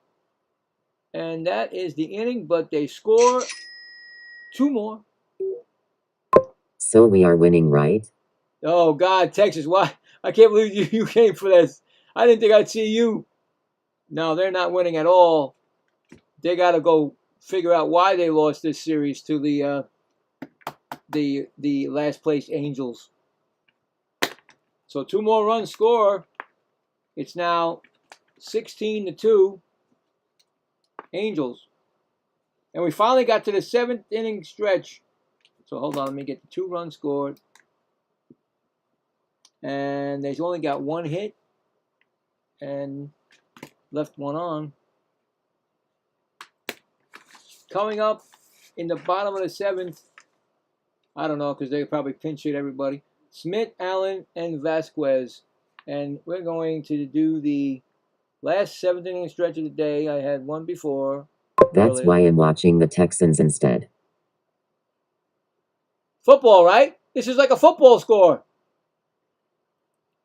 And that is the inning, but they score 2 more. So we are winning, right? Oh, God, Texas, why? I can't believe you came for this. I didn't think I'd see you. No, they're not winning at all. They got to go figure out why they lost this series to the last place Angels. So 2 more runs score. It's now 16-2 Angels. And we finally got to the 7th inning stretch. So hold on, let me get the 2 runs scored. And they've only got 1 hit and left 1 on. Coming up in the bottom of the 7th, I don't know, because they probably pinch hit everybody. Smith, Allen, and Vasquez. And we're going to do the last 7th inning stretch of the day. I had one before. That's why I'm watching the Texans instead. Football, right? This is like a football score.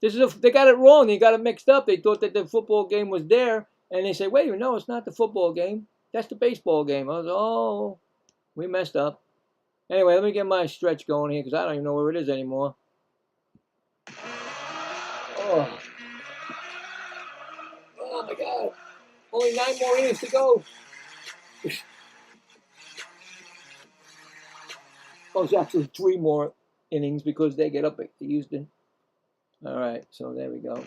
They got it wrong. They got it mixed up. They thought that the football game was there. And they said, wait a minute, no, it's not the football game. That's the baseball game. I was like, oh, we messed up. Anyway, let me get my stretch going here because I don't even know where it is anymore. Oh my God. Only 9 more innings to go. Oh, it's actually 3 more innings because they get up at Houston. All right, so there we go.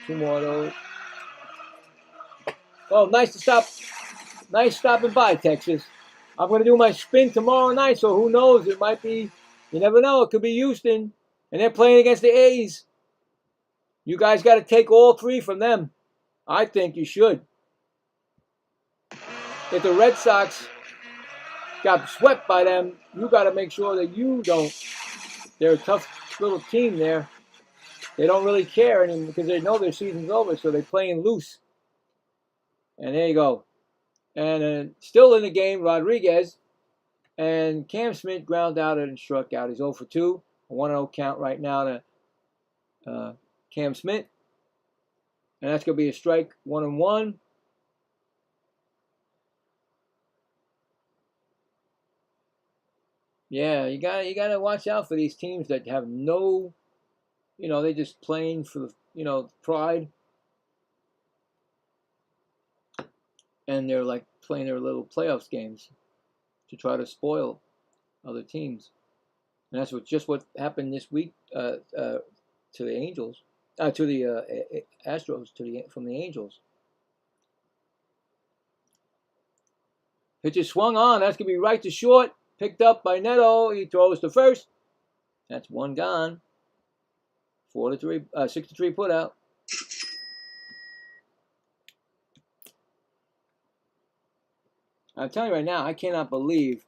2 more of those. Oh, nice to stop. Nice stopping by, Texas. I'm going to do my spin tomorrow night, so who knows? It might be, you never know. It could be Houston, and they're playing against the A's. You guys got to take all 3 from them. I think you should. If the Red Sox got swept by them, you got to make sure that you don't. They're a tough little team there. They don't really care anymore because they know their season's over, so they're playing loose. And there you go. And still in the game, Rodriguez and Cam Smith ground out and struck out. He's 0 for 2. A 1-0 count right now to Cam Smith. And that's going to be a strike, 1-1. Yeah, you got to watch out for these teams that have no, they're just playing for, pride. and they're like playing their little playoffs games to try to spoil other teams. And that's just what happened this week to the Angels, to the Astros, from the Angels. Pitch is swung on. That's gonna be right to short. Picked up by Neto. He throws to first. That's one gone. 4-3, 6-3 put out. I'm telling you right now, I cannot believe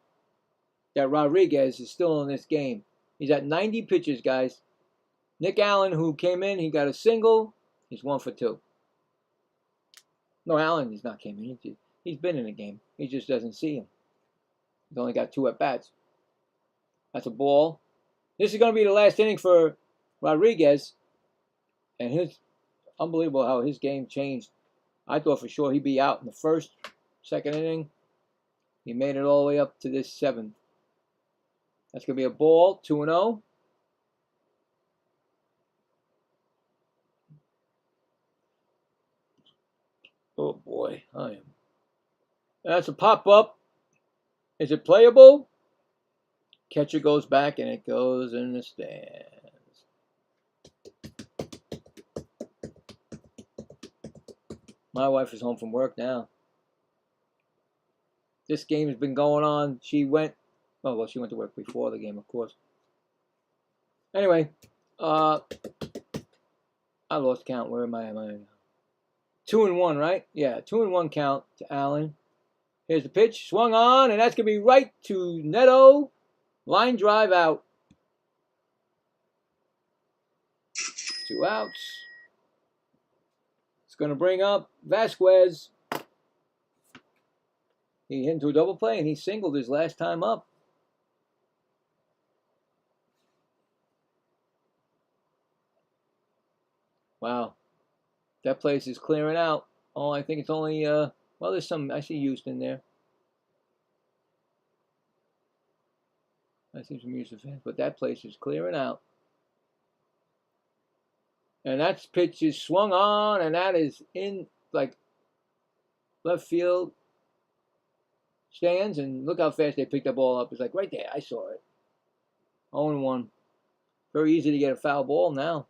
that Rodriguez is still in this game. He's at 90 pitches, guys. Nick Allen, who came in, he got a single. He's 1 for 2. No, Allen, he's not came in. He's been in the game. He just doesn't see him. He's only got 2 at-bats. That's a ball. This is going to be the last inning for Rodriguez. And his unbelievable how his game changed. I thought for sure he'd be out in the first, second inning. He made it all the way up to this 7th. That's going to be a ball, 2-0. Oh boy, I am. That's a pop-up. Is it playable? Catcher goes back and it goes in the stands. My wife is home from work now. This game has been going on. She went to work before the game, of course. Anyway, I lost count. Where am I? 2-1, right? Yeah, 2-1 count to Allen. Here's the pitch. Swung on, and that's going to be right to Neto. Line drive out. 2 outs. It's going to bring up Vasquez. He hit into a double play, and he singled his last time up. Wow. That place is clearing out. Oh, I think it's only, well, there's some, I see Houston there. I see some Houston fans, but that place is clearing out. And that pitch is swung on, and that is in, like, left field stands, and look how fast they picked that ball up. It's like right there. I saw it. 0-1. Very easy to get a foul ball now.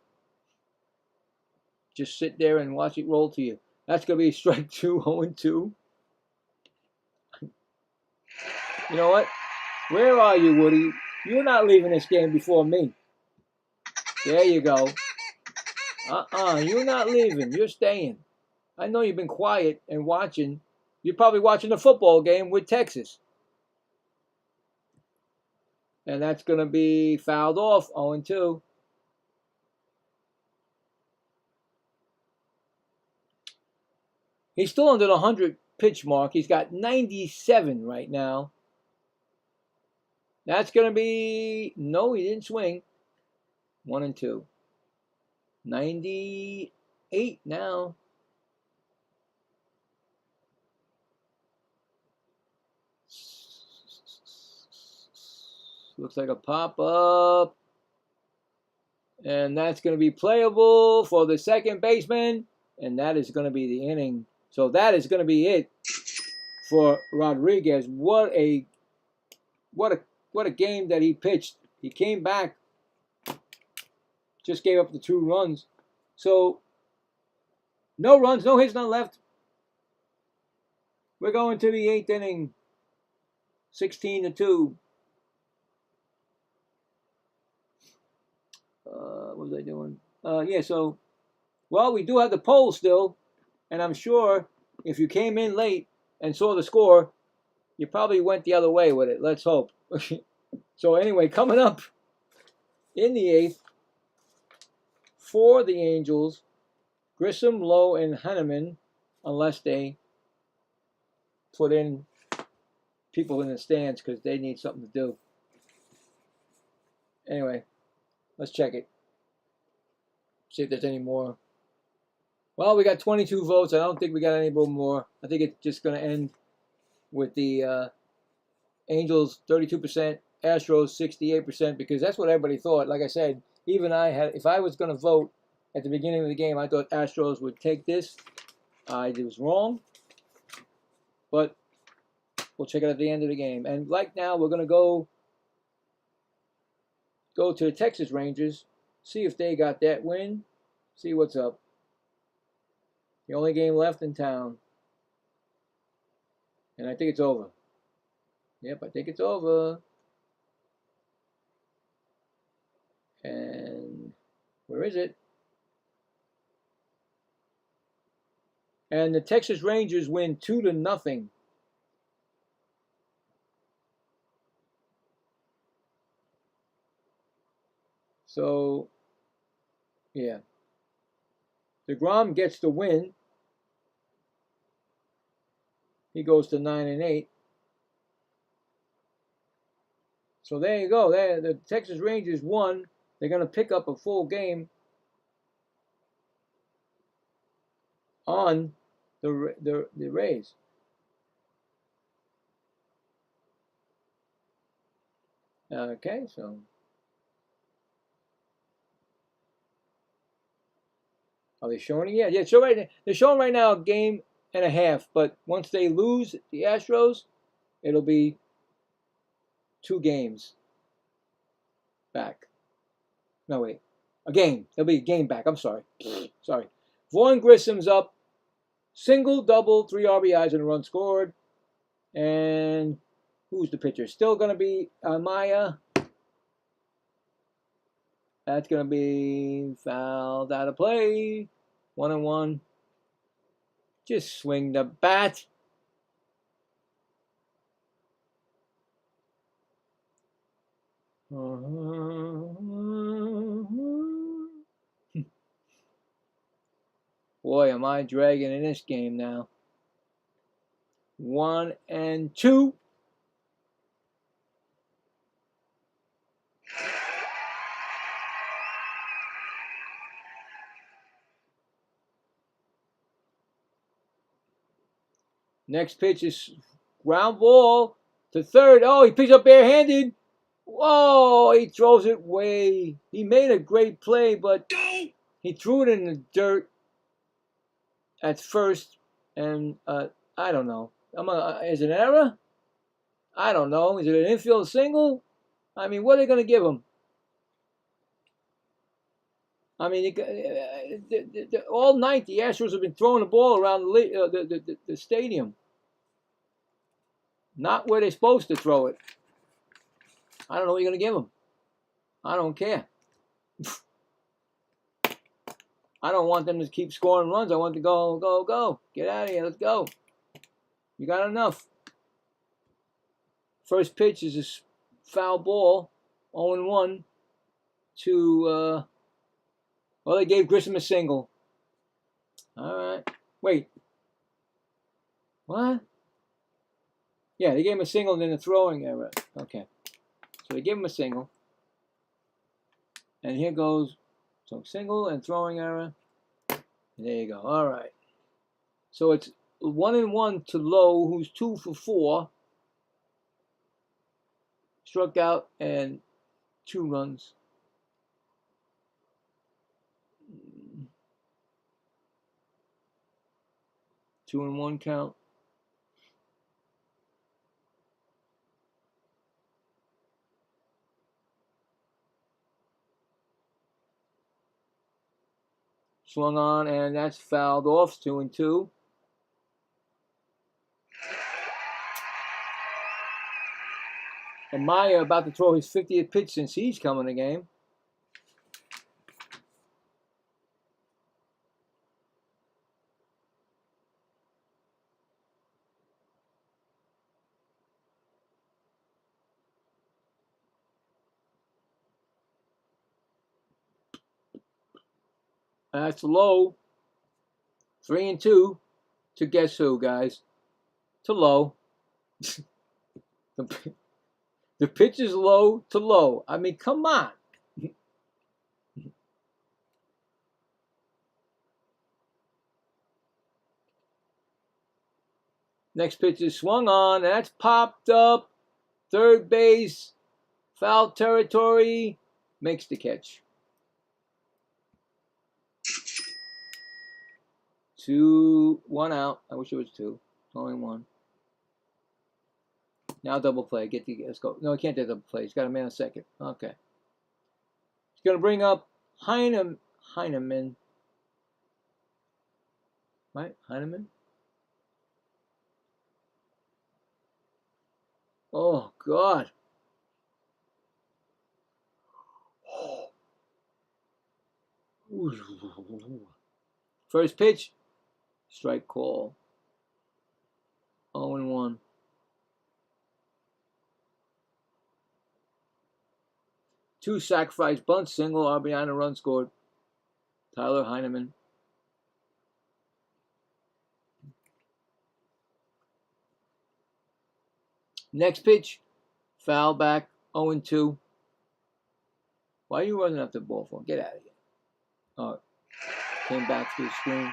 Just sit there and watch it roll to you. That's going to be strike 2, 0-2. You know what? Where are you, Woody? You're not leaving this game before me. There you go. You're not leaving. You're staying. I know you've been quiet and watching. You're probably watching the football game with Texas. And that's going to be fouled off, 0-2. He's still under the 100 pitch mark. He's got 97 right now. That's going to be, no, he didn't swing. 1-2. 98 now. Looks like a pop-up. And that's going to be playable for the second baseman. And that is going to be the inning. So that is going to be it for Rodriguez. What a game that he pitched. He came back. Just gave up the 2 runs. So no runs, no hits, none left. We're going to the 8th inning. 16-2. What was I doing? Yeah, so, well, we do have the poll still. And I'm sure if you came in late and saw the score, you probably went the other way with it. Let's hope. So anyway, coming up in the 8th for the Angels, Grissom, Lowe, and Henneman, unless they put in people in the stands because they need something to do. Anyway, let's check it. See if there's any more. Well, we got 22 votes. I don't think we got any more. I think it's just going to end with the Angels 32%, Astros 68%, because that's what everybody thought. Like I said, even I had, if I was going to vote at the beginning of the game, I thought Astros would take this. I was wrong. But we'll check it at the end of the game. And right now, we're going to go to the Texas Rangers, see if they got that win, see what's up. The only game left in town. And I think it's over. Yep, I think it's over. And where is it? And the Texas Rangers win 2-0. So, yeah. DeGrom gets the win. He goes to 9-8. So there you go. The Texas Rangers won. They're going to pick up a full game on the Rays. Okay, so are they showing it yet? Yeah, so they're showing right now a game and a half, but once they lose the Astros, it'll be 2 games back. No, wait. A game. There'll be a game back. I'm sorry. Sorry. Vaughn Grissom's up. Single, double, 3 RBIs and a run scored. And who's the pitcher? Still going to be Maya. That's going to be fouled out of play. 1-1. Just swing the bat. Boy, am I dragging in this game now. 1-2. Next pitch is ground ball to third. Oh, he picks up barehanded. Whoa, he throws it way. He made a great play, but he threw it in the dirt at first. And I don't know. Is it an error? I don't know. Is it an infield single? I mean, what are they going to give him? I mean, all night the Astros have been throwing the ball around the stadium. Not where they're supposed to throw it. I don't know what you're going to give them. I don't care. I don't want them to keep scoring runs. I want to go, go, go. Get out of here. Let's go. You got enough. First pitch is a foul ball. 0-1 to, well, they gave Grissom a single. All right. Wait. What? Yeah, they gave him a single and then a throwing error. Okay. So they give him a single. And here goes. So single and throwing error. There you go. All right. So it's 1-1 to Lowe, who's 2 for 4. Struck out and 2 runs. Two and 1 count. Swung on, and that's fouled off. 2-2. And Maya about to throw his 50th pitch since he's come in the game. That's Lowe. 3-2 to guess who, guys? To Lowe. The pitch is low to Lowe. I mean, come on. Next pitch is swung on. That's popped up. Third base. Foul territory. Makes the catch. 2, 1 out. I wish it was 2. Only 1. Now double play. Let's go. No, he can't do double play. He's got a man on second. Okay. He's going to bring up Heineman. Right? Heineman? Oh, God. First pitch. Strike call. 0-1. Two sacrifice bunts, single, RBI, and a run scored. Tyler Heineman. Next pitch, foul back, 0-2. Why are you running up the ball for? Get out of here. Oh, came back to the screen.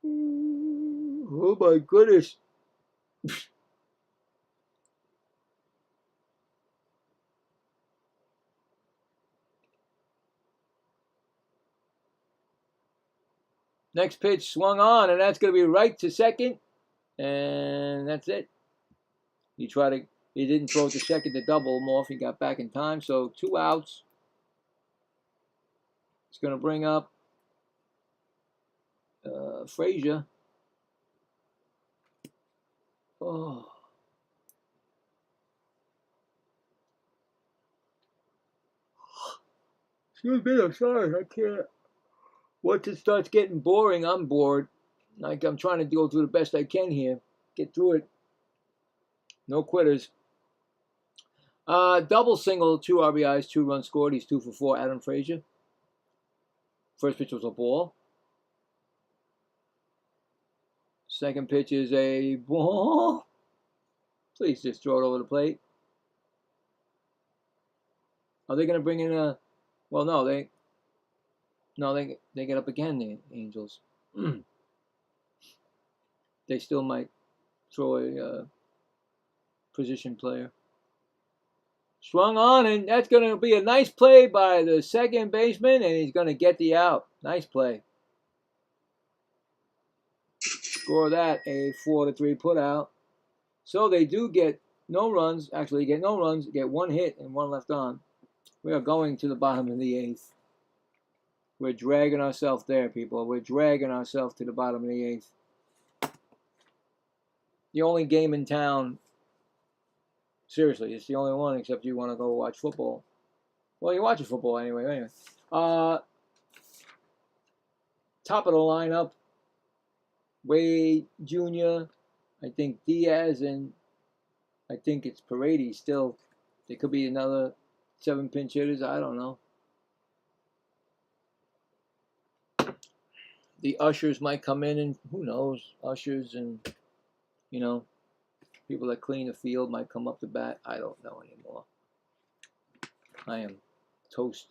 Oh my goodness. Next pitch swung on, and that's going to be right to second, and that's it. He didn't throw it to second to double him off. He got back in time, so 2 outs. It's going to bring up Frazier. Oh. Excuse me, I'm sorry, I can't. Once it starts getting boring, I'm bored. Like I'm trying to go through the best I can here. Get through it. No quitters. Double single, 2 RBIs, 2 runs scored. He's 2 for 4, Adam Frazier. First pitch was a ball. Second pitch is a ball. Please just throw it over the plate. Are they going to bring in a... Well, no, they get up again, the Angels. They still might throw a position player. Swung on, and that's going to be a nice play by the second baseman, and he's going to get the out. Nice play. Score that, a 4-3 put out. So they do get no runs. Actually, get no runs, get 1 hit and 1 left on. We are going to the bottom of the 8th. We're dragging ourselves there, people. We're dragging ourselves to the bottom of the 8th. The only game in town, seriously, it's the only one except you want to go watch football. Well, you're watching football anyway. Top of the lineup, Wade Jr., I think Diaz, and I think it's Paredes still. There could be another 7 pinch hitters. I don't know. The ushers might come in, and who knows? Ushers and, people that clean the field might come up to bat. I don't know anymore. I am toast.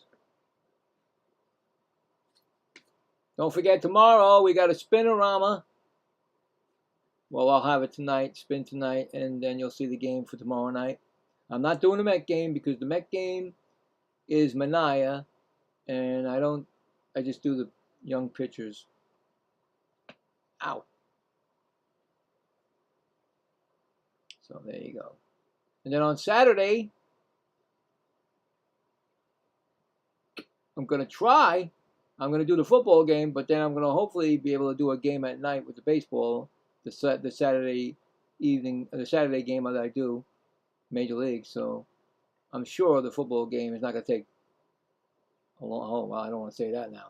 Don't forget, tomorrow we got a Spinorama. Well, I'll have it tonight, spin tonight, and then you'll see the game for tomorrow night. I'm not doing the Met game because the Met game is Mania, and I just do the young pitchers. Ow. So there you go. And then on Saturday, I'm going to do the football game, but then I'm going to hopefully be able to do a game at night with the baseball, the Saturday evening, the Saturday game that I do, Major League. So I'm sure the football game is not going to take a long, oh, well, I don't want to say that now.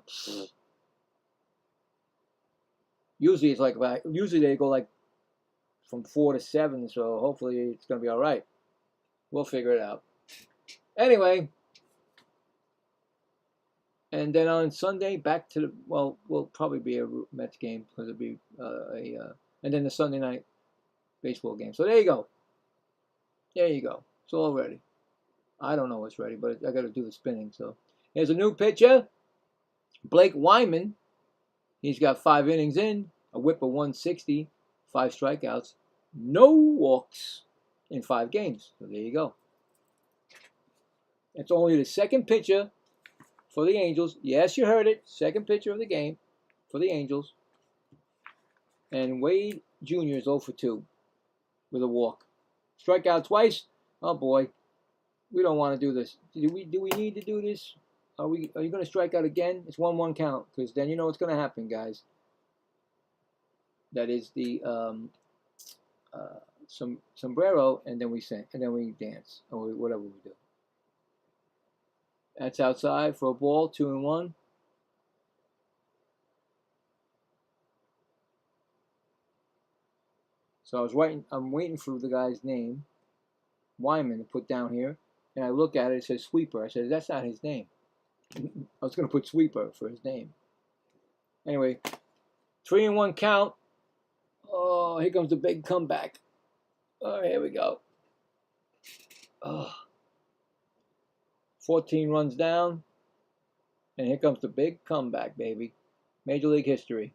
Usually it's like, usually they go like from 4 to 7, so hopefully it's going to be all right. We'll figure it out. Anyway, and then on Sunday, back to the, well, will probably be a Mets game because it'll be and then the Sunday night baseball game. So there you go. There you go. It's all ready. I don't know what's ready, but I got to do the spinning. So here's a new pitcher, Blake Wyman. He's got 5 innings in, a whip of 160, 5 strikeouts, no walks in 5 games. So there you go. It's only the second pitcher for the Angels. Yes, you heard it. Second pitcher of the game for the Angels. And Wade Jr. is 0 for 2 with a walk. Strikeout twice. Oh boy, we don't want to do this. Do we need to do this? Are you going to strike out again? It's 1-1 count, because then you know what's going to happen, guys. That is the sombrero, and then we sing, and then we dance, or whatever we do. That's outside for a ball, 2-1. So I'm waiting for the guy's name, Wyman, to put down here, and I look at it. It says Sweeper. I said that's not his name. I was going to put Sweeper for his name. Anyway, 3-1 count. Oh, here comes the big comeback. Oh, here we go. Oh. 14 runs down, and here comes the big comeback, baby. Major League history.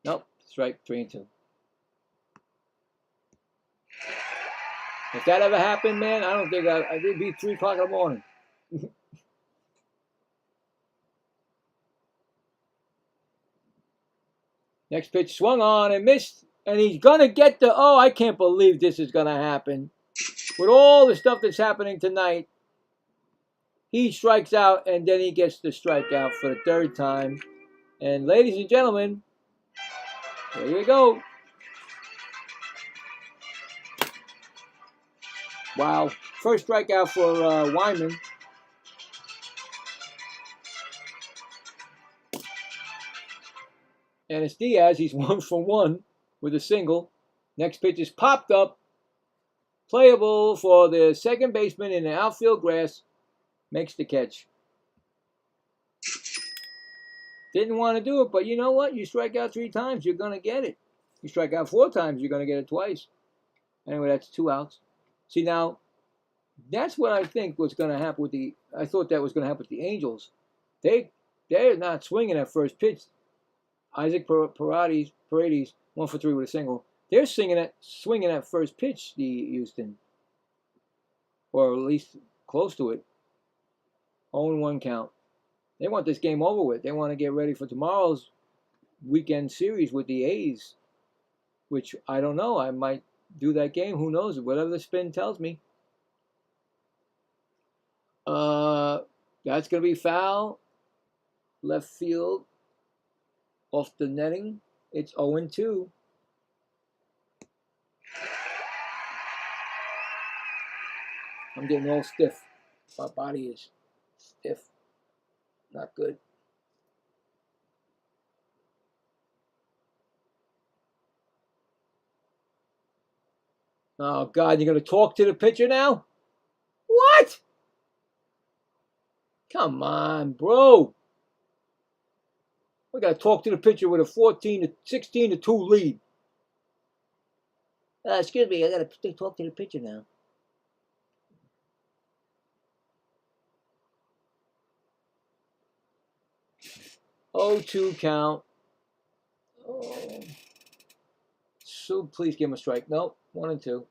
Nope, strike 3-2. If that ever happened, man, I don't think it'd be 3 o'clock in the morning. Next pitch swung on and missed, and he's gonna get the. Oh, I can't believe this is gonna happen. With all the stuff that's happening tonight, he strikes out, and then he gets the strikeout for the 3rd time. And ladies and gentlemen, here we go. Wow, first strikeout for Wyman. And it's Diaz. He's 1 for 1 with a single. Next pitch is popped up. Playable for the second baseman in the outfield grass. Makes the catch. Didn't want to do it, but you know what? You strike out 3 times, you're going to get it. You strike out 4 times, you're going to get it twice. Anyway, that's 2 outs. See, now, that's what I think was going to happen with the. I thought that was going to happen with the Angels. They're not swinging at first pitch. Isaac Paredes, 1 for 3 with a single. They're swinging at first pitch, the Houston. Or at least close to it. 0-1 count. They want this game over with. They want to get ready for tomorrow's weekend series with the A's. Which, I don't know. I might do that game. Who knows? Whatever the spin tells me. That's going to be foul. Left field. Off the netting. It's 0-2. I'm getting all stiff. My body is stiff. Not good. Oh, God, you're going to talk to the pitcher now? What? Come on, bro. We got to talk to the pitcher with a 16-2 lead. Excuse me, I got to talk to the pitcher now. Oh, 2 count. Oh. So please give him a strike. Nope, 1-2.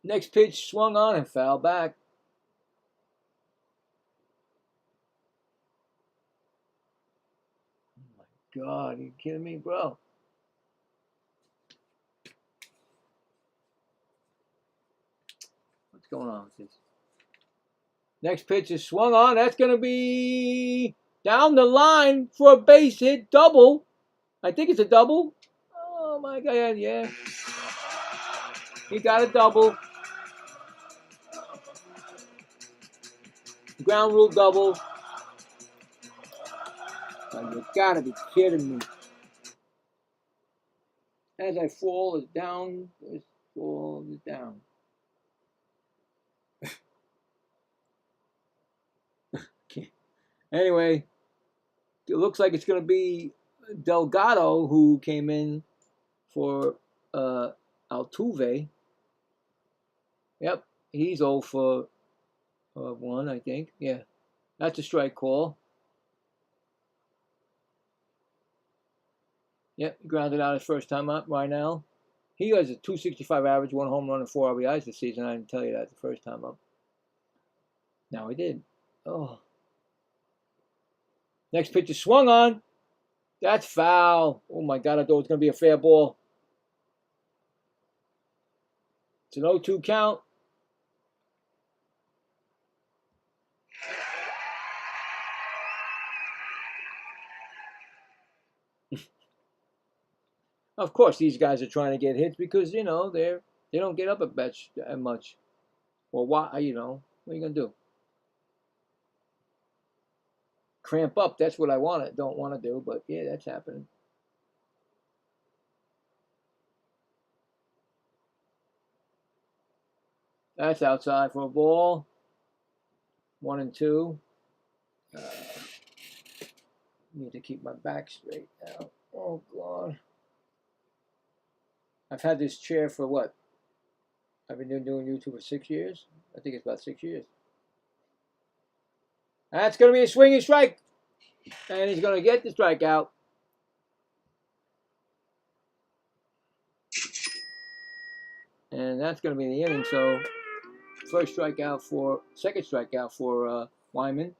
Next pitch swung on and fouled back. Oh my God, are you kidding me, bro? What's going on with this? Next pitch is swung on. That's going to be down the line for a base hit double. I think it's a double. Oh my God, yeah. He got a double. Ground rule double. Oh, you gotta be kidding me. As I fall, it's down. As fall, it's down. Anyway, it looks like it's going to be Delgado who came in for Altuve. Yep, he's 0 for 1, I think. Yeah, that's a strike call. Yep, he grounded out his first time up right now. He has a 265 average, 1 home run and 4 RBIs this season. I didn't tell you that the first time up. Now he did. Oh. Next pitch is swung on. That's foul. Oh my God, I thought it was going to be a fair ball. It's an 0-2 count. Of course, these guys are trying to get hits because, you know, they don't get up at bats that much. Well, why, you know, what are you going to do? Cramp up, that's what I don't want to do, but yeah, that's happening. That's outside for a ball. 1 and 2. Need to keep my back straight now. Oh, God. I've had this chair for what? I've been doing YouTube for 6 years. I think it's about 6 years. That's going to be a swinging strike. And he's going to get the strikeout. And that's going to be the inning. So, second strikeout for Wyman.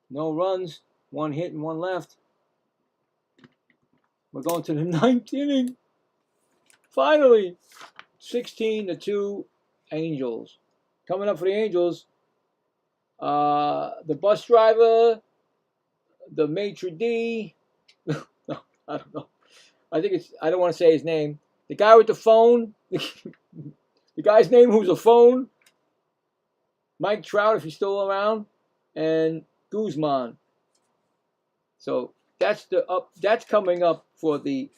No runs, 1 hit and 1 left. We're going to the 9th inning. Finally, 16-2 Angels. Coming up for the Angels, the bus driver, the maitre d'. No, I don't know. I don't want to say his name. The guy with the phone. The guy's name who's a phone. Mike Trout, if he's still around, and Guzman. So that's coming up for the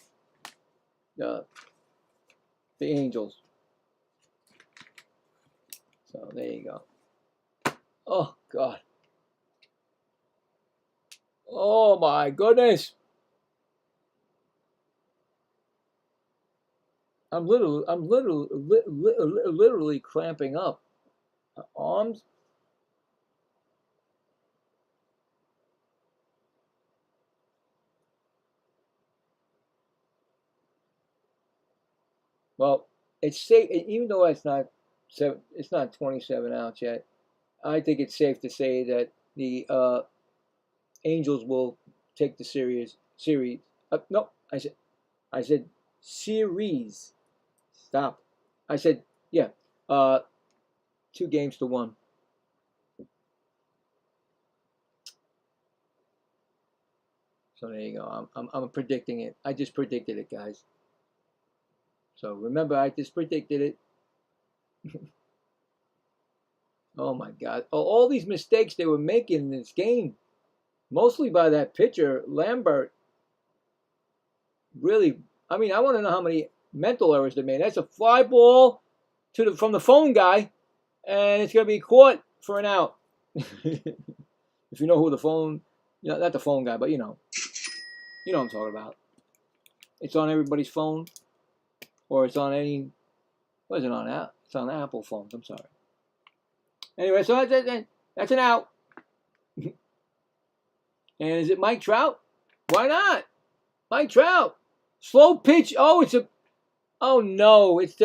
Angels. So there you go. Oh God. Oh my goodness. I'm literally cramping up. Arms. Well, it's safe, even though it's not 27 outs yet. I think it's safe to say that the Angels will take the series. No, I said series. Stop. I said, yeah, 2-1. So there you go. I'm predicting it. I just predicted it, guys. So remember, I just predicted it. Oh my God. All these mistakes they were making in this game, mostly by that pitcher, Lambert. Really, I mean, I want to know how many mental errors they made. That's a fly ball from the phone guy, and it's going to be caught for an out. If you know who the phone, not the phone guy, but you know what I'm talking about. It's on everybody's phone, or it's on any. What is it on? It's on Apple phones. I'm sorry. Anyway, so that's an out. And is it Mike Trout? Why not? Mike Trout. Slow pitch. Oh, oh no, it's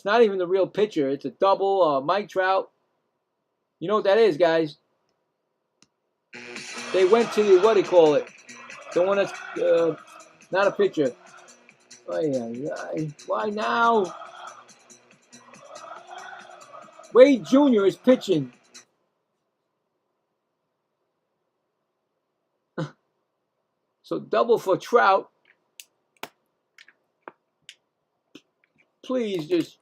not even the real pitcher. It's a double. Mike Trout. You know what that is, guys? They went to the, what do you call it? The one that's not a pitcher. Why now? Wade Jr. is pitching. So double for Trout. Please just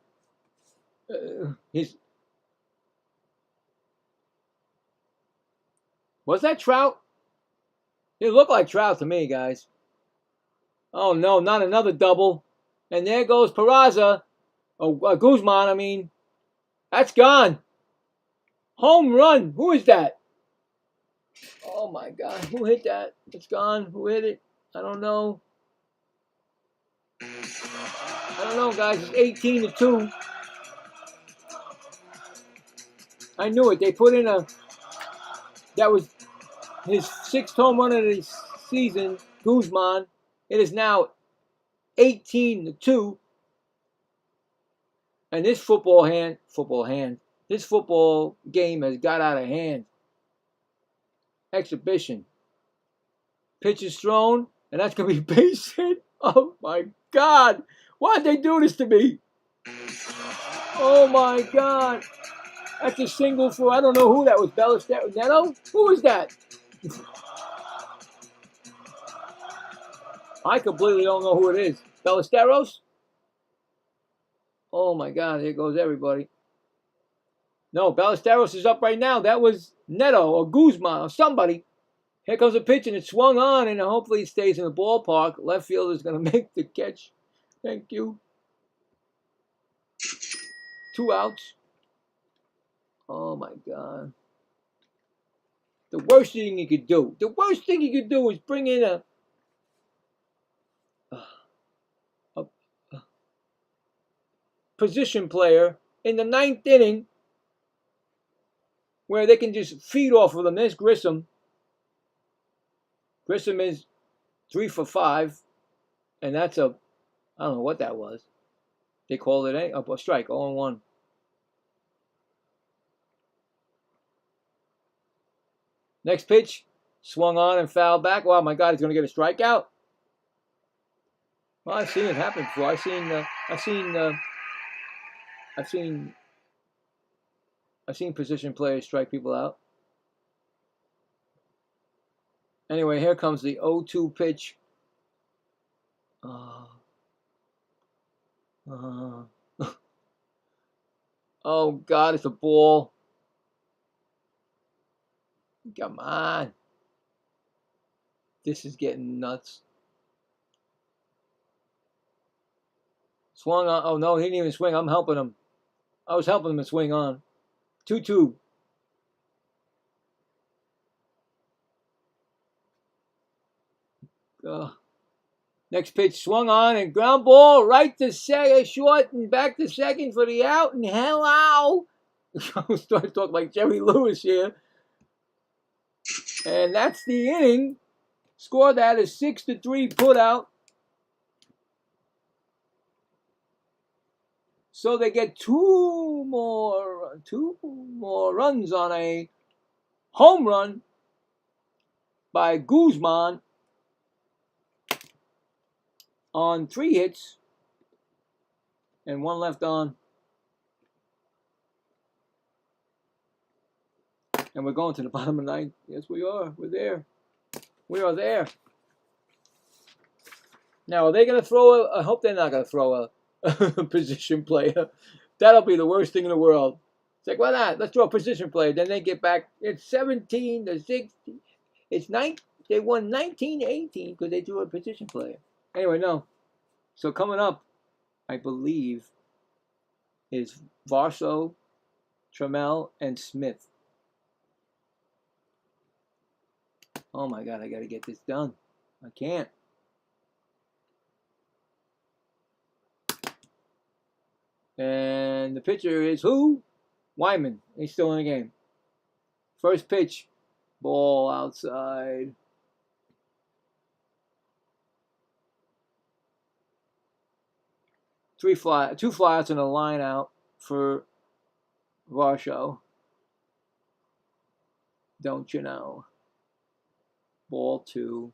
was that Trout? It looked like Trout to me, guys. Oh no, not another double. And there goes Peraza. Oh, Guzman, I mean. That's gone. Home run. Who is that? Oh my God. Who hit that? It's gone. Who hit it? I don't know. Guys. It's 18-2. I knew it. They put in that was his 6th home run of the season, Guzman. It is now 18-2. And this this football game has got out of hand. Exhibition. Pitch is thrown, and that's going to be base hit. Oh my God. Why'd they do this to me? Oh my God. That's a single for, I don't know who that was. Neto? Who was that? I completely don't know who it is. Ballesteros? Oh my God, here goes everybody. No, Ballesteros is up right now. That was Neto or Guzman or somebody. Here comes a pitch, and it swung on, and hopefully it stays in the ballpark. Left fielder is going to make the catch. Thank you. 2 outs. Oh my God. The worst thing you could do. The worst thing you could do is bring in a position player in the 9th inning where they can just feed off of them. There's Grissom. Grissom is 3 for 5, and that's I don't know what that was. They called it a strike, 0-1. Next pitch, swung on and fouled back. Wow, my God, he's going to get a strikeout. Well, I've seen it happen before. I've seen position players strike people out. Anyway, here comes the 0-2 pitch. Oh God, it's a ball. Come on. This is getting nuts. Swung on. Oh no, he didn't even swing. I'm helping him. I was helping him to swing on. 2-2. Next pitch swung on and ground ball right to second, short and back to second for the out. And hello. I'm starting to talk like Jerry Lewis here. And that's the inning. Score that is 6-3 put out. So they get two more runs on a home run by Guzman on 3 hits and 1 left on. And we're going to the bottom of the 9th. Yes, we are. We're there. We are there. Now, are they going to throw I hope they're not going to throw a position player. That'll be the worst thing in the world. It's like, why not? Let's throw a position player. Then they get back. It's 17-16. It's 9. They won 19-18 because they threw a position player. Anyway, no. So coming up, I believe, is Varsho, Trammell, and Smith. Oh my God, I got to get this done. I can't. And the pitcher is who? Wyman. He's still in the game. First pitch, ball outside. Two flyouts and a line out for Varsho. Don't you know? Ball 2.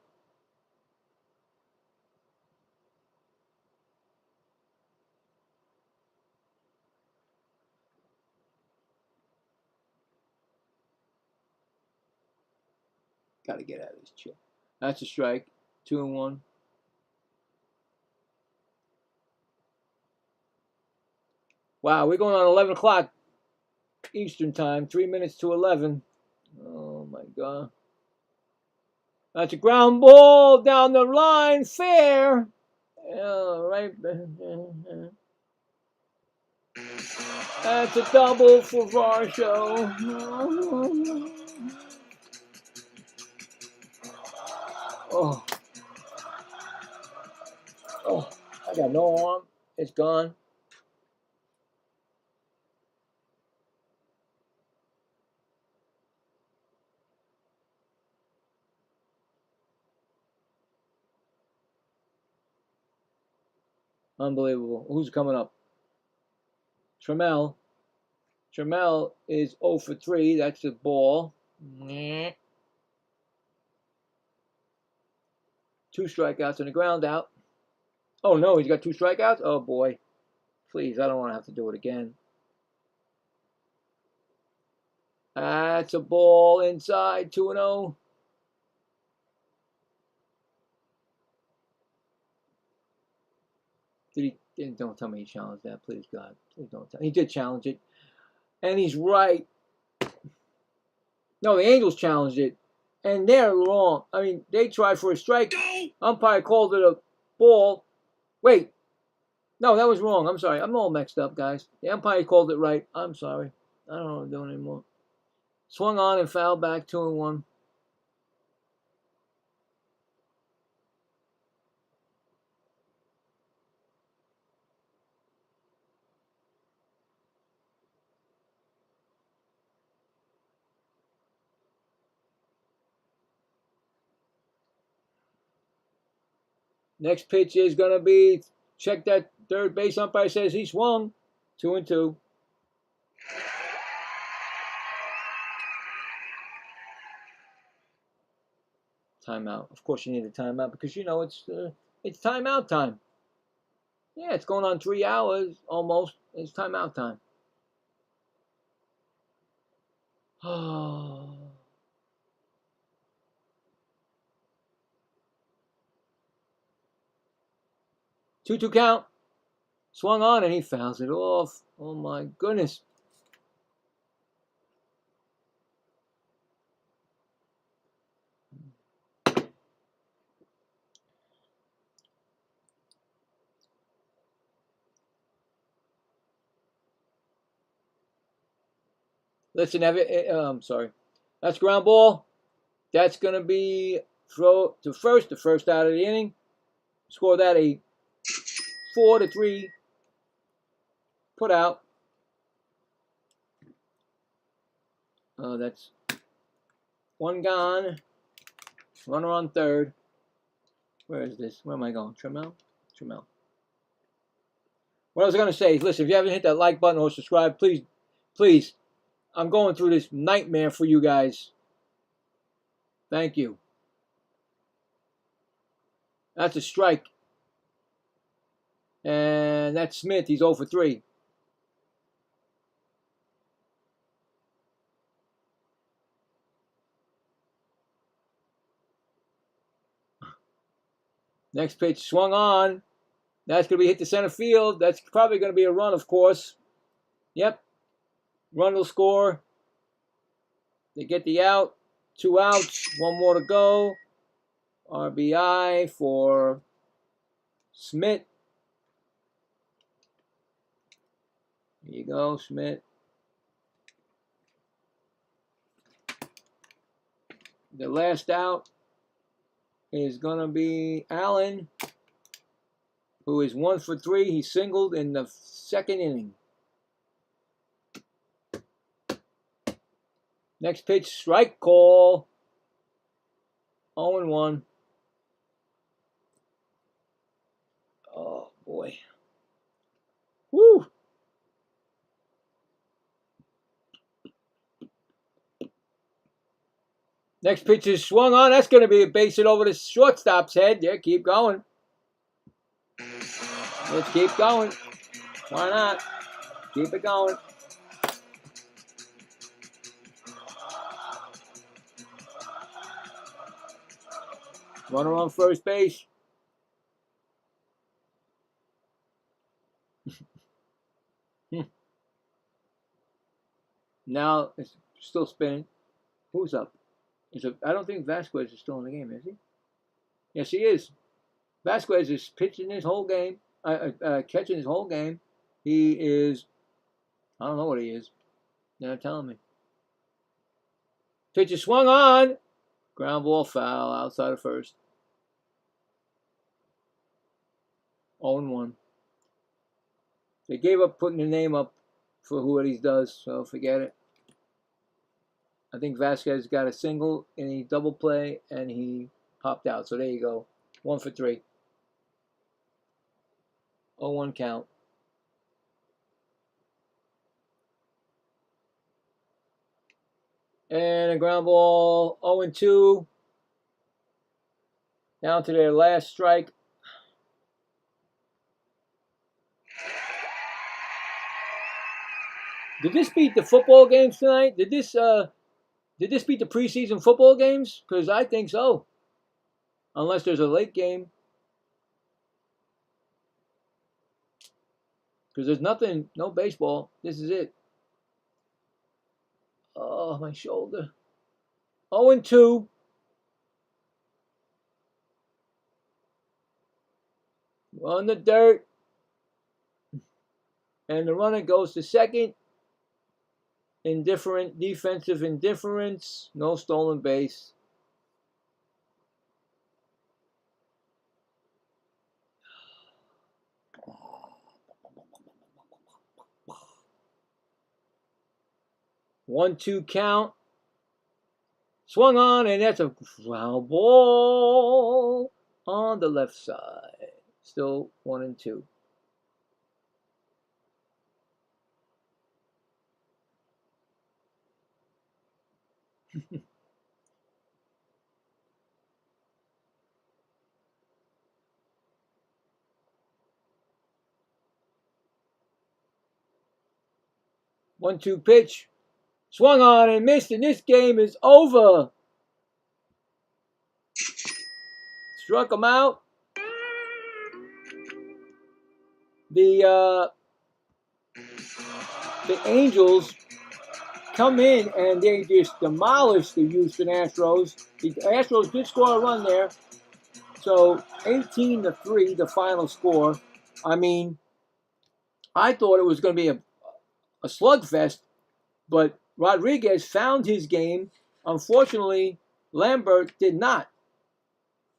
Got to get out of this chair. That's a strike. 2-1. Wow, we're going on 11 o'clock Eastern time. 3 minutes to 11. Oh my God. That's a ground ball down the line. Fair. All right. That's a double for Varsho. Oh. Oh, I got no arm. It's gone. Unbelievable. Who's coming up? Trammell. Trammell is 0 for 3. That's the ball. 2 strikeouts and a ground out. Oh no, he's got 2 strikeouts? Oh boy. Please, I don't want to have to do it again. That's a ball inside, 2-0. Don't tell me he challenged that, please God. Please don't tell me. He did challenge it. And he's right. No, the Angels challenged it. And they're wrong. I mean, they tried for a strike. Umpire called it a ball. Wait. No, that was wrong. I'm sorry. I'm all mixed up, guys. The umpire called it right. I'm sorry. I don't know what I'm doing anymore. Swung on and fouled back, 2-1. Next pitch is going to be, check that third base umpire says he swung. 2-2. Timeout. Of course you need a timeout because you know it's timeout time. Yeah, it's going on 3 hours almost. It's timeout time. Oh. 2-2 count. Swung on and he fouls it off. Oh my goodness. Listen, I'm sorry. That's ground ball. That's going to be throw to first, the first out of the inning. Score that a 4-3 put out. That's one gone. Runner on third. Where is this? Where am I going? Trammell? Trammell. What I was going to say is, listen, if you haven't hit that like button or subscribe, please, please, I'm going through this nightmare for you guys. Thank you. That's a strike. And that's Smith. He's 0 for 3. Next pitch swung on. That's going to be hit to center field. That's probably going to be a run, of course. Yep. Run will score. They get the out. 2 outs. 1 more to go. RBI for Smith. Here you go, Smith. The last out is going to be Allen, who is 1 for 3. He singled in the second inning. Next pitch, strike call. 0-1. Oh, boy. Woo! Next pitch is swung on. That's going to be a base hit over the shortstop's head. Yeah, keep going. Let's keep going. Why not? Keep it going. Runner on first base. Now it's still spinning. Who's up? I don't think Vasquez is still in the game, is he? Yes, he is. Vasquez is pitching his whole game, catching his whole game. He is, I don't know what he is. They're not telling me. Pitch is swung on. Ground ball foul outside of first. 0-1. They gave up putting the name up for who he does, so forget it. I think Vasquez got a single and he double play and he popped out. So there you go. 1 for 3. 0-1 count. And a ground ball, 0-2. Down to their last strike. Did this beat the football games tonight? Did this beat the preseason football games? Because I think so. Unless there's a late game. Because there's nothing, no baseball. This is it. Oh, my shoulder. 0-2. On the dirt. And the runner goes to second. Indifferent, defensive indifference. No stolen base. One-two count. Swung on, and that's a ground ball on the left side. Still 1-2. One-two pitch. Swung on and missed, and this game is over. Struck him out. The Angels come in and they just demolished the Houston Astros. The Astros did score a run there. So 18-3, the final score. I mean, I thought it was going to be a slugfest, but Rodriguez found his game. Unfortunately, Lambert did not.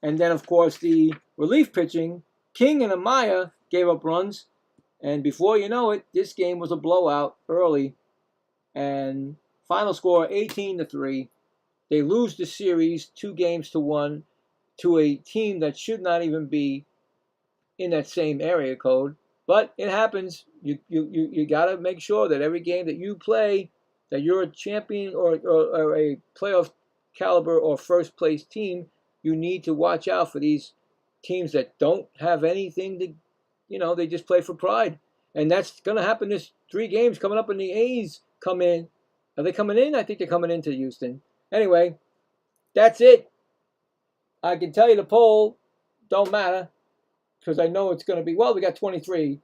And then, of course, the relief pitching, King and Amaya gave up runs. And before you know it, this game was a blowout early. And final score, 18-3. They lose the series 2-1 to a team that should not even be in that same area code. But it happens. You got to make sure that every game that you play, that you're a champion or a playoff caliber or first place team. You need to watch out for these teams that don't have anything to, they just play for pride. And that's going to happen. This 3 games coming up, and the A's come in. Are they coming in? I think they're coming into Houston. Anyway, that's it. I can tell you the poll don't matter because I know it's going to be, we got 23,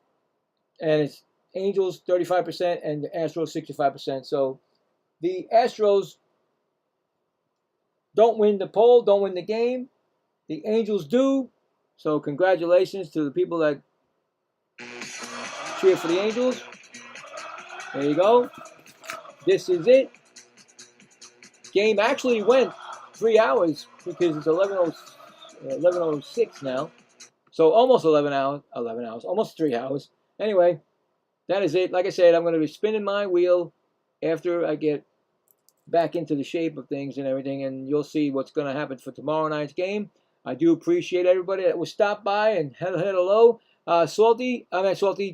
and it's Angels 35% and the Astros 65%. So the Astros don't win the poll, don't win the game. The Angels do. So congratulations to the people that cheer for the Angels. There you go. This is it. Game actually went 3 hours because it's 11:06 now. So almost 11 hours, almost 3 hours. Anyway, that is it. Like I said, I'm going to be spinning my wheel after I get back into the shape of things and everything, and you'll see what's going to happen for tomorrow night's game. I do appreciate everybody that will stop by and hello. Salty,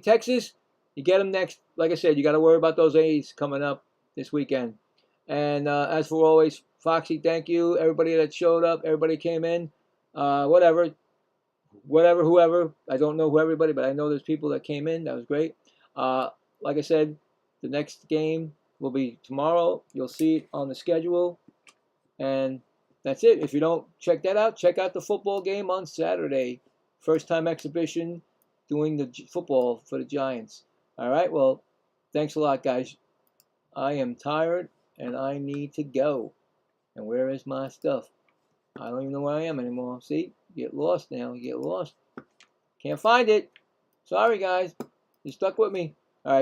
Texas. You get them next. Like I said, you got to worry about those A's coming up this weekend. And as for always, Foxy, thank you. Everybody that showed up, everybody came in. Whoever. I don't know who everybody, but I know there's people that came in. That was great. Like I said, the next game will be tomorrow. You'll see it on the schedule. And that's it. If you don't check that out, check out the football game on Saturday. First time exhibition doing the football for the Giants. All right, well, thanks a lot, guys. I am tired and I need to go. And where is my stuff? I don't even know where I am anymore. See? You get lost now. You get lost. Can't find it. Sorry, guys. You stuck with me.